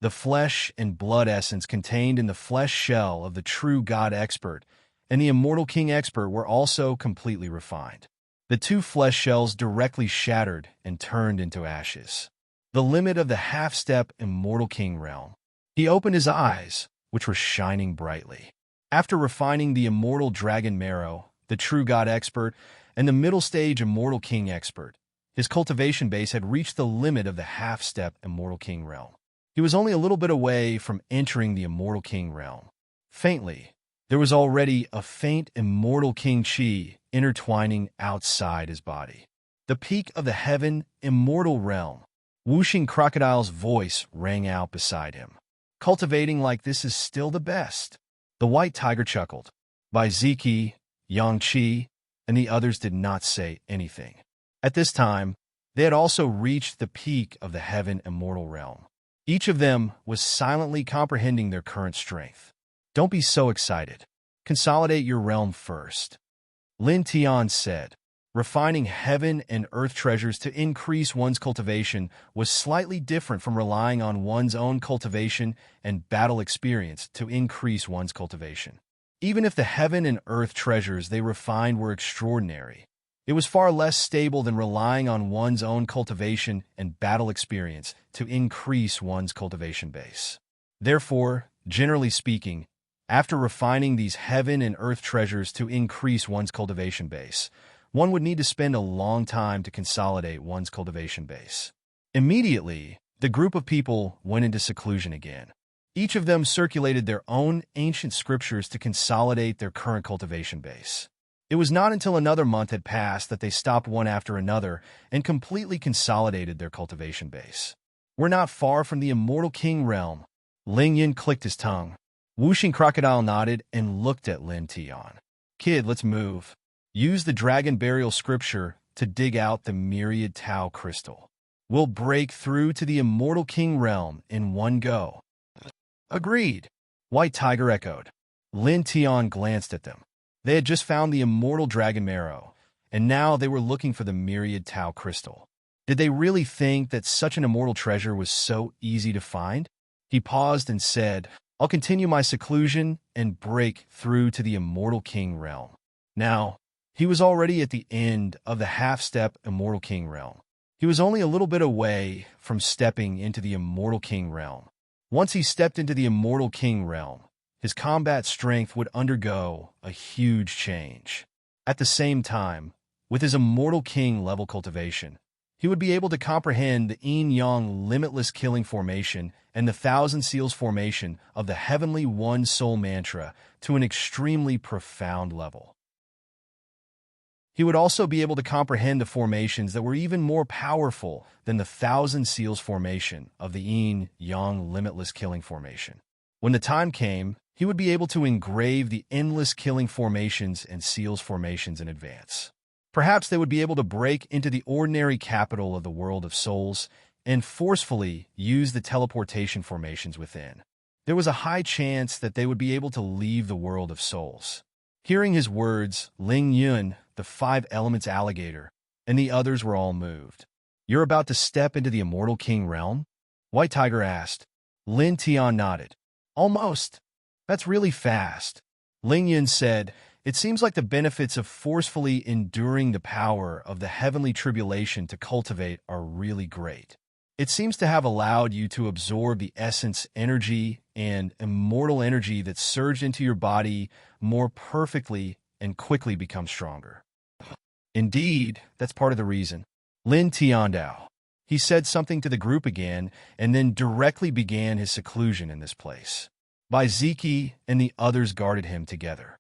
The flesh and blood essence contained in the flesh shell of the true God expert and the immortal king expert were also completely refined. The two flesh shells directly shattered and turned into ashes. The limit of the half-step immortal king realm. He opened his eyes, which were shining brightly. After refining the immortal dragon marrow, the true God expert, and the middle stage immortal king expert, his cultivation base had reached the limit of the half-step immortal king realm. He was only a little bit away from entering the immortal king realm. Faintly, there was already a faint immortal king chi intertwining outside his body. The peak of the heaven immortal realm. Whooshing Crocodile's voice rang out beside him. Cultivating like this is still the best. The white tiger chuckled. Bai Ziki, Yang Qi, and the others did not say anything. At this time, they had also reached the peak of the heaven immortal realm. Each of them was silently comprehending their current strength. Don't be so excited. Consolidate your realm first. Lin Tian said. Refining heaven and earth treasures to increase one's cultivation was slightly different from relying on one's own cultivation and battle experience to increase one's cultivation. Even if the heaven and earth treasures they refined were extraordinary, it was far less stable than relying on one's own cultivation and battle experience to increase one's cultivation base. Therefore, generally speaking, after refining these heaven and earth treasures to increase one's cultivation base, one would need to spend a long time to consolidate one's cultivation base. Immediately, the group of people went into seclusion again. Each of them circulated their own ancient scriptures to consolidate their current cultivation base. It was not until another month had passed that they stopped one after another and completely consolidated their cultivation base. We're not far from the immortal king realm. Ling Yin clicked his tongue. Whooshing Crocodile nodded and looked at Lin Tian. Kid, let's move. Use the dragon burial scripture to dig out the myriad Tao crystal. We'll break through to the immortal king realm in one go. Agreed. White Tiger echoed. Lin Tian glanced at them. They had just found the immortal dragon marrow, and now they were looking for the myriad Tao crystal. Did they really think that such an immortal treasure was so easy to find? He paused and said, I'll continue my seclusion and break through to the immortal king realm. Now, he was already at the end of the half-step immortal king realm. He was only a little bit away from stepping into the immortal king realm. Once he stepped into the immortal king realm, his combat strength would undergo a huge change. At the same time, with his immortal king level cultivation, he would be able to comprehend the yin-yang limitless killing formation and the thousand seals formation of the heavenly one soul mantra to an extremely profound level. He would also be able to comprehend the formations that were even more powerful than the thousand seals formation of the yin-yang limitless killing formation. When the time came, he would be able to engrave the endless killing formations and seals formations in advance. Perhaps they would be able to break into the ordinary capital of the world of souls and forcefully use the teleportation formations within. There was a high chance that they would be able to leave the world of souls. Hearing his words, Ling Yun, the five elements alligator, and the others were all moved. You're about to step into the immortal king realm? White Tiger asked. Lin Tian nodded. Almost. That's really fast. Ling Yun said, it seems like the benefits of forcefully enduring the power of the heavenly tribulation to cultivate are really great. It seems to have allowed you to absorb the essence energy and immortal energy that surged into your body more perfectly and quickly become stronger. Indeed, that's part of the reason. Lin Tiandao. He said something to the group again and then directly began his seclusion in this place. Bai Ziki and the others guarded him together.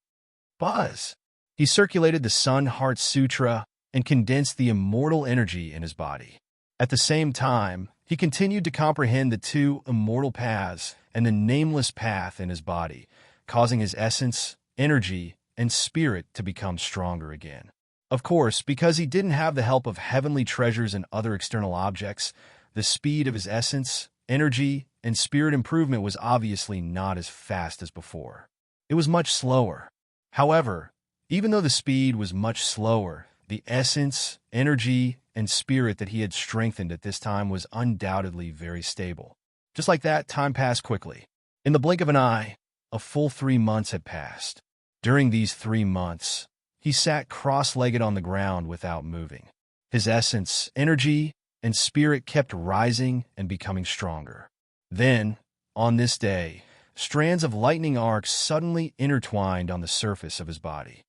Buzz. He circulated the Sun Heart Sutra and condensed the immortal energy in his body. At the same time, he continued to comprehend the two immortal paths and the nameless path in his body, causing his essence, energy, and spirit to become stronger again. Of course, because he didn't have the help of heavenly treasures and other external objects, the speed of his essence, energy, and spirit improvement was obviously not as fast as before. It was much slower. However, even though the speed was much slower, the essence, energy, and spirit that he had strengthened at this time was undoubtedly very stable. Just like that, time passed quickly. In the blink of an eye, a full 3 months had passed. During these 3 months, he sat cross-legged on the ground without moving. His essence, energy, and spirit kept rising and becoming stronger. Then, on this day, strands of lightning arcs suddenly intertwined on the surface of his body.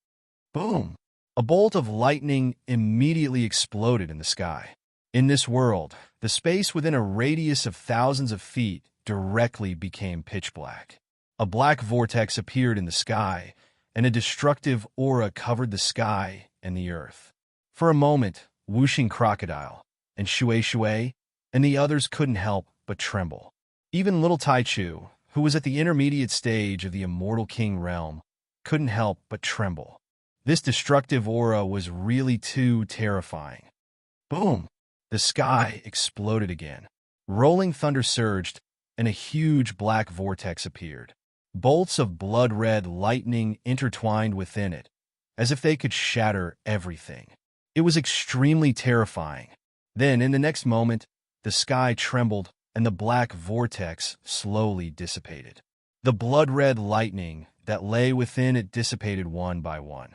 Boom! A bolt of lightning immediately exploded in the sky. In this world, the space within a radius of thousands of feet directly became pitch black. A black vortex appeared in the sky, and a destructive aura covered the sky and the earth. For a moment, Whooshing Crocodile, and Shui Shui, and the others couldn't help but tremble. Even little Taichu, who was at the intermediate stage of the Immortal King realm, couldn't help but tremble. This destructive aura was really too terrifying. Boom! The sky exploded again. Rolling thunder surged, and a huge black vortex appeared. Bolts of blood-red lightning intertwined within it, as if they could shatter everything. It was extremely terrifying. Then, in the next moment, the sky trembled, and the black vortex slowly dissipated. The blood-red lightning that lay within it dissipated one by one.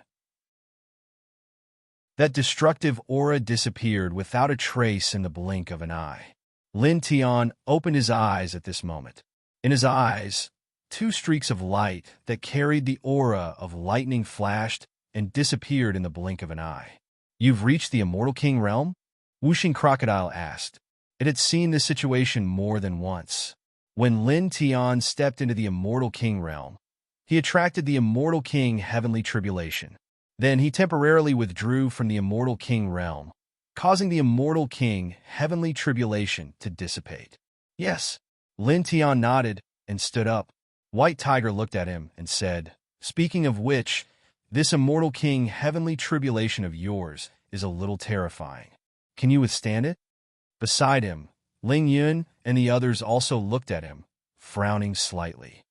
That destructive aura disappeared without a trace in the blink of an eye. Lin Tian opened his eyes at this moment. In his eyes, 2 streaks of light that carried the aura of lightning flashed and disappeared in the blink of an eye. "You've reached the Immortal King realm?" Whooshing Crocodile asked. It had seen this situation more than once. When Lin Tian stepped into the Immortal King realm, he attracted the Immortal King Heavenly Tribulation. Then he temporarily withdrew from the Immortal King realm, causing the Immortal King Heavenly Tribulation to dissipate. Yes, Lin Tian nodded and stood up. White Tiger looked at him and said, "Speaking of which, this Immortal King Heavenly Tribulation of yours is a little terrifying. Can you withstand it?" Beside him, Ling Yun and the others also looked at him, frowning slightly.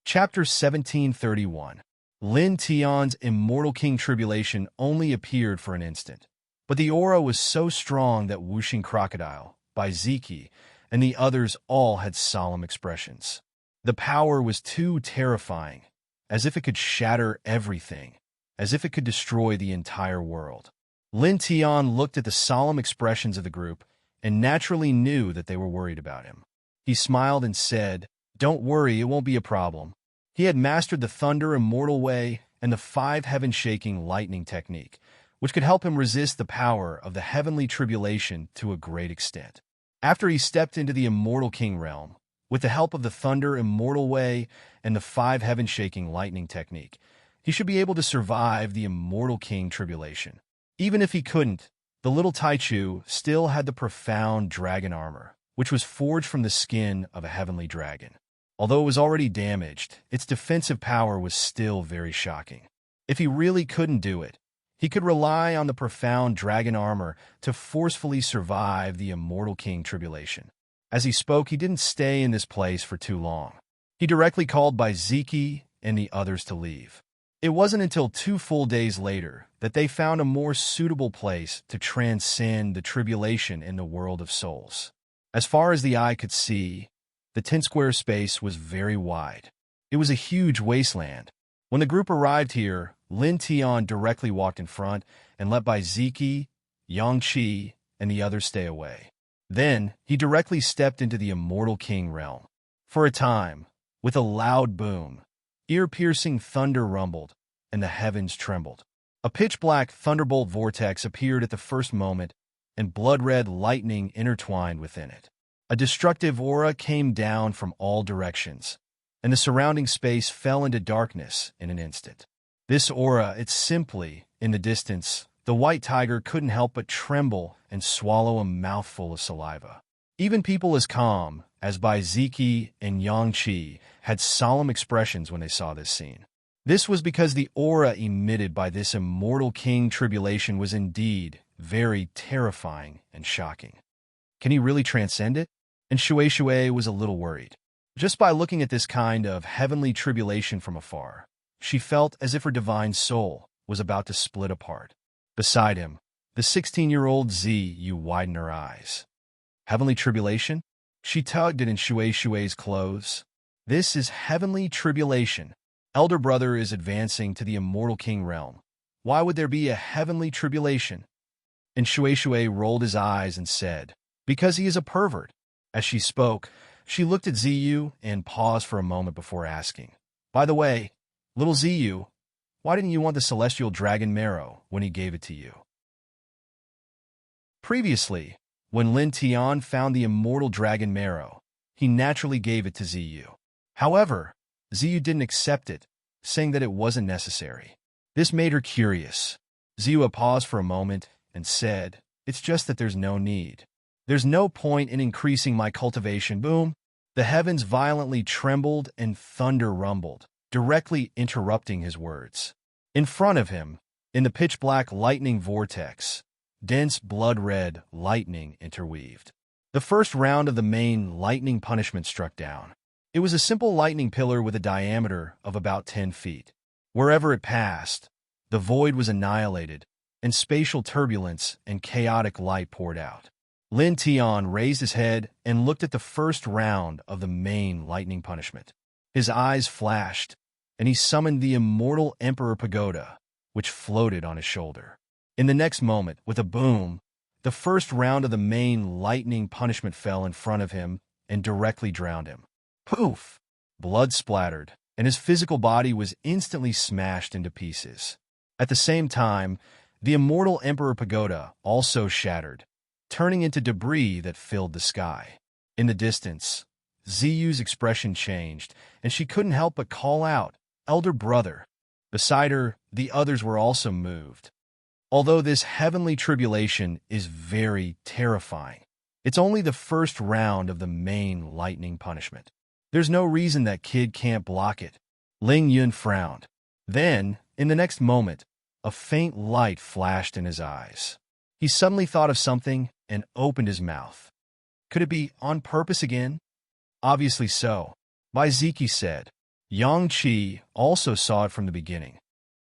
Chapter 1731. Lin Tian's Immortal King Tribulation only appeared for an instant, but the aura was so strong that Whooshing Crocodile, Bai Ziki, and the others all had solemn expressions. The power was too terrifying, as if it could shatter everything, as if it could destroy the entire world. Lin Tian looked at the solemn expressions of the group and naturally knew that they were worried about him. He smiled and said, "Don't worry, it won't be a problem." He had mastered the Thunder Immortal Way and the 5 heaven-shaking lightning technique, which could help him resist the power of the Heavenly Tribulation to a great extent. After he stepped into the Immortal King realm, with the help of the Thunder Immortal Way and the 5 heaven-shaking lightning technique, he should be able to survive the Immortal King Tribulation. Even if he couldn't, the little Taichu still had the profound dragon armor, which was forged from the skin of a heavenly dragon. Although it was already damaged, its defensive power was still very shocking. If he really couldn't do it, he could rely on the profound dragon armor to forcefully survive the Immortal King Tribulation. As he spoke, he didn't stay in this place for too long. He directly called Bai Ziki and the others to leave. It wasn't until 2 full days later that they found a more suitable place to transcend the tribulation in the world of souls. As far as the eye could see, the 10-square space was very wide. It was a huge wasteland. When the group arrived here, Lin Tian directly walked in front and let Bai Ziki, Yang Qi, and the others stay away. Then, he directly stepped into the Immortal King realm. For a time, with a loud boom, ear-piercing thunder rumbled, and the heavens trembled. A pitch-black thunderbolt vortex appeared at the first moment, and blood-red lightning intertwined within it. A destructive aura came down from all directions, and the surrounding space fell into darkness in an instant. This aura, it's simply, in the distance, the white tiger couldn't help but tremble and swallow a mouthful of saliva. Even people as calm as Bai Ziki and Yang Qi had solemn expressions when they saw this scene. This was because the aura emitted by this Immortal King Tribulation was indeed very terrifying and shocking. Can he really transcend it? And Shui was a little worried. Just by looking at this kind of heavenly tribulation from afar, she felt as if her divine soul was about to split apart. Beside him, the 16-year-old Ziyu widened her eyes. Heavenly tribulation? She tugged at Shui's clothes. This is heavenly tribulation. Elder brother is advancing to the immortal king realm. Why would there be a heavenly tribulation? And Shui rolled his eyes and said, because he is a pervert. As she spoke, she looked at Ziyu and paused for a moment before asking, by the way, little Ziyu, why didn't you want the celestial dragon marrow when he gave it to you? Previously, when Lin Tian found the immortal dragon marrow, he naturally gave it to Ziyu. However, Ziyu didn't accept it, saying that it wasn't necessary. This made her curious. Ziyu paused for a moment and said, it's just that there's no need. There's no point in increasing my cultivation. Boom! The heavens violently trembled and thunder rumbled, directly interrupting his words. In front of him, in the pitch-black lightning vortex, dense blood-red lightning interweaved. The first round of the main lightning punishment struck down. It was a simple lightning pillar with a diameter of about 10 feet. Wherever it passed, the void was annihilated, and spatial turbulence and chaotic light poured out. Lin Tian raised his head and looked at the first round of the main lightning punishment. His eyes flashed, and he summoned the immortal Emperor Pagoda, which floated on his shoulder. In the next moment, with a boom, the first round of the main lightning punishment fell in front of him and directly drowned him. Poof! Blood splattered, and his physical body was instantly smashed into pieces. At the same time, the immortal Emperor Pagoda also shattered, turning into debris that filled the sky. In the distance, Ziyu's expression changed, and she couldn't help but call out, elder brother. Beside her, the others were also moved. Although this heavenly tribulation is very terrifying, it's only the first round of the main lightning punishment. There's no reason that kid can't block it. Ling Yun frowned. Then, in the next moment, a faint light flashed in his eyes. He suddenly thought of something and opened his mouth. Could it be on purpose again? Obviously so. Ziki said. Yang Qi also saw it from the beginning.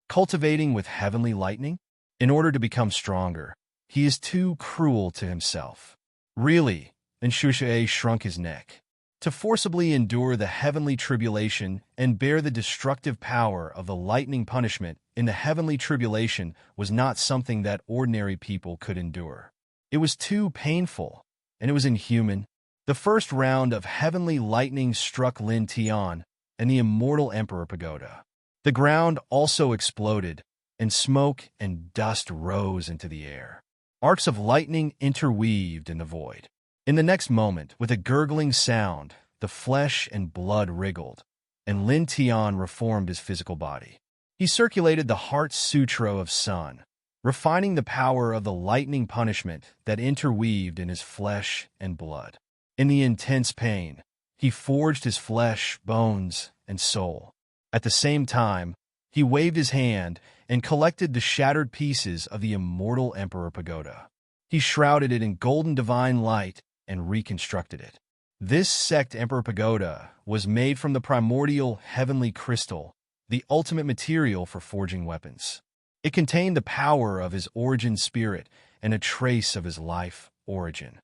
Cultivating with heavenly lightning? In order to become stronger, he is too cruel to himself. Really? And Shui shrunk his neck. To forcibly endure the heavenly tribulation and bear the destructive power of the lightning punishment in the heavenly tribulation was not something that ordinary people could endure. It was too painful, and it was inhuman. The first round of heavenly lightning struck Lin Tian and the immortal Emperor Pagoda. The ground also exploded, and smoke and dust rose into the air. Arcs of lightning interweaved in the void. In the next moment, with a gurgling sound, the flesh and blood wriggled, and Lin Tian reformed his physical body. He circulated the Heart Sutra of Sun, refining the power of the lightning punishment that interweaved in his flesh and blood. In the intense pain, he forged his flesh, bones, and soul. At the same time, he waved his hand and collected the shattered pieces of the immortal Emperor Pagoda. He shrouded it in golden divine light and reconstructed it. This sect Emperor Pagoda was made from the primordial heavenly crystal, the ultimate material for forging weapons. It contained the power of his origin spirit and a trace of his life origin.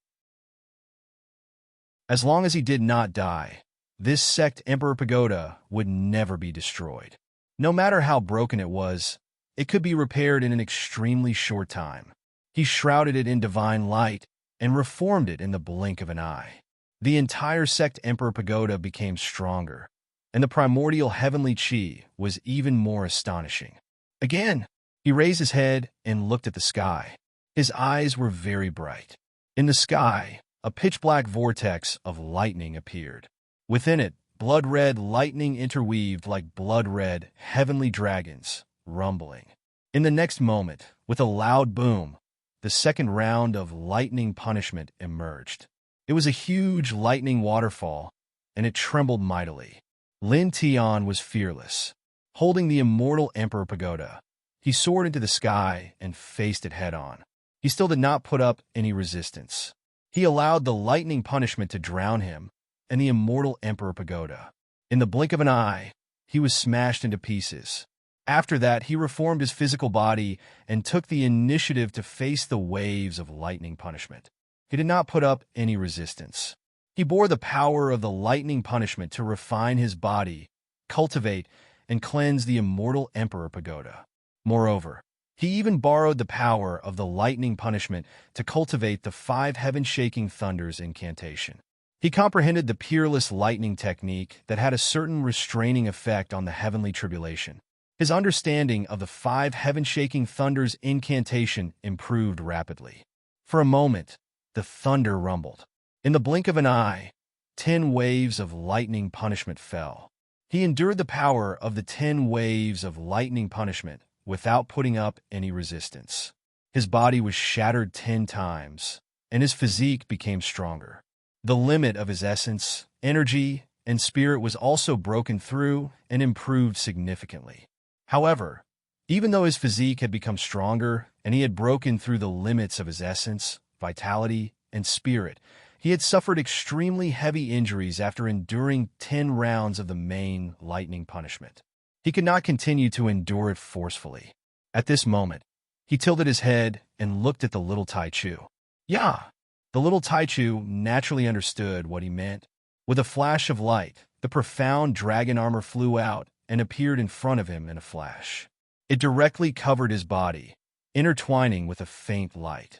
As long as he did not die, this sect Emperor Pagoda would never be destroyed. No matter how broken it was, it could be repaired in an extremely short time. He shrouded it in divine light and reformed it in the blink of an eye. The entire sect Emperor Pagoda became stronger, and the primordial heavenly chi was even more astonishing. Again, he raised his head and looked at the sky. His eyes were very bright. In the sky, a pitch-black vortex of lightning appeared. Within it, blood-red lightning interweaved like blood-red heavenly dragons, rumbling. In the next moment, with a loud boom, the second round of lightning punishment emerged. It was a huge lightning waterfall, and it trembled mightily. Lin Tian was fearless. Holding the immortal Emperor Pagoda, he soared into the sky and faced it head-on. he still did not put up any resistance. He allowed the lightning punishment to drown him and the immortal Emperor Pagoda. In the blink of an eye, he was smashed into pieces. After that, he reformed his physical body and took the initiative to face the waves of lightning punishment. He did not put up any resistance. He bore the power of the lightning punishment to refine his body, cultivate, and cleanse the immortal Emperor Pagoda. Moreover, he even borrowed the power of the lightning punishment to cultivate the 5 heaven-shaking thunders incantation. He comprehended the peerless lightning technique that had a certain restraining effect on the heavenly tribulation. His understanding of the 5 heaven-shaking thunders incantation improved rapidly. For a moment, the thunder rumbled. In the blink of an eye, 10 waves of lightning punishment fell. He endured the power of the 10 waves of lightning punishment without putting up any resistance. His body was shattered 10 times, and his physique became stronger. The limit of his essence, energy, and spirit was also broken through and improved significantly. However, even though his physique had become stronger and he had broken through the limits of his essence, vitality, and spirit, he had suffered extremely heavy injuries after enduring 10 rounds of the main lightning punishment. He could not continue to endure it forcefully. At this moment, he tilted his head and looked at the little Taichu. "Yeah!" The little Taichu naturally understood what he meant. With a flash of light, the profound dragon armor flew out and appeared in front of him in a flash. It directly covered his body, intertwining with a faint light.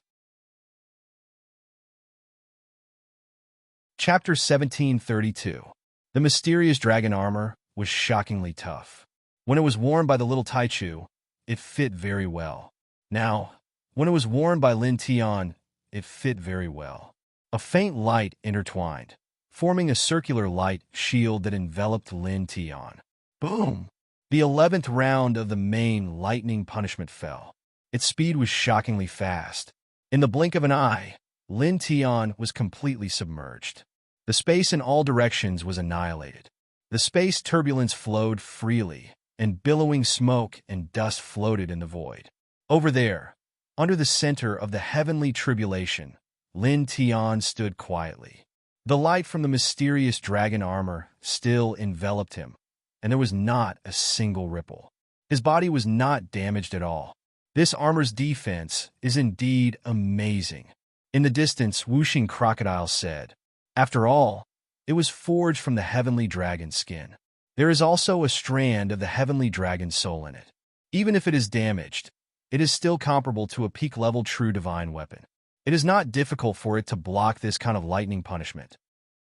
Chapter 1732. The mysterious dragon armor was shockingly tough. When it was worn by the little Taichu, it fit very well. Now, when it was worn by Lin Tian, it fit very well. A faint light intertwined, forming a circular light shield that enveloped Lin Tian. Boom! The 11th round of the main lightning punishment fell. Its speed was shockingly fast. In the blink of an eye, Lin Tian was completely submerged. The space in all directions was annihilated. The space turbulence flowed freely, and billowing smoke and dust floated in the void. Over there, under the center of the heavenly tribulation, Lin Tian stood quietly. The light from the mysterious dragon armor still enveloped him, and there was not a single ripple. His body was not damaged at all. This armor's defense is indeed amazing. In the distance, whooshing crocodiles said, "After all, it was forged from the heavenly dragon skin. There is also a strand of the heavenly dragon soul in it. Even if it is damaged, it is still comparable to a peak-level true divine weapon. It is not difficult for it to block this kind of lightning punishment."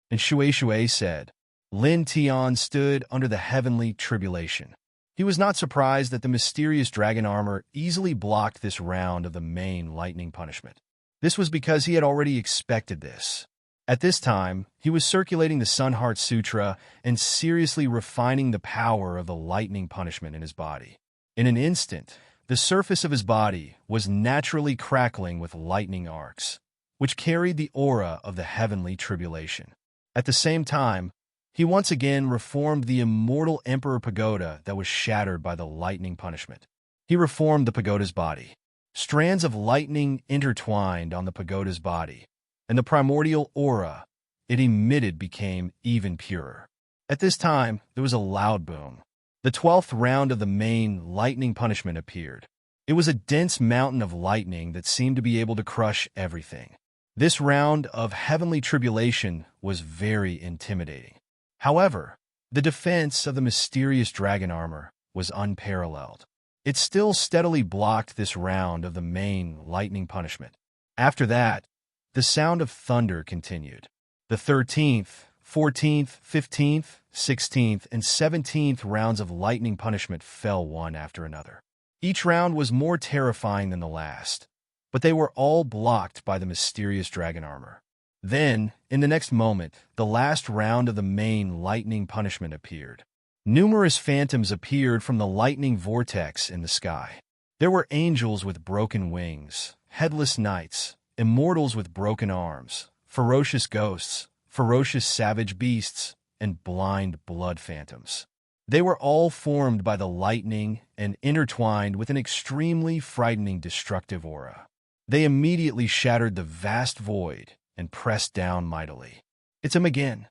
And Shui said, Lin Tian stood under the heavenly tribulation. He was not surprised that the mysterious dragon armor easily blocked this round of the main lightning punishment. This was because he had already expected this. At this time, he was circulating the Sun Heart Sutra and seriously refining the power of the lightning punishment in his body. In an instant, the surface of his body was naturally crackling with lightning arcs, which carried the aura of the heavenly tribulation. At the same time, he once again reformed the immortal Emperor Pagoda that was shattered by the lightning punishment. He reformed the pagoda's body. Strands of lightning intertwined on the pagoda's body, and the primordial aura it emitted became even purer. At this time, there was a loud boom. The 12th round of the main lightning punishment appeared. It was a dense mountain of lightning that seemed to be able to crush everything. This round of heavenly tribulation was very intimidating. However, the defense of the mysterious dragon armor was unparalleled. It still steadily blocked this round of the main lightning punishment. After that, the sound of thunder continued. The 13th, 14th, 15th, 16th, and 17th rounds of lightning punishment fell one after another. Each round was more terrifying than the last, but they were all blocked by the mysterious dragon armor. Then, in the next moment, the last round of the main lightning punishment appeared. Numerous phantoms appeared from the lightning vortex in the sky. There were angels with broken wings, headless knights, immortals with broken arms, ferocious ghosts, ferocious savage beasts, and blind blood phantoms. They were all formed by the lightning and intertwined with an extremely frightening destructive aura. They immediately shattered the vast void and pressed down mightily. "It's him again."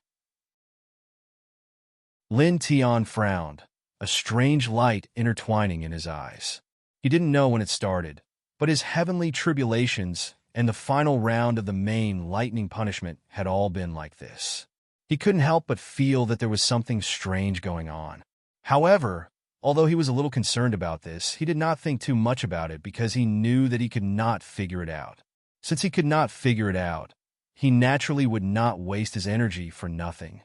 Lin Tian frowned, a strange light intertwining in his eyes. He didn't know when it started, but his heavenly tribulations and the final round of the main lightning punishment had all been like this. He couldn't help but feel that there was something strange going on. However, although he was a little concerned about this, he did not think too much about it because he knew that he could not figure it out. Since he could not figure it out, he naturally would not waste his energy for nothing.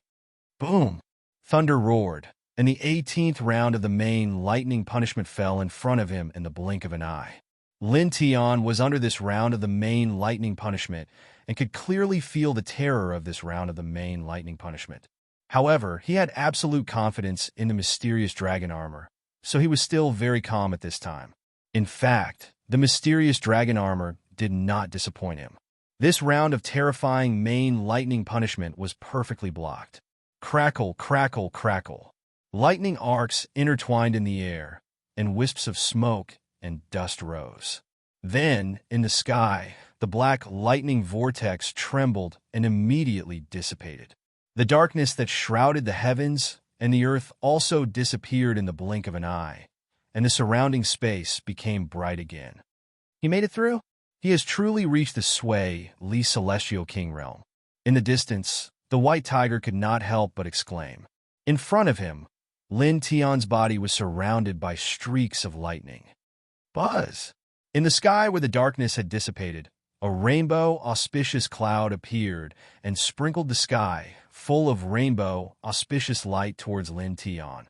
Boom! Thunder roared, and the 18th round of the main lightning punishment fell in front of him in the blink of an eye. Lin Tian was under this round of the main lightning punishment and could clearly feel the terror of this round of the main lightning punishment. However, he had absolute confidence in the mysterious dragon armor, so he was still very calm at this time. In fact, the mysterious dragon armor did not disappoint him. This round of terrifying main lightning punishment was perfectly blocked. Crackle, crackle, crackle. Lightning arcs intertwined in the air, and wisps of smoke and dust rose. Then, in the sky, the black lightning vortex trembled and immediately dissipated. The darkness that shrouded the heavens and the earth also disappeared in the blink of an eye, and the surrounding space became bright again. He made it through? He has truly reached the sway, Li Celestial King realm. In the distance, the white tiger could not help but exclaim. In front of him, Lin Tian's body was surrounded by streaks of lightning. Buzz! In the sky where the darkness had dissipated, a rainbow auspicious cloud appeared and sprinkled the sky full of rainbow auspicious light towards Lin Tian,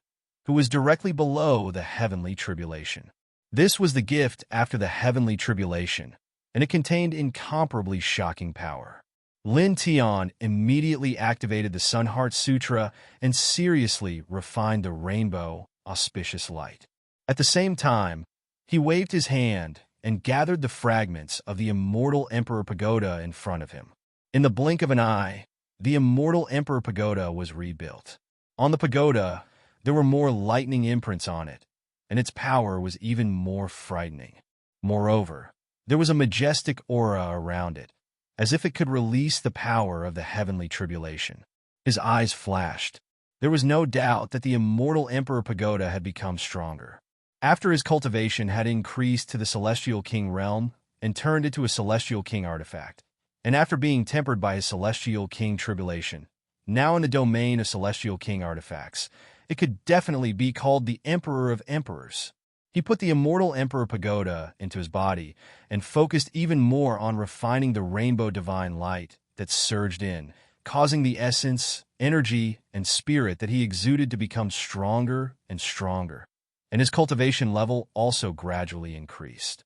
who was directly below the heavenly tribulation. This was the gift after the heavenly tribulation, and it contained incomparably shocking power. Lin Tian immediately activated the Sun Heart Sutra and seriously refined the rainbow auspicious light. At the same time, he waved his hand and gathered the fragments of the immortal Emperor Pagoda in front of him. In the blink of an eye, the immortal Emperor Pagoda was rebuilt. On the pagoda, there were more lightning imprints on it, and its power was even more frightening. Moreover, there was a majestic aura around it, as if it could release the power of the heavenly tribulation. His eyes flashed. There was no doubt that the immortal Emperor Pagoda had become stronger. After his cultivation had increased to the Celestial King realm and turned into a Celestial King artifact, and after being tempered by his Celestial King tribulation, now in the domain of Celestial King artifacts, it could definitely be called the Emperor of Emperors. He put the immortal Emperor Pagoda into his body and focused even more on refining the rainbow divine light that surged in, causing the essence, energy, and spirit that he exuded to become stronger and stronger. And his cultivation level also gradually increased.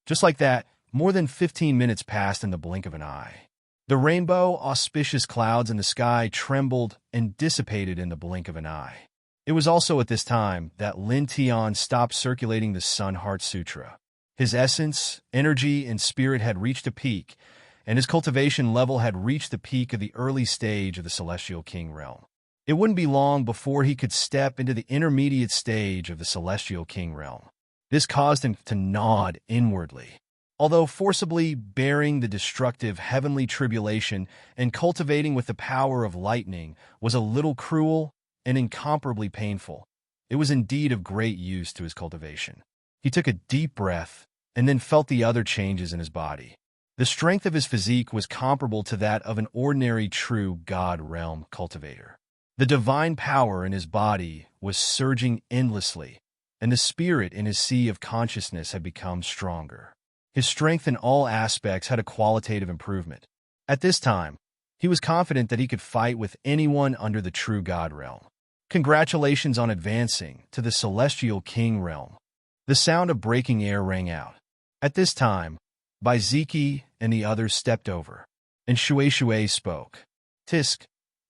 Just like that, more than 15 minutes passed in the blink of an eye. The rainbow, auspicious clouds in the sky trembled and dissipated in the blink of an eye. It was also at this time that Lin Tian stopped circulating the Sun Heart Sutra. His essence, energy, and spirit had reached a peak, and his cultivation level had reached the peak of the early stage of the Celestial King realm. It wouldn't be long before he could step into the intermediate stage of the Celestial King realm. This caused him to nod inwardly. Although forcibly bearing the destructive heavenly tribulation and cultivating with the power of lightning was a little cruel and incomparably painful, it was indeed of great use to his cultivation. He took a deep breath and then felt the other changes in his body. The strength of his physique was comparable to that of an ordinary true God realm cultivator. The divine power in his body was surging endlessly, and the spirit in his sea of consciousness had become stronger. His strength in all aspects had a qualitative improvement. At this time, he was confident that he could fight with anyone under the true God realm. Congratulations on advancing to the Celestial King realm. The sound of breaking air rang out. At this time, Baiziki and the others stepped over, and Shui spoke. Tisk,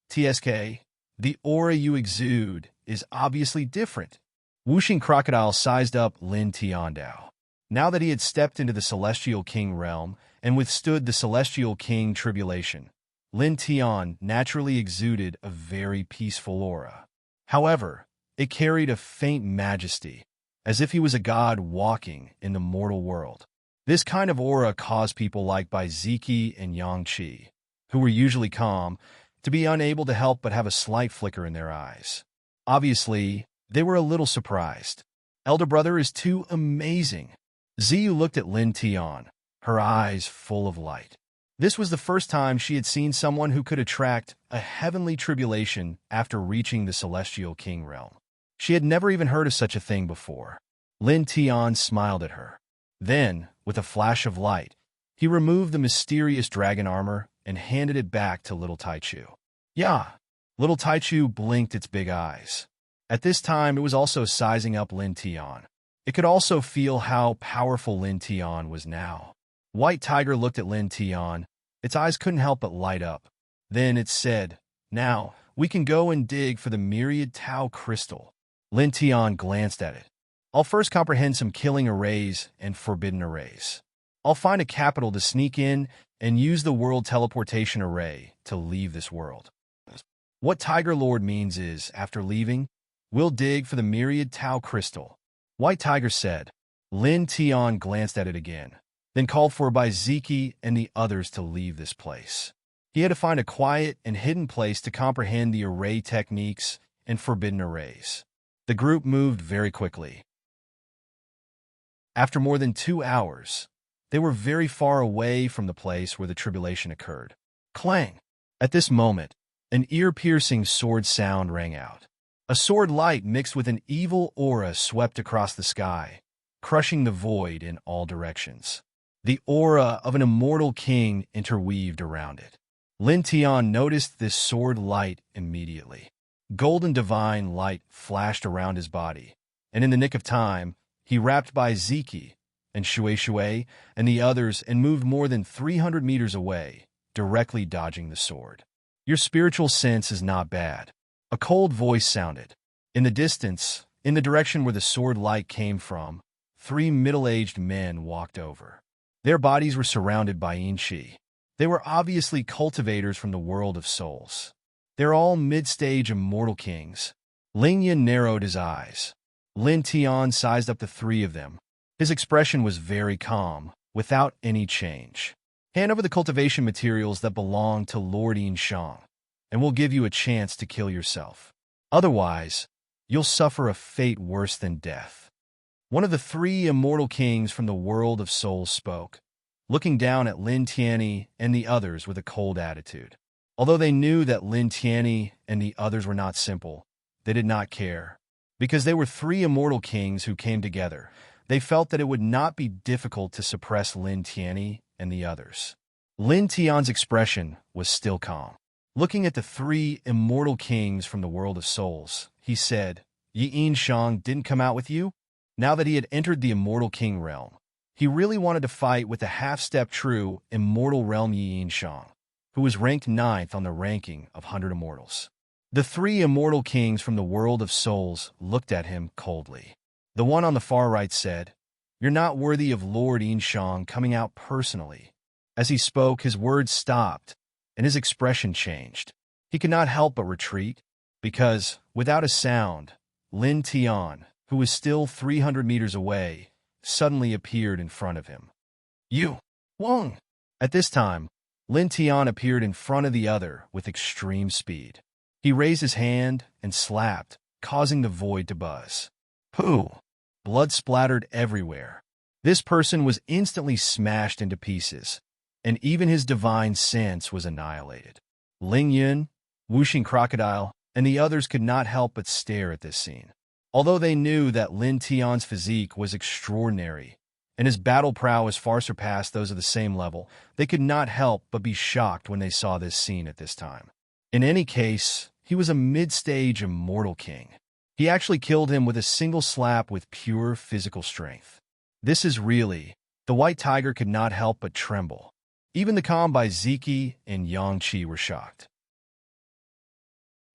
TSK, the aura you exude is obviously different. Whooshing Crocodile sized up Lin Tiandao. Now that he had stepped into the Celestial King realm and withstood the Celestial King tribulation, Lin Tian naturally exuded a very peaceful aura. However, it carried a faint majesty, as if he was a god walking in the mortal world. This kind of aura caused people like Bai Ziki and Yang Qi, who were usually calm, to be unable to help but have a slight flicker in their eyes. Obviously, they were a little surprised. Elder brother is too amazing. Ziyu looked at Lin Tian, her eyes full of light. This was the first time she had seen someone who could attract a heavenly tribulation after reaching the celestial king realm. She had never even heard of such a thing before. Lin Tian smiled at her. Then, with a flash of light, he removed the mysterious dragon armor and handed it back to little Taichu. Yeah. Little Taichu blinked its big eyes. At this time, it was also sizing up Lin Tian. It could also feel how powerful Lin Tian was now. White Tiger looked at Lin Tian. Its eyes couldn't help but light up. Then it said, "Now, we can go and dig for the myriad Tao crystal." Lin Tian glanced at it. "I'll first comprehend some killing arrays and forbidden arrays. I'll find a capital to sneak in and use the world teleportation array to leave this world. What Tiger Lord means is, after leaving, we'll dig for the myriad Tao crystal." White Tiger said. Lin Tian glanced at it again, then called for Bai Ziki and the others to leave this place. He had to find a quiet and hidden place to comprehend the array techniques and forbidden arrays. The group moved very quickly. After more than 2 hours, they were very far away from the place where the tribulation occurred. Clang! At this moment, an ear-piercing sword sound rang out. A sword light mixed with an evil aura swept across the sky, crushing the void in all directions. The aura of an immortal king interweaved around it. Lin Tian noticed this sword light immediately. Golden divine light flashed around his body, and in the nick of time, he wrapped Bai Ziki and Shui and the others and moved more than 300 meters away, directly dodging the sword. "Your spiritual sense is not bad." A cold voice sounded. In the distance, in the direction where the sword light came from, 3 middle-aged men walked over. Their bodies were surrounded by Inchi. They were obviously cultivators from the world of souls. They're all mid-stage immortal kings. Ling Yin narrowed his eyes. Lin Tian sized up the 3 of them. His expression was very calm, without any change. "Hand over the cultivation materials that belong to Lord Yin Shang, and we'll give you a chance to kill yourself. Otherwise, you'll suffer a fate worse than death." One of the 3 immortal kings from the world of souls spoke, looking down at Lin Tianyi and the others with a cold attitude. Although they knew that Lin Tianyi and the others were not simple, they did not care. Because they were 3 immortal kings who came together, they felt that it would not be difficult to suppress Lin Tianyi and the others. Lin Tian's expression was still calm. Looking at the 3 immortal kings from the world of souls, he said, "Yi Yin Shang didn't come out with you?" Now that he had entered the immortal king realm, he really wanted to fight with the half-step true immortal realm Yi Yin Shang, who was ranked 9th on the ranking of 100 immortals. The 3 immortal kings from the world of souls looked at him coldly. The one on the far right said, "You're not worthy of Lord Yin Shang coming out personally." As he spoke, his words stopped, and his expression changed. He could not help but retreat, because, without a sound, Lin Tian, who was still 300 meters away, suddenly appeared in front of him. "You, Wang!" At this time, Lin Tian appeared in front of the other with extreme speed. He raised his hand and slapped, causing the void to buzz. Pooh! Blood splattered everywhere. This person was instantly smashed into pieces, and even his divine sense was annihilated. Ling Yun, Wuxing Crocodile, and the others could not help but stare at this scene. Although they knew that Lin Tian's physique was extraordinary, and his battle prowess far surpassed those of the same level, they could not help but be shocked when they saw this scene at this time. In any case, he was a mid-stage immortal king. He actually killed him with a single slap with pure physical strength. This is really... The White Tiger could not help but tremble. Even the calm Bai Ziki and Yang Qi were shocked.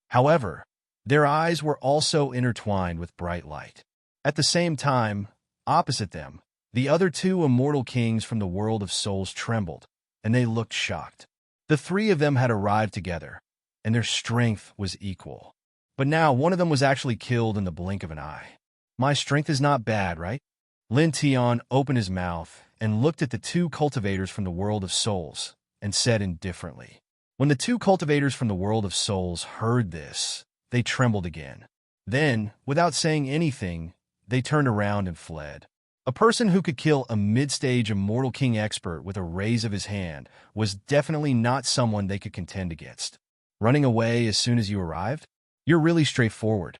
However, their eyes were also intertwined with bright light. At the same time, opposite them, the other 2 immortal kings from the world of souls trembled, and they looked shocked. The 3 of them had arrived together, and their strength was equal. But now one of them was actually killed in the blink of an eye. My strength is not bad, right? Lin Tian opened his mouth, and looked at the two cultivators from the world of souls and said indifferently. When the two cultivators from the world of souls heard this, they trembled again. Then, without saying anything, they turned around and fled. A person who could kill a mid-stage immortal king expert with a raise of his hand was definitely not someone they could contend against. Running away as soon as you arrived? You're really straightforward.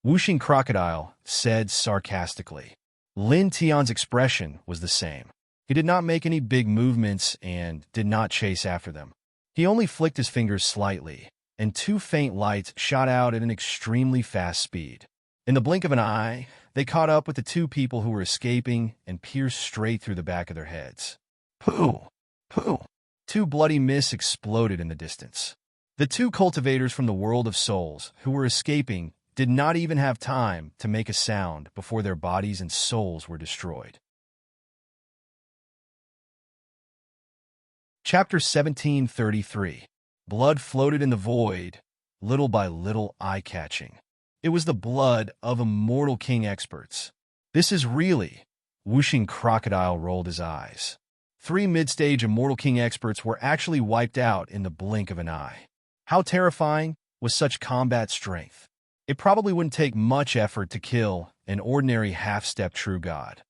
Whooshing Crocodile said sarcastically. Lin Tian's expression was the same. He did not make any big movements and did not chase after them. He only flicked his fingers slightly, and two faint lights shot out at an extremely fast speed. In the blink of an eye, they caught up with the two people who were escaping and pierced straight through the back of their heads. Pooh! Pooh! Two bloody mists exploded in the distance. The two cultivators from the world of souls who were escaping did not even have time to make a sound before their bodies and souls were destroyed. Chapter 1733. Blood floated in the void, little by little eye-catching. It was the blood of immortal king experts. This is really... Whooshing Crocodile rolled his eyes. 3 mid-stage immortal king experts were actually wiped out in the blink of an eye. How terrifying was such combat strength? It probably wouldn't take much effort to kill an ordinary half-step true god.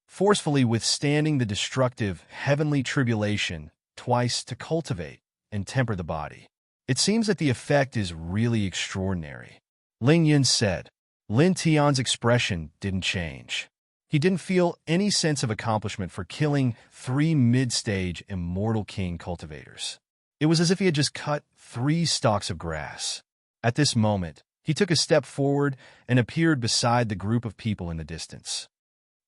Forcefully withstanding the destructive heavenly tribulation twice to cultivate and temper the body. It seems that the effect is really extraordinary. Ling Yun said. Lin Tian's expression didn't change. He didn't feel any sense of accomplishment for killing 3 mid-stage immortal king cultivators. It was as if he had just cut 3 stalks of grass. At this moment, he took a step forward and appeared beside the group of people in the distance.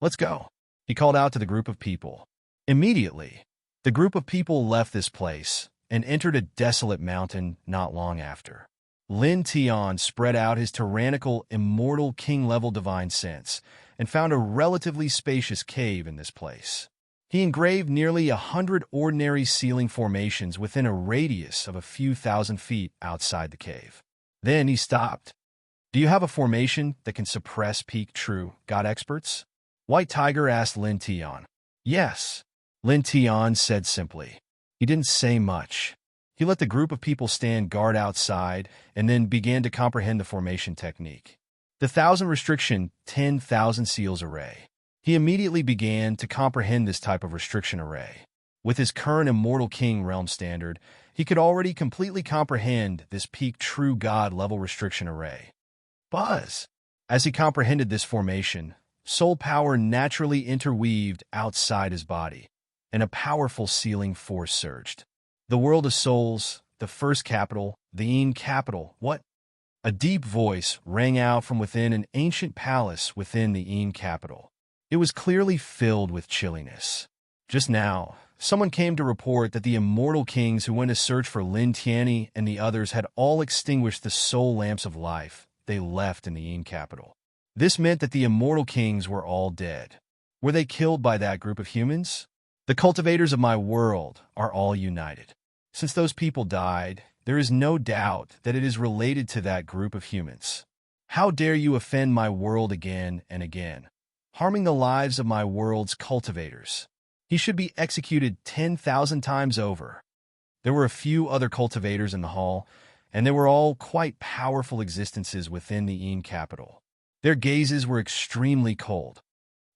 Let's go, he called out to the group of people. Immediately, the group of people left this place and entered a desolate mountain not long after. Lin Tian spread out his tyrannical, immortal king-level divine sense and found a relatively spacious cave in this place. He engraved nearly 100 ordinary ceiling formations within a radius of a few thousand feet outside the cave. Then he stopped. Do you have a formation that can suppress peak true god experts? White Tiger asked Lin Tian. Yes, Lin Tian said simply. He didn't say much. He let the group of people stand guard outside and then began to comprehend the formation technique. The 1,000 restriction 10,000 seals array. He immediately began to comprehend this type of restriction array. With his current Immortal King realm standard, he could already completely comprehend this peak true god level restriction array. Buzz! As he comprehended this formation, soul power naturally interweaved outside his body, and a powerful sealing force surged. The world of souls, the first capital, the Een capital, what? A deep voice rang out from within an ancient palace within the Een capital. It was clearly filled with chilliness. Just now, someone came to report that the immortal kings who went to search for Lin Tianyi and the others had all extinguished the soul lamps of life they left in the Een capital. This meant that the immortal kings were all dead. Were they killed by that group of humans? The cultivators of my world are all united. Since those people died, there is no doubt that it is related to that group of humans. How dare you offend my world again and again, harming the lives of my world's cultivators? He should be executed 10,000 times over. There were a few other cultivators in the hall, and they were all quite powerful existences within the Een capital. Their gazes were extremely cold.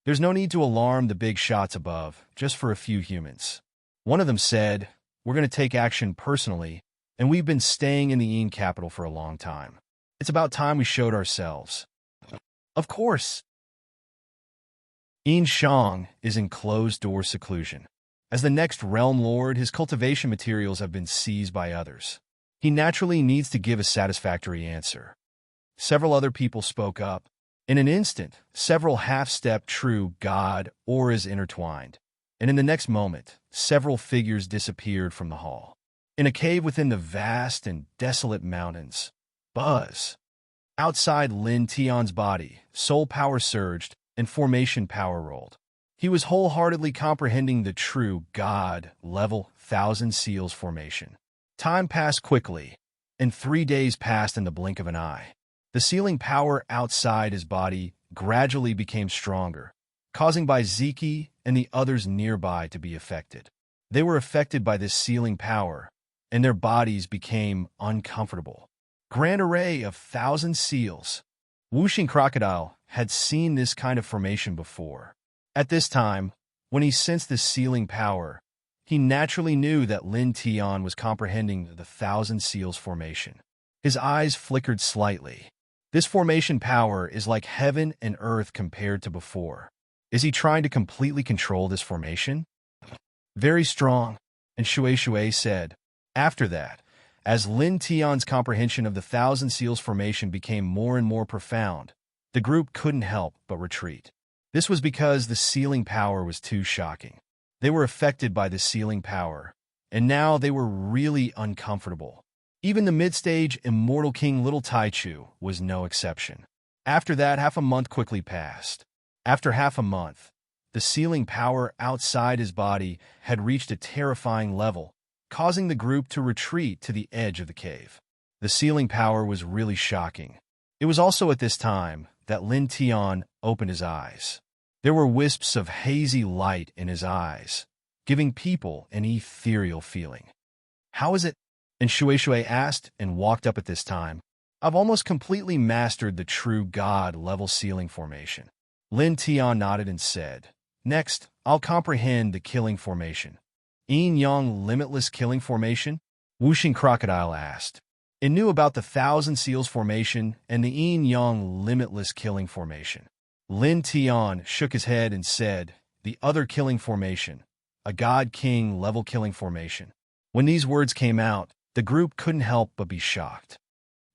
There's no need to alarm the big shots above, just for a few humans. One of them said, we're going to take action personally, and we've been staying in the Een capital for a long time. It's about time we showed ourselves. Of course. Een Shang is in closed-door seclusion. As the next realm lord, his cultivation materials have been seized by others. He naturally needs to give a satisfactory answer. Several other people spoke up. In an instant, several half-step true god auras intertwined, and in the next moment, several figures disappeared from the hall. In a cave within the vast and desolate mountains, Buzz. Outside Lin Tian's body, soul power surged and formation power rolled. He was wholeheartedly comprehending the true god level 1,000 seals formation. Time passed quickly, and 3 days passed in the blink of an eye. The sealing power outside his body gradually became stronger, causing by Ziki and the others nearby to be affected. They were affected by this sealing power, and their bodies became uncomfortable. Grand array of 1,000 seals. Whooshing Crocodile had seen this kind of formation before. At this time, when he sensed this sealing power, he naturally knew that Lin Tian was comprehending the 1,000 seals formation. His eyes flickered slightly. This formation power is like heaven and earth compared to before. Is he trying to completely control this formation? Very strong, and Shui said. After that, as Lin Tian's comprehension of the 1,000 seals formation became more and more profound, the group couldn't help but retreat. This was because the sealing power was too shocking. They were affected by the sealing power, and now they were really uncomfortable. Even the mid-stage immortal king Little Taichu was no exception. After that, half a month quickly passed. After half a month, the sealing power outside his body had reached a terrifying level, causing the group to retreat to the edge of the cave. The sealing power was really shocking. It was also at this time that Lin Tian opened his eyes. There were wisps of hazy light in his eyes, giving people an ethereal feeling. How is it? And Shui asked and walked up at this time. I've almost completely mastered the true God-level sealing formation. Lin Tian nodded and said, Next, I'll comprehend the killing formation. Yin-Yang limitless killing formation? Whooshing Crocodile asked. It knew about the 1,000 seals formation and the Yin-Yang limitless killing formation. Lin Tian shook his head and said, the other killing formation, a God-King level killing formation. When these words came out, the group couldn't help but be shocked.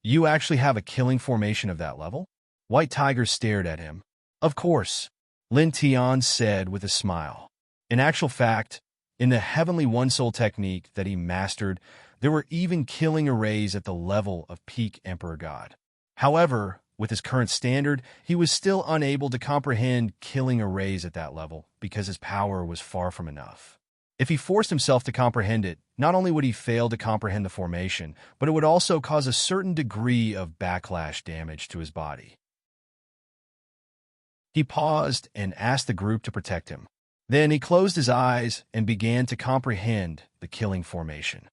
You actually have a killing formation of that level? White Tiger stared at him. Of course, Lin Tian said with a smile. In actual fact, in the Heavenly One Soul technique that he mastered, there were even killing arrays at the level of peak Emperor God. However, with his current standard, he was still unable to comprehend killing arrays at that level because his power was far from enough. If he forced himself to comprehend it, not only would he fail to comprehend the formation, but it would also cause a certain degree of backlash damage to his body. He paused and asked the group to protect him. Then he closed his eyes and began to comprehend the killing formation.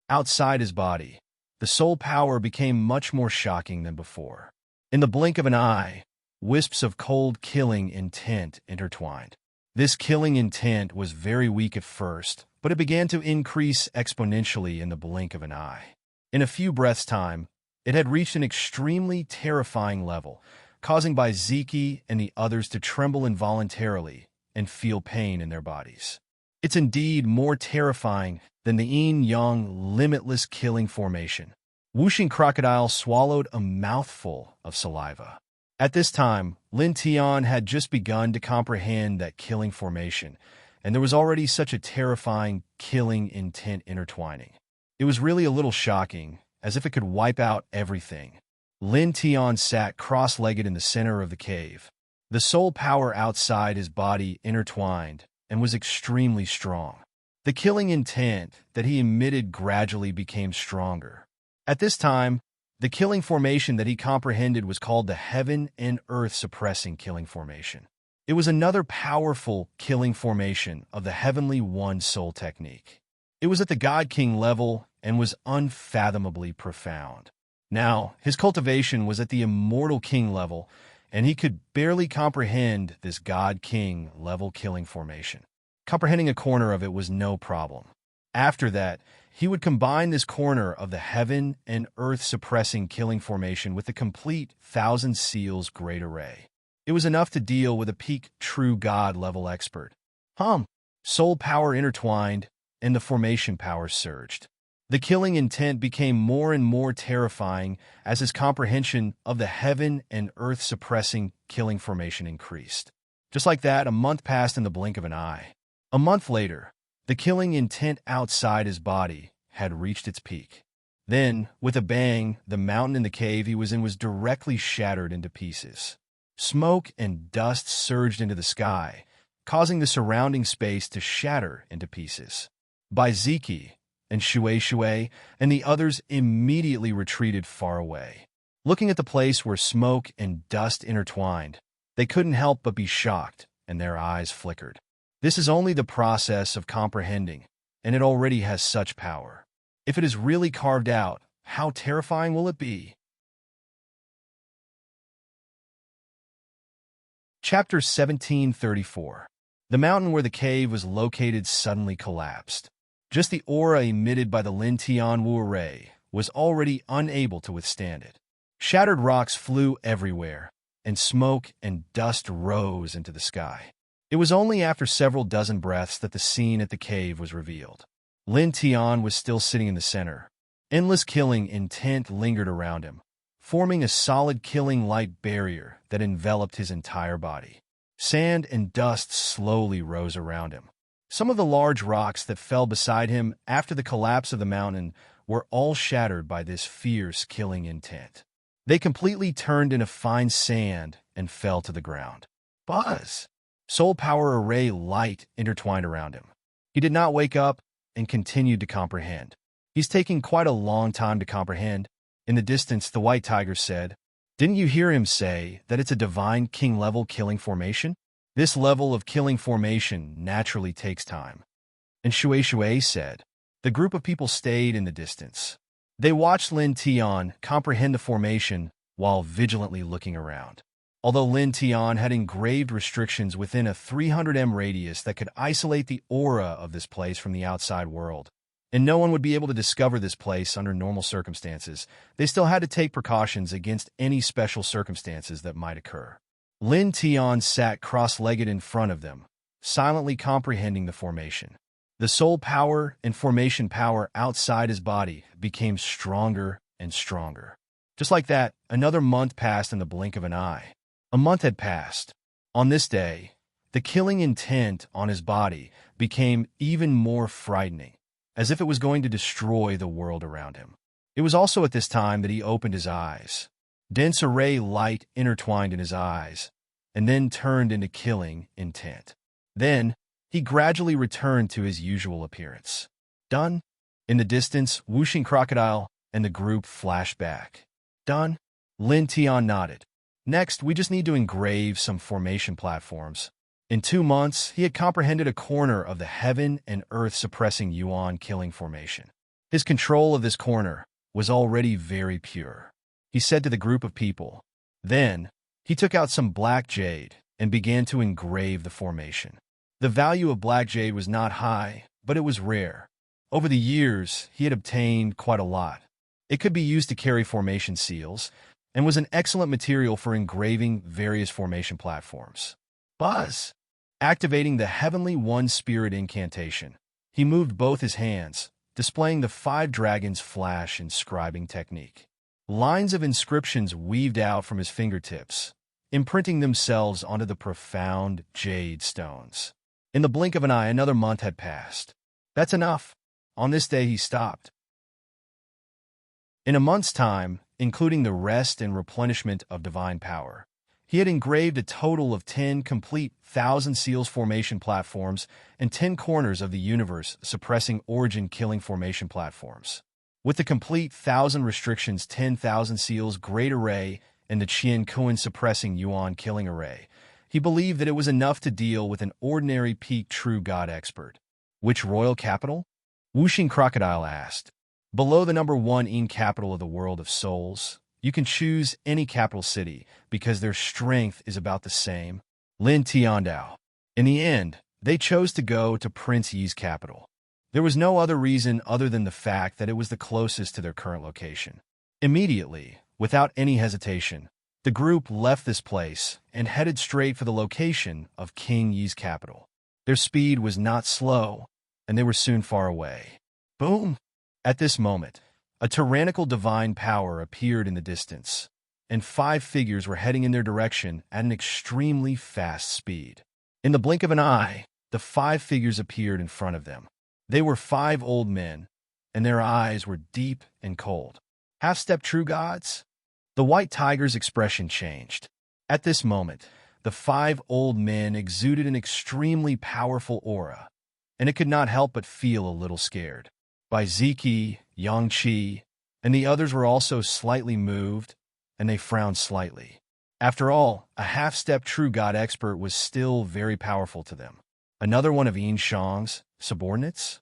Outside his body, the soul power became much more shocking than before. In the blink of an eye, wisps of cold killing intent intertwined. This killing intent was very weak at first, but it began to increase exponentially in the blink of an eye. In a few breaths' time, it had reached an extremely terrifying level, causing by Ziki and the others to tremble involuntarily and feel pain in their bodies. It's indeed more terrifying than the Yin-Yang limitless killing formation. Whooshing Crocodile swallowed a mouthful of saliva. At this time, Lin Tian had just begun to comprehend that killing formation, and there was already such a terrifying killing intent intertwining. It was really a little shocking, as if it could wipe out everything. Lin Tian sat cross-legged in the center of the cave. The soul power outside his body intertwined and was extremely strong. The killing intent that he emitted gradually became stronger. At this time, the killing formation that he comprehended was called the Heaven and Earth Suppressing Killing Formation. It was another powerful killing formation of the Heavenly One Soul technique. It was at the God King level and was unfathomably profound. Now, his cultivation was at the Immortal King level, and he could barely comprehend this God King level killing formation. Comprehending a corner of it was no problem. After that, he would combine this corner of the Heaven and Earth Suppressing Killing Formation with the complete 1,000 Seals Great Array. It was enough to deal with a peak true God level expert. Soul power intertwined, and the formation power surged. The killing intent became more and more terrifying as his comprehension of the Heaven and Earth Suppressing Killing Formation increased. Just like that, a month passed in the blink of an eye. A month later, the killing intent outside his body had reached its peak. Then, with a bang, the mountain in the cave he was in was directly shattered into pieces. Smoke and dust surged into the sky, causing the surrounding space to shatter into pieces. By Ziki and Shui and the others immediately retreated far away. Looking at the place where smoke and dust intertwined, They couldn't help but be shocked, and their eyes flickered. This is only the process of comprehending, and it already has such power. If it is really carved out, how terrifying will it be? Chapter 1734. The mountain where the cave was located suddenly collapsed. Just the aura emitted by the Lin Tianwu array was already unable to withstand it. Shattered rocks flew everywhere, and smoke and dust rose into the sky. It was only after several dozen breaths that the scene at the cave was revealed. Lin Tian was still sitting in the center. Endless killing intent lingered around him, forming a solid killing light barrier that enveloped his entire body. Sand and dust slowly rose around him. Some of the large rocks that fell beside him after the collapse of the mountain were all shattered by this fierce killing intent. They completely turned into fine sand and fell to the ground. Buzz! Soul power array light intertwined around him. He did not wake up and continued to comprehend. He's taking quite a long time to comprehend. In the distance, the white tiger said, "Didn't you hear him say that it's a divine king-level killing formation? This level of killing formation naturally takes time." And Shui said, the group of people stayed in the distance. They watched Lin Tian comprehend the formation while vigilantly looking around. Although Lin Tian had engraved restrictions within a 300 m radius that could isolate the aura of this place from the outside world, and no one would be able to discover this place under normal circumstances, they still had to take precautions against any special circumstances that might occur. Lin Tian sat cross-legged in front of them, silently comprehending the formation. The soul power and formation power outside his body became stronger and stronger. Just like that, another month passed in the blink of an eye. A month had passed. On this day, the killing intent on his body became even more frightening, as if it was going to destroy the world around him. It was also at this time that he opened his eyes. Dense array light intertwined in his eyes, and then turned into killing intent. Then, he gradually returned to his usual appearance. Done? In the distance, whooshing crocodile and the group flashed back. Done? Lin Tian nodded. Next, we just need to engrave some formation platforms. In 2 months, he had comprehended a corner of the heaven and earth suppressing Yuan killing formation. His control of this corner was already very pure. He said to the group of people. Then, he took out some black jade and began to engrave the formation. The value of black jade was not high, but it was rare. Over the years, he had obtained quite a lot. It could be used to carry formation seals, and was an excellent material for engraving various formation platforms. Buzz! Activating the Heavenly One Spirit incantation, he moved both his hands, displaying the 5 dragons flash inscribing technique. Lines of inscriptions weaved out from his fingertips, imprinting themselves onto the profound jade stones. In the blink of an eye, another month had passed. That's enough. On this day, he stopped. In a month's time, including the rest and replenishment of divine power, he had engraved a total of 10 complete 1,000 seals formation platforms and 10 corners of the universe suppressing origin killing formation platforms. With the complete 1,000 restrictions 10,000 seals great array and the Qian Kuan suppressing Yuan killing array, he believed that it was enough to deal with an ordinary peak true god expert. Which royal capital? Whooshing Crocodile asked. Below the number 1 in capital of the world of souls, you can choose any capital city because their strength is about the same. Lin Tiandao. In the end, they chose to go to Prince Yi's capital. There was no other reason other than the fact that it was the closest to their current location. Immediately, without any hesitation, the group left this place and headed straight for the location of King Yi's capital. Their speed was not slow, and they were soon far away. Boom! At this moment, a tyrannical divine power appeared in the distance, and 5 figures were heading in their direction at an extremely fast speed. In the blink of an eye, the 5 figures appeared in front of them. They were 5 old men, and their eyes were deep and cold. Half-step true gods? The white tiger's expression changed. At this moment, the 5 old men exuded an extremely powerful aura, and it could not help but feel a little scared. Bai Ziki, Yang Qi, and the others were also slightly moved, and they frowned slightly. After all, a half-step true god expert was still very powerful to them. Another one of Yin Shang's subordinates?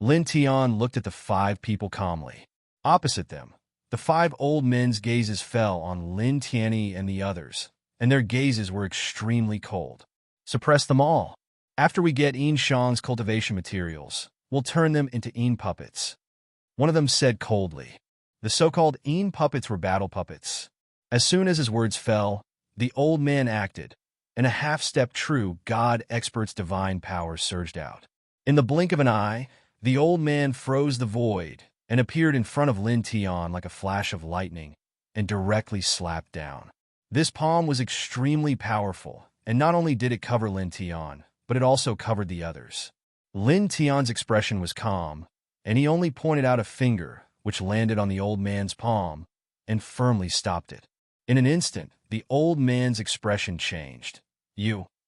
Lin Tian looked at the 5 people calmly. Opposite them, the 5 old men's gazes fell on Lin Tianyi and the others, and their gazes were extremely cold. Suppress them all. After we get Yin Shang's cultivation materials, we'll turn them into Yin puppets. One of them said coldly. The so-called Yin puppets were battle puppets. As soon as his words fell, the old man acted, and a half-step true god expert's divine power surged out. In the blink of an eye, the old man froze the void and appeared in front of Lin Tian like a flash of lightning and directly slapped down. This palm was extremely powerful, and not only did it cover Lin Tian, but it also covered the others. Lin Tian's expression was calm, and he only pointed out a finger, which landed on the old man's palm, and firmly stopped it. In an instant, the old man's expression changed.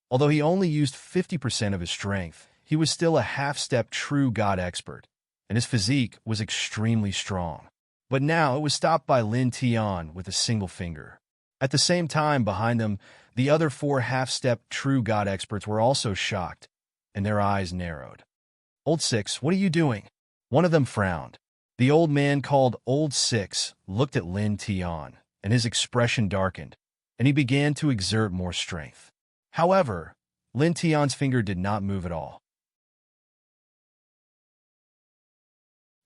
Although he only used 50% of his strength, he was still a half-step true god expert, and his physique was extremely strong. But now it was stopped by Lin Tian with a single finger. At the same time, behind them, the other 4 half-step true god experts were also shocked, and their eyes narrowed. "Old Six, what are you doing?" One of them frowned. The old man called Old Six looked at Lin Tian, and his expression darkened, and he began to exert more strength. However, Lin Tian's finger did not move at all.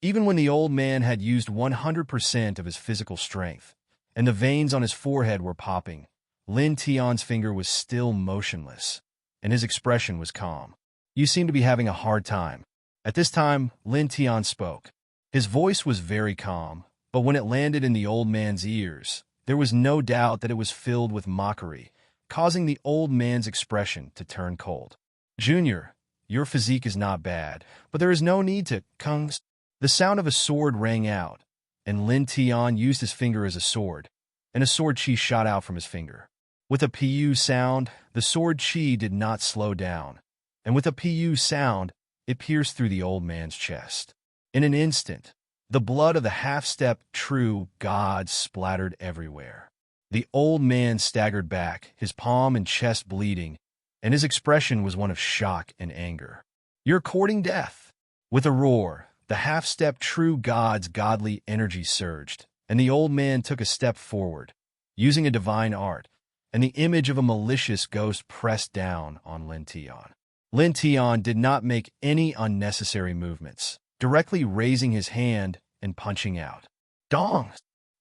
Even when the old man had used 100% of his physical strength, and the veins on his forehead were popping, Lin Tian's finger was still motionless, and his expression was calm. "You seem to be having a hard time." At this time, Lin Tian spoke. His voice was very calm, but when it landed in the old man's ears, there was no doubt that it was filled with mockery, causing the old man's expression to turn cold. "Junior, your physique is not bad, but there is no need to kungs." The sound of a sword rang out, and Lin Tian used his finger as a sword, and a sword chi shot out from his finger. With a pu sound, the sword chi did not slow down, and with a pu sound, it pierced through the old man's chest. In an instant, the blood of the half-step true god splattered everywhere. The old man staggered back, his palm and chest bleeding, and his expression was one of shock and anger. "You're courting death." With a roar, the half-step true god's godly energy surged, and the old man took a step forward, using a divine art, and the image of a malicious ghost pressed down on Lin Tian. Lin Tian did not make any unnecessary movements, directly raising his hand and punching out. Dong!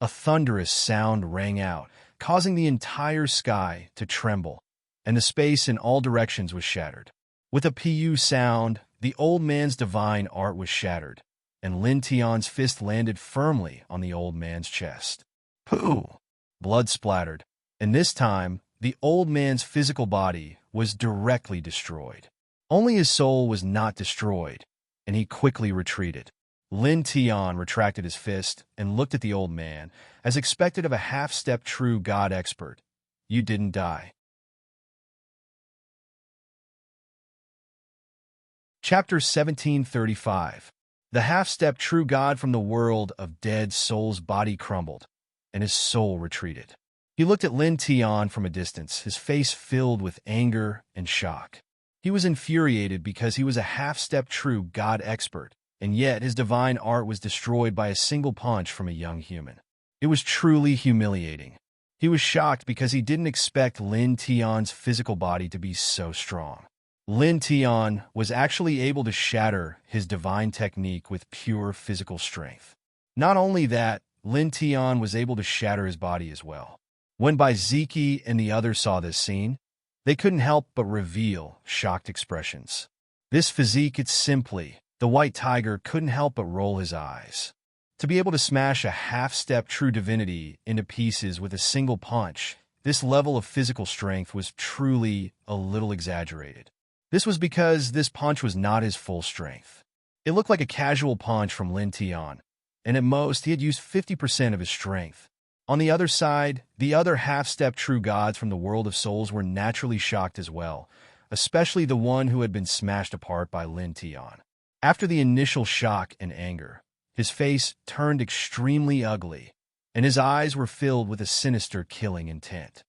A thunderous sound rang out, causing the entire sky to tremble, and the space in all directions was shattered. With a pu sound, the old man's divine art was shattered, and Lin Tian's fist landed firmly on the old man's chest. Pooh! Blood splattered, and this time, the old man's physical body was directly destroyed. Only his soul was not destroyed, and he quickly retreated. Lin Tian retracted his fist and looked at the old man, as expected of a half-step true god expert. "You didn't die." Chapter 1735. The half-step true god from the world of dead souls' body crumbled, and his soul retreated. He looked at Lin Tian from a distance, his face filled with anger and shock. He was infuriated because he was a half-step true god expert, and yet his divine art was destroyed by a single punch from a young human. It was truly humiliating. He was shocked because he didn't expect Lin Tian's physical body to be so strong. Lin Tian was actually able to shatter his divine technique with pure physical strength. Not only that, Lin Tian was able to shatter his body as well. When Bai Ziki and the others saw this scene, they couldn't help but reveal shocked expressions. This physique, it's simply, the white tiger couldn't help but roll his eyes. To be able to smash a half-step true divinity into pieces with a single punch, this level of physical strength was truly a little exaggerated. This was because this punch was not his full strength. It looked like a casual punch from Lin Tian, and at most he had used 50% of his strength. On the other side, the other half-step true gods from the world of souls were naturally shocked as well, especially the one who had been smashed apart by Lin Tian. After the initial shock and anger, his face turned extremely ugly, and his eyes were filled with a sinister killing intent.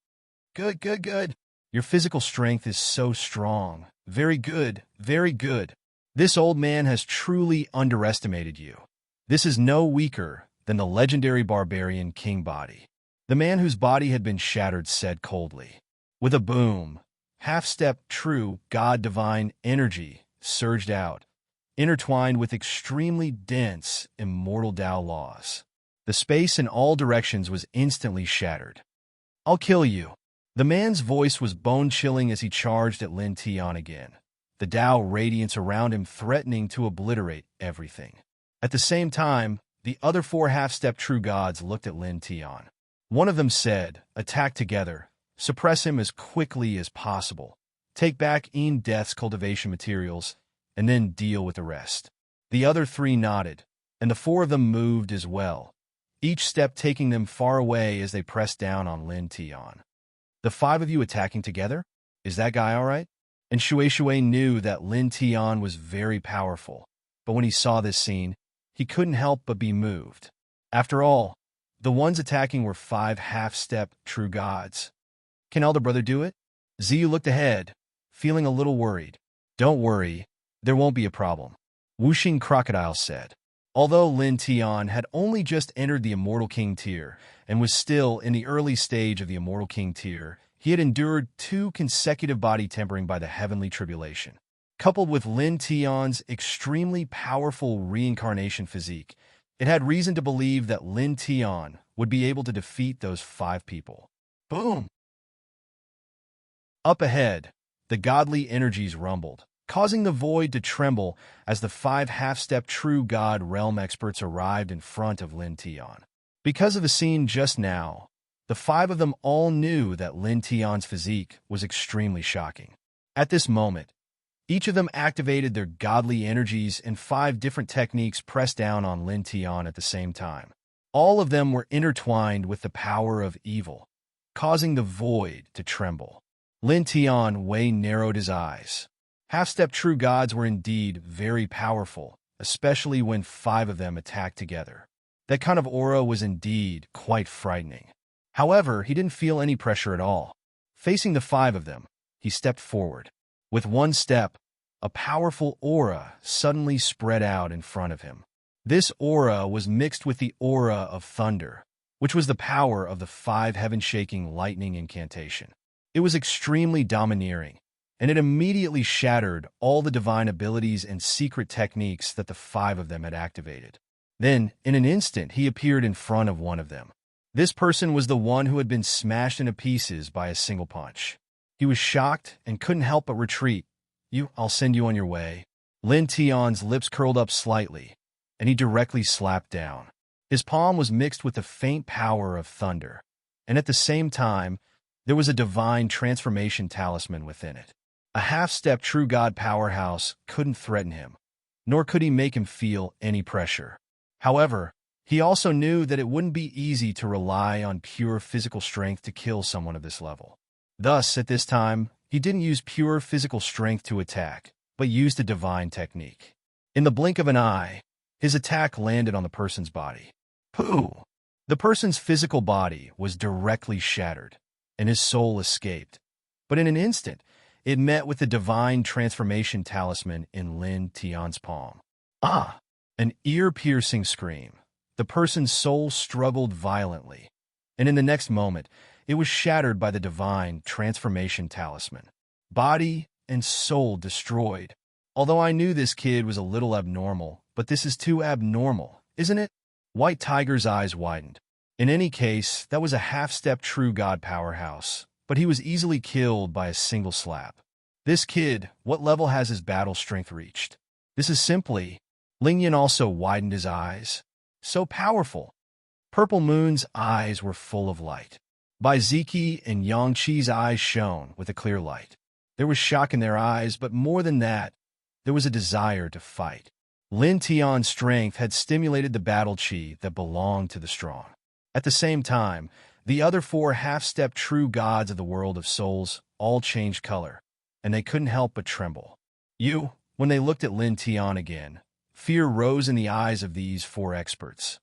Good, good, good. Your physical strength is so strong. Very good, very good. This old man has truly underestimated you. This is no weaker than the legendary barbarian King Body. The man whose body had been shattered said coldly. With a boom, half-step true god-divine energy surged out, intertwined with extremely dense, immortal Tao laws. The space in all directions was instantly shattered. I'll kill you. The man's voice was bone-chilling as he charged at Lin Tian again, the Tao radiance around him threatening to obliterate everything. At the same time, the other four half-step true gods looked at Lin Tian. One of them said, attack together, suppress him as quickly as possible, take back Death's cultivation materials, and then deal with the rest. The other three nodded, and the four of them moved as well, each step taking them far away as they pressed down on Lin Tian. The five of you attacking together? Is that guy all right? And Shui knew that Lin Tian was very powerful, but when he saw this scene, he couldn't help but be moved. After all, the ones attacking were five half-step true gods. Can Elder Brother do it? Ziyu looked ahead, feeling a little worried. Don't worry, there won't be a problem, Wuxing Crocodile said. Although Lin Tian had only just entered the Immortal King tier and was still in the early stage of the Immortal King tier, he had endured 2 consecutive body tempering by the Heavenly Tribulation. Coupled with Lin Tian's extremely powerful reincarnation physique, it had reason to believe that Lin Tian would be able to defeat those 5 people. Boom! Up ahead, the godly energies rumbled, causing the void to tremble as the 5 half-step true god realm experts arrived in front of Lin Tian. Because of the scene just now, the 5 of them all knew that Lin Tian's physique was extremely shocking. At this moment, each of them activated their godly energies and 5 different techniques pressed down on Lin Tian at the same time. All of them were intertwined with the power of evil, causing the void to tremble. Lin Tian narrowed his eyes. Half-step true gods were indeed very powerful, especially when 5 of them attacked together. That kind of aura was indeed quite frightening. However, he didn't feel any pressure at all. Facing the 5 of them, he stepped forward. With one step, a powerful aura suddenly spread out in front of him. This aura was mixed with the aura of thunder, which was the power of the 5 heaven-shaking lightning incantation. It was extremely domineering, and it immediately shattered all the divine abilities and secret techniques that the 5 of them had activated. Then, in an instant, he appeared in front of one of them. This person was the one who had been smashed into pieces by a single punch. He was shocked and couldn't help but retreat. I'll send you on your way. Lin Tian's lips curled up slightly, and he directly slapped down. His palm was mixed with the faint power of thunder, and at the same time, there was a divine transformation talisman within it. A half-step true god powerhouse couldn't threaten him, nor could he make him feel any pressure. However, he also knew that it wouldn't be easy to rely on pure physical strength to kill someone of this level. Thus, at this time, he didn't use pure physical strength to attack, but used a divine technique. In the blink of an eye, his attack landed on the person's body. Pooh! The person's physical body was directly shattered, and his soul escaped. But in an instant, it met with the divine transformation talisman in Lin Tian's palm. Ah! An ear-piercing scream. The person's soul struggled violently, and in the next moment, it was shattered by the divine transformation talisman. Body and soul destroyed. Although I knew this kid was a little abnormal, but this is too abnormal, isn't it? White Tiger's eyes widened. In any case, that was a half-step true god powerhouse, but he was easily killed by a single slap. This kid, what level has his battle strength reached? This is simply... Lingyan also widened his eyes. So powerful. Purple Moon's eyes were full of light. Bai Ziki and Yangqi's eyes shone with a clear light. There was shock in their eyes, but more than that, there was a desire to fight. Lin Tian's strength had stimulated the battle chi that belonged to the strong. At the same time, the other 4 half-step true gods of the world of souls all changed color, and they couldn't help but tremble. When they looked at Lin Tian again, fear rose in the eyes of these 4 experts.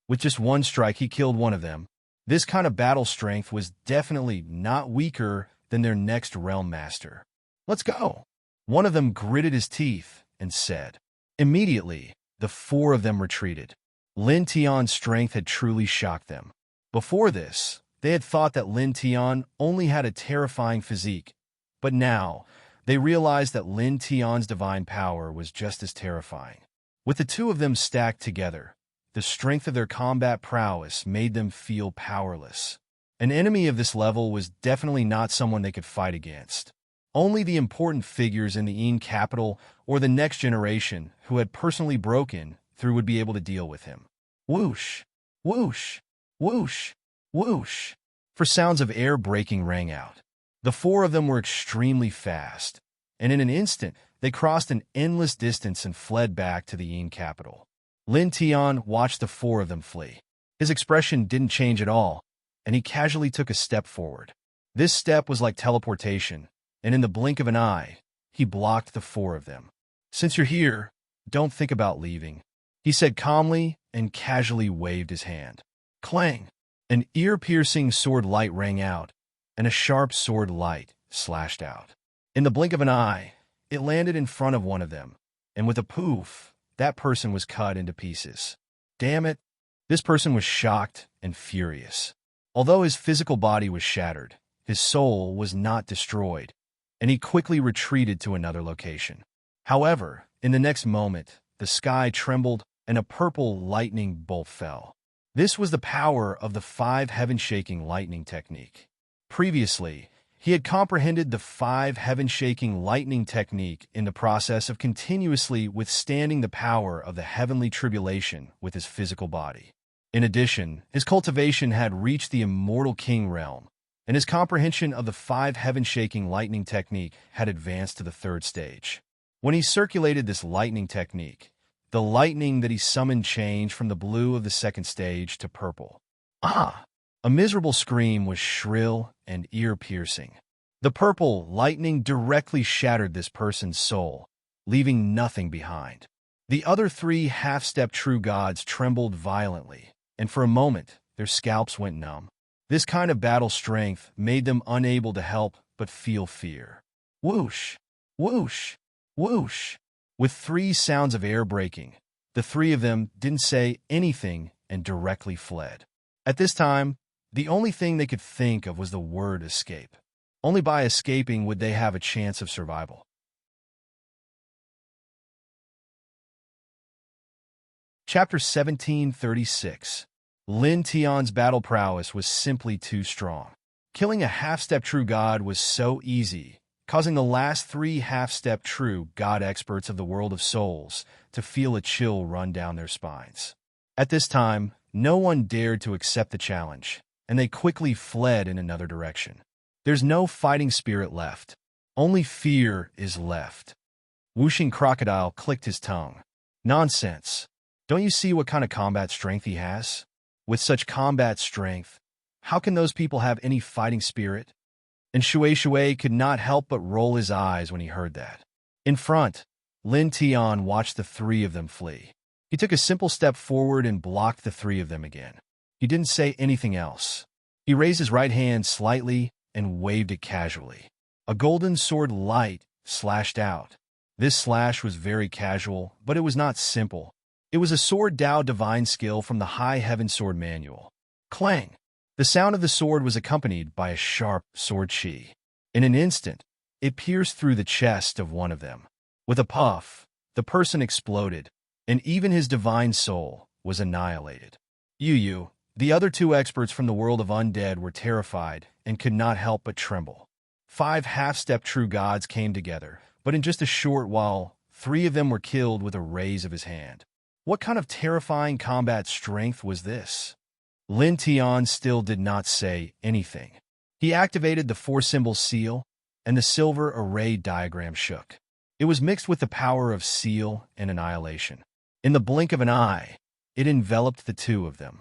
With just one strike, he killed one of them, This kind of battle strength was definitely not weaker than their next realm master. "Let's go." One of them gritted his teeth and said. Immediately, the four of them retreated. Lin Tian's strength had truly shocked them. Before this, they had thought that Lin Tian only had a terrifying physique, but now they realized that Lin Tian's divine power was just as terrifying. With the two of them stacked together, the strength of their combat prowess made them feel powerless. An enemy of this level was definitely not someone they could fight against. Only the important figures in the Yin capital or the next generation who had personally broken through would be able to deal with him. Whoosh, whoosh, whoosh, whoosh. For sounds of air breaking rang out. The four of them were extremely fast, and in an instant they crossed an endless distance and fled back to the Yin capital. Lin Tian watched the four of them flee. His expression didn't change at all, and he casually took a step forward. This step was like teleportation, and in the blink of an eye, he blocked the four of them. "Since you're here, don't think about leaving," he said calmly and casually waved his hand. Clang! An ear-piercing sword light rang out, and a sharp sword light slashed out. In the blink of an eye, it landed in front of one of them, and with a poof, that person was cut into pieces. Damn it! This person was shocked and furious. Although his physical body was shattered, his soul was not destroyed, and he quickly retreated to another location. However, in the next moment, the sky trembled and a purple lightning bolt fell. This was the power of the 5 heaven-shaking lightning technique. Previously, he had comprehended the 5 heaven-shaking lightning technique in the process of continuously withstanding the power of the heavenly tribulation with his physical body. In addition, his cultivation had reached the immortal king realm, and his comprehension of the 5 heaven-shaking lightning technique had advanced to the 3rd stage. When he circulated this lightning technique, the lightning that he summoned changed from the blue of the 2nd stage to purple. Ah! A miserable scream was shrill and ear-piercing. The purple lightning directly shattered this person's soul, leaving nothing behind. The other 3 half-step true gods trembled violently, and for a moment, their scalps went numb. This kind of battle strength made them unable to help but feel fear. Whoosh! Whoosh! Whoosh! With 3 sounds of air breaking, the 3 of them didn't say anything and directly fled. At this time, the only thing they could think of was the word escape. Only by escaping would they have a chance of survival. Chapter 1736. Lin Tian's battle prowess was simply too strong. Killing a half-step true god was so easy, causing the last 3 half-step true god experts of the world of souls to feel a chill run down their spines. At this time, no one dared to accept the challenge, and they quickly fled in another direction. There's no fighting spirit left. Only fear is left. Whooshing Crocodile clicked his tongue. Nonsense. Don't you see what kind of combat strength he has? With such combat strength, how can those people have any fighting spirit? And Shui could not help but roll his eyes when he heard that. In front, Lin Tian watched the 3 of them flee. He took a simple step forward and blocked the 3 of them again. He didn't say anything else. He raised his right hand slightly and waved it casually. A golden sword light slashed out. This slash was very casual, but it was not simple. It was a sword Dao divine skill from the High Heaven Sword Manual. Clang! The sound of the sword was accompanied by a sharp sword chi. In an instant, it pierced through the chest of one of them. With a puff, the person exploded, and even his divine soul was annihilated. Yu, the other 2 experts from the world of undead, were terrified and could not help but tremble. 5 half-step true gods came together, but in just a short while, 3 of them were killed with a raise of his hand. What kind of terrifying combat strength was this? Lin Tian still did not say anything. He activated the 4-symbol seal, and the silver array diagram shook. It was mixed with the power of seal and annihilation. In the blink of an eye, it enveloped the 2 of them.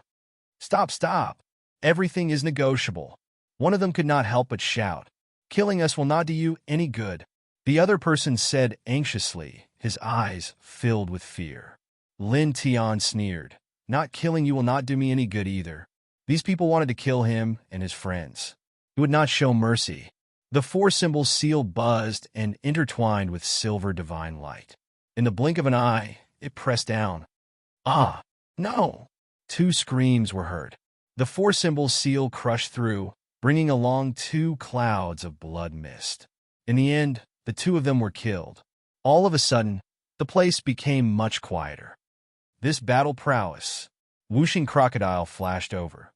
Stop, stop! Everything is negotiable. One of them could not help but shout. Killing us will not do you any good. The other person said anxiously, his eyes filled with fear. Lin Tian sneered. Not killing you will not do me any good either. These people wanted to kill him and his friends. He would not show mercy. The four-symbol seal buzzed and intertwined with silver divine light. In the blink of an eye, it pressed down. Ah, no! Two screams were heard. The four-symbol seal crushed through, bringing along two clouds of blood mist. In the end, the two of them were killed. All of a sudden, the place became much quieter. This battle prowess, whooshing crocodile flashed over.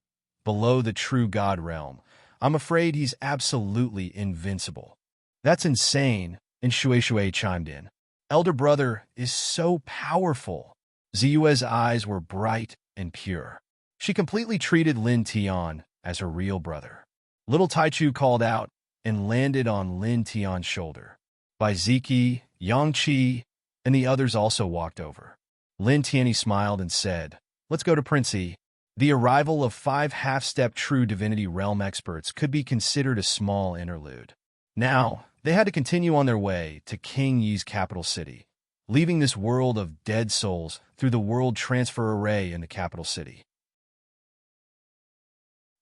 Below the true god realm, I'm afraid he's absolutely invincible. That's insane, and Shui chimed in. Elder brother is so powerful. Ziyue's eyes were bright and pure. She completely treated Lin Tian as her real brother. Little Taichu called out and landed on Lin Tian's shoulder. Bai Ziki, Yang Qi, and the others also walked over. Lin Tianyi smiled and said, "Let's go to Princey." The arrival of 5 half-step true divinity realm experts could be considered a small interlude. Now, they had to continue on their way to King Yi's capital city, leaving this world of dead souls through the world transfer array in the capital city.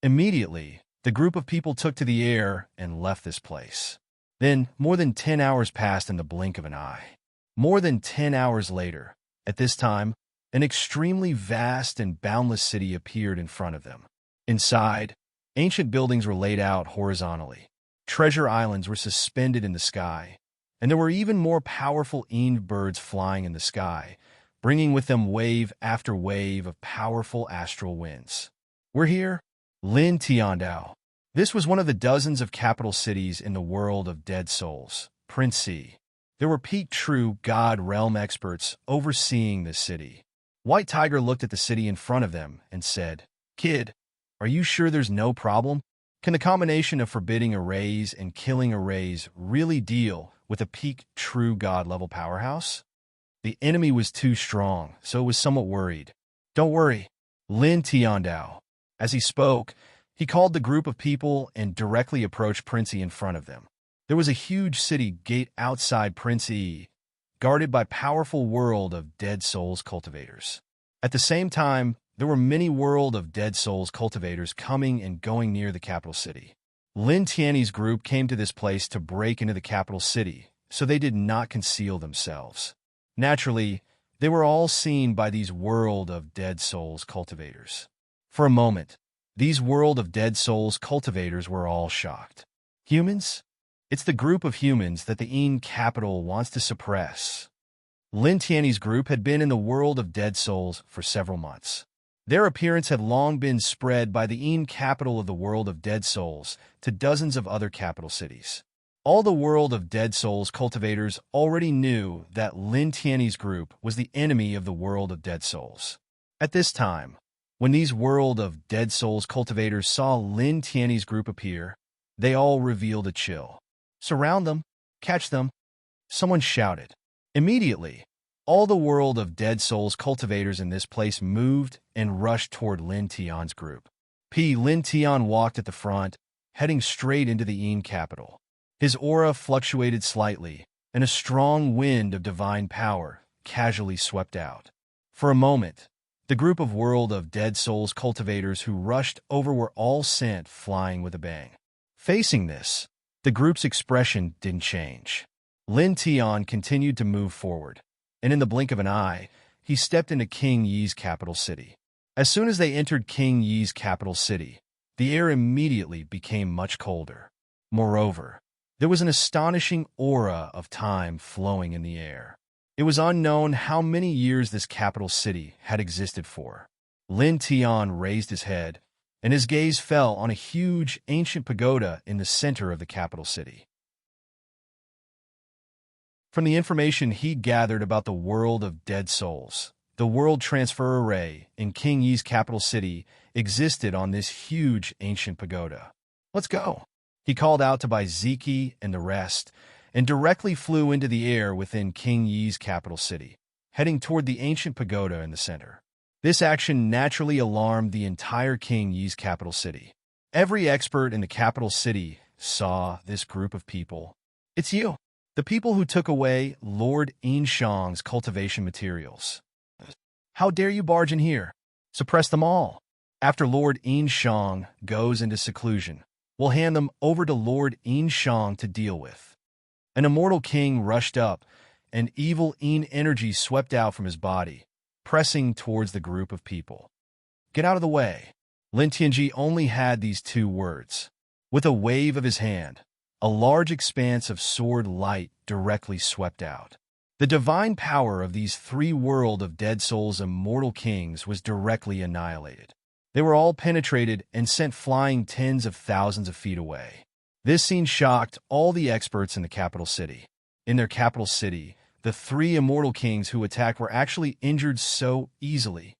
Immediately, the group of people took to the air and left this place. Then, more than 10 hours passed in the blink of an eye. More than 10 hours later, at this time, an extremely vast and boundless city appeared in front of them. Inside, ancient buildings were laid out horizontally. Treasure islands were suspended in the sky, and there were even more powerful Eve birds flying in the sky, bringing with them wave after wave of powerful astral winds. We're here, Lin Tiandao. This was one of the dozens of capital cities in the world of dead souls, Princey. There were peak true god realm experts overseeing this city. White Tiger looked at the city in front of them and said, "Kid, are you sure there's no problem? Can the combination of forbidding arrays and killing arrays really deal with a peak true god level powerhouse?" The enemy was too strong, so it was somewhat worried. "Don't worry, Lin Tiandao." As he spoke, he called the group of people and directly approached Princey in front of them. There was a huge city gate outside Princey, guarded by powerful world of dead souls cultivators. At the same time, there were many world of dead souls cultivators coming and going near the capital city. Lin Tianyi's group came to this place to break into the capital city, so they did not conceal themselves. Naturally, they were all seen by these world of dead souls cultivators. For a moment, these world of dead souls cultivators were all shocked. Humans? It's the group of humans that the Yin capital wants to suppress. Lin Tianyi's group had been in the world of dead souls for several months. Their appearance had long been spread by the Yin capital of the world of dead souls to dozens of other capital cities. All the world of dead souls cultivators already knew that Lin Tianyi's group was the enemy of the world of dead souls. At this time, when these world of dead souls cultivators saw Lin Tianyi's group appear, they all revealed a chill. "Surround them! Catch them!" Someone shouted. Immediately, all the world of dead souls cultivators in this place moved and rushed toward Lin Tian's group. Lin Tian walked at the front, heading straight into the Yin capital. His aura fluctuated slightly, and a strong wind of divine power casually swept out. For a moment, the group of world of dead souls cultivators who rushed over were all sent flying with a bang. Facing this, the group's expression didn't change. Lin Tian continued to move forward, and in the blink of an eye, he stepped into King Yi's capital city. As soon as they entered King Yi's capital city, the air immediately became much colder. Moreover, there was an astonishing aura of time flowing in the air. It was unknown how many years this capital city had existed for. Lin Tian raised his head, and his gaze fell on a huge ancient pagoda in the center of the capital city. From the information he gathered about the world of dead souls, the world transfer array in King Yi's capital city existed on this huge ancient pagoda. "Let's go," he called out to Bai Ziki and the rest, and directly flew into the air within King Yi's capital city, heading toward the ancient pagoda in the center. This action naturally alarmed the entire King Yi's capital city. Every expert in the capital city saw this group of people. "It's you, the people who took away Lord Yinshang's cultivation materials. How dare you barge in here? Suppress them all." After Lord Yin Shang goes into seclusion, we'll hand them over to Lord Yin Shang to deal with. An immortal king rushed up, and evil Yin energy swept out from his body, pressing towards the group of people. Get out of the way. Lin Tianji only had these 2 words. With a wave of his hand, a large expanse of sword light directly swept out. The divine power of these 3 world of dead souls immortal kings was directly annihilated. They were all penetrated and sent flying tens of thousands of feet away. This scene shocked all the experts in the capital city. In their capital city, the 3 immortal kings who attacked were actually injured so easily.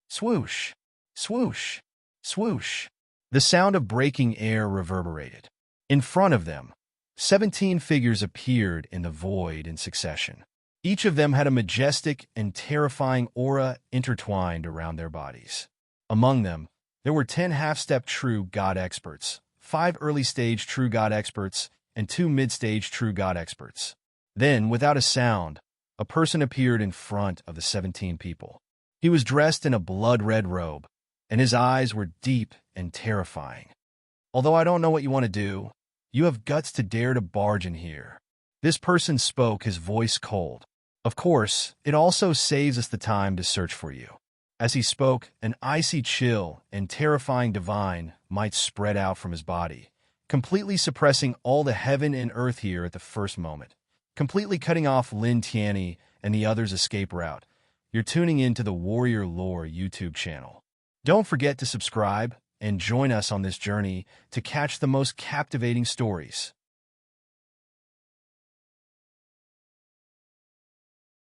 Swoosh, swoosh, swoosh. The sound of breaking air reverberated. In front of them, 17 figures appeared in the void in succession. Each of them had a majestic and terrifying aura intertwined around their bodies. Among them, there were 10 half-step true god experts, 5 early-stage true god experts, and 2 mid-stage true god experts. Then, without a sound, a person appeared in front of the 17 people. He was dressed in a blood-red robe, and his eyes were deep and terrifying. Although I don't know what you want to do, you have guts to dare to barge in here. This person spoke, his voice cold. Of course, it also saves us the time to search for you. As he spoke, an icy chill and terrifying divine might spread out from his body, completely suppressing all the heaven and earth here at the first moment, completely cutting off Lin Tianyi and the others' escape route. You're tuning into the Warrior Lore YouTube channel. Don't forget to subscribe and join us on this journey to catch the most captivating stories.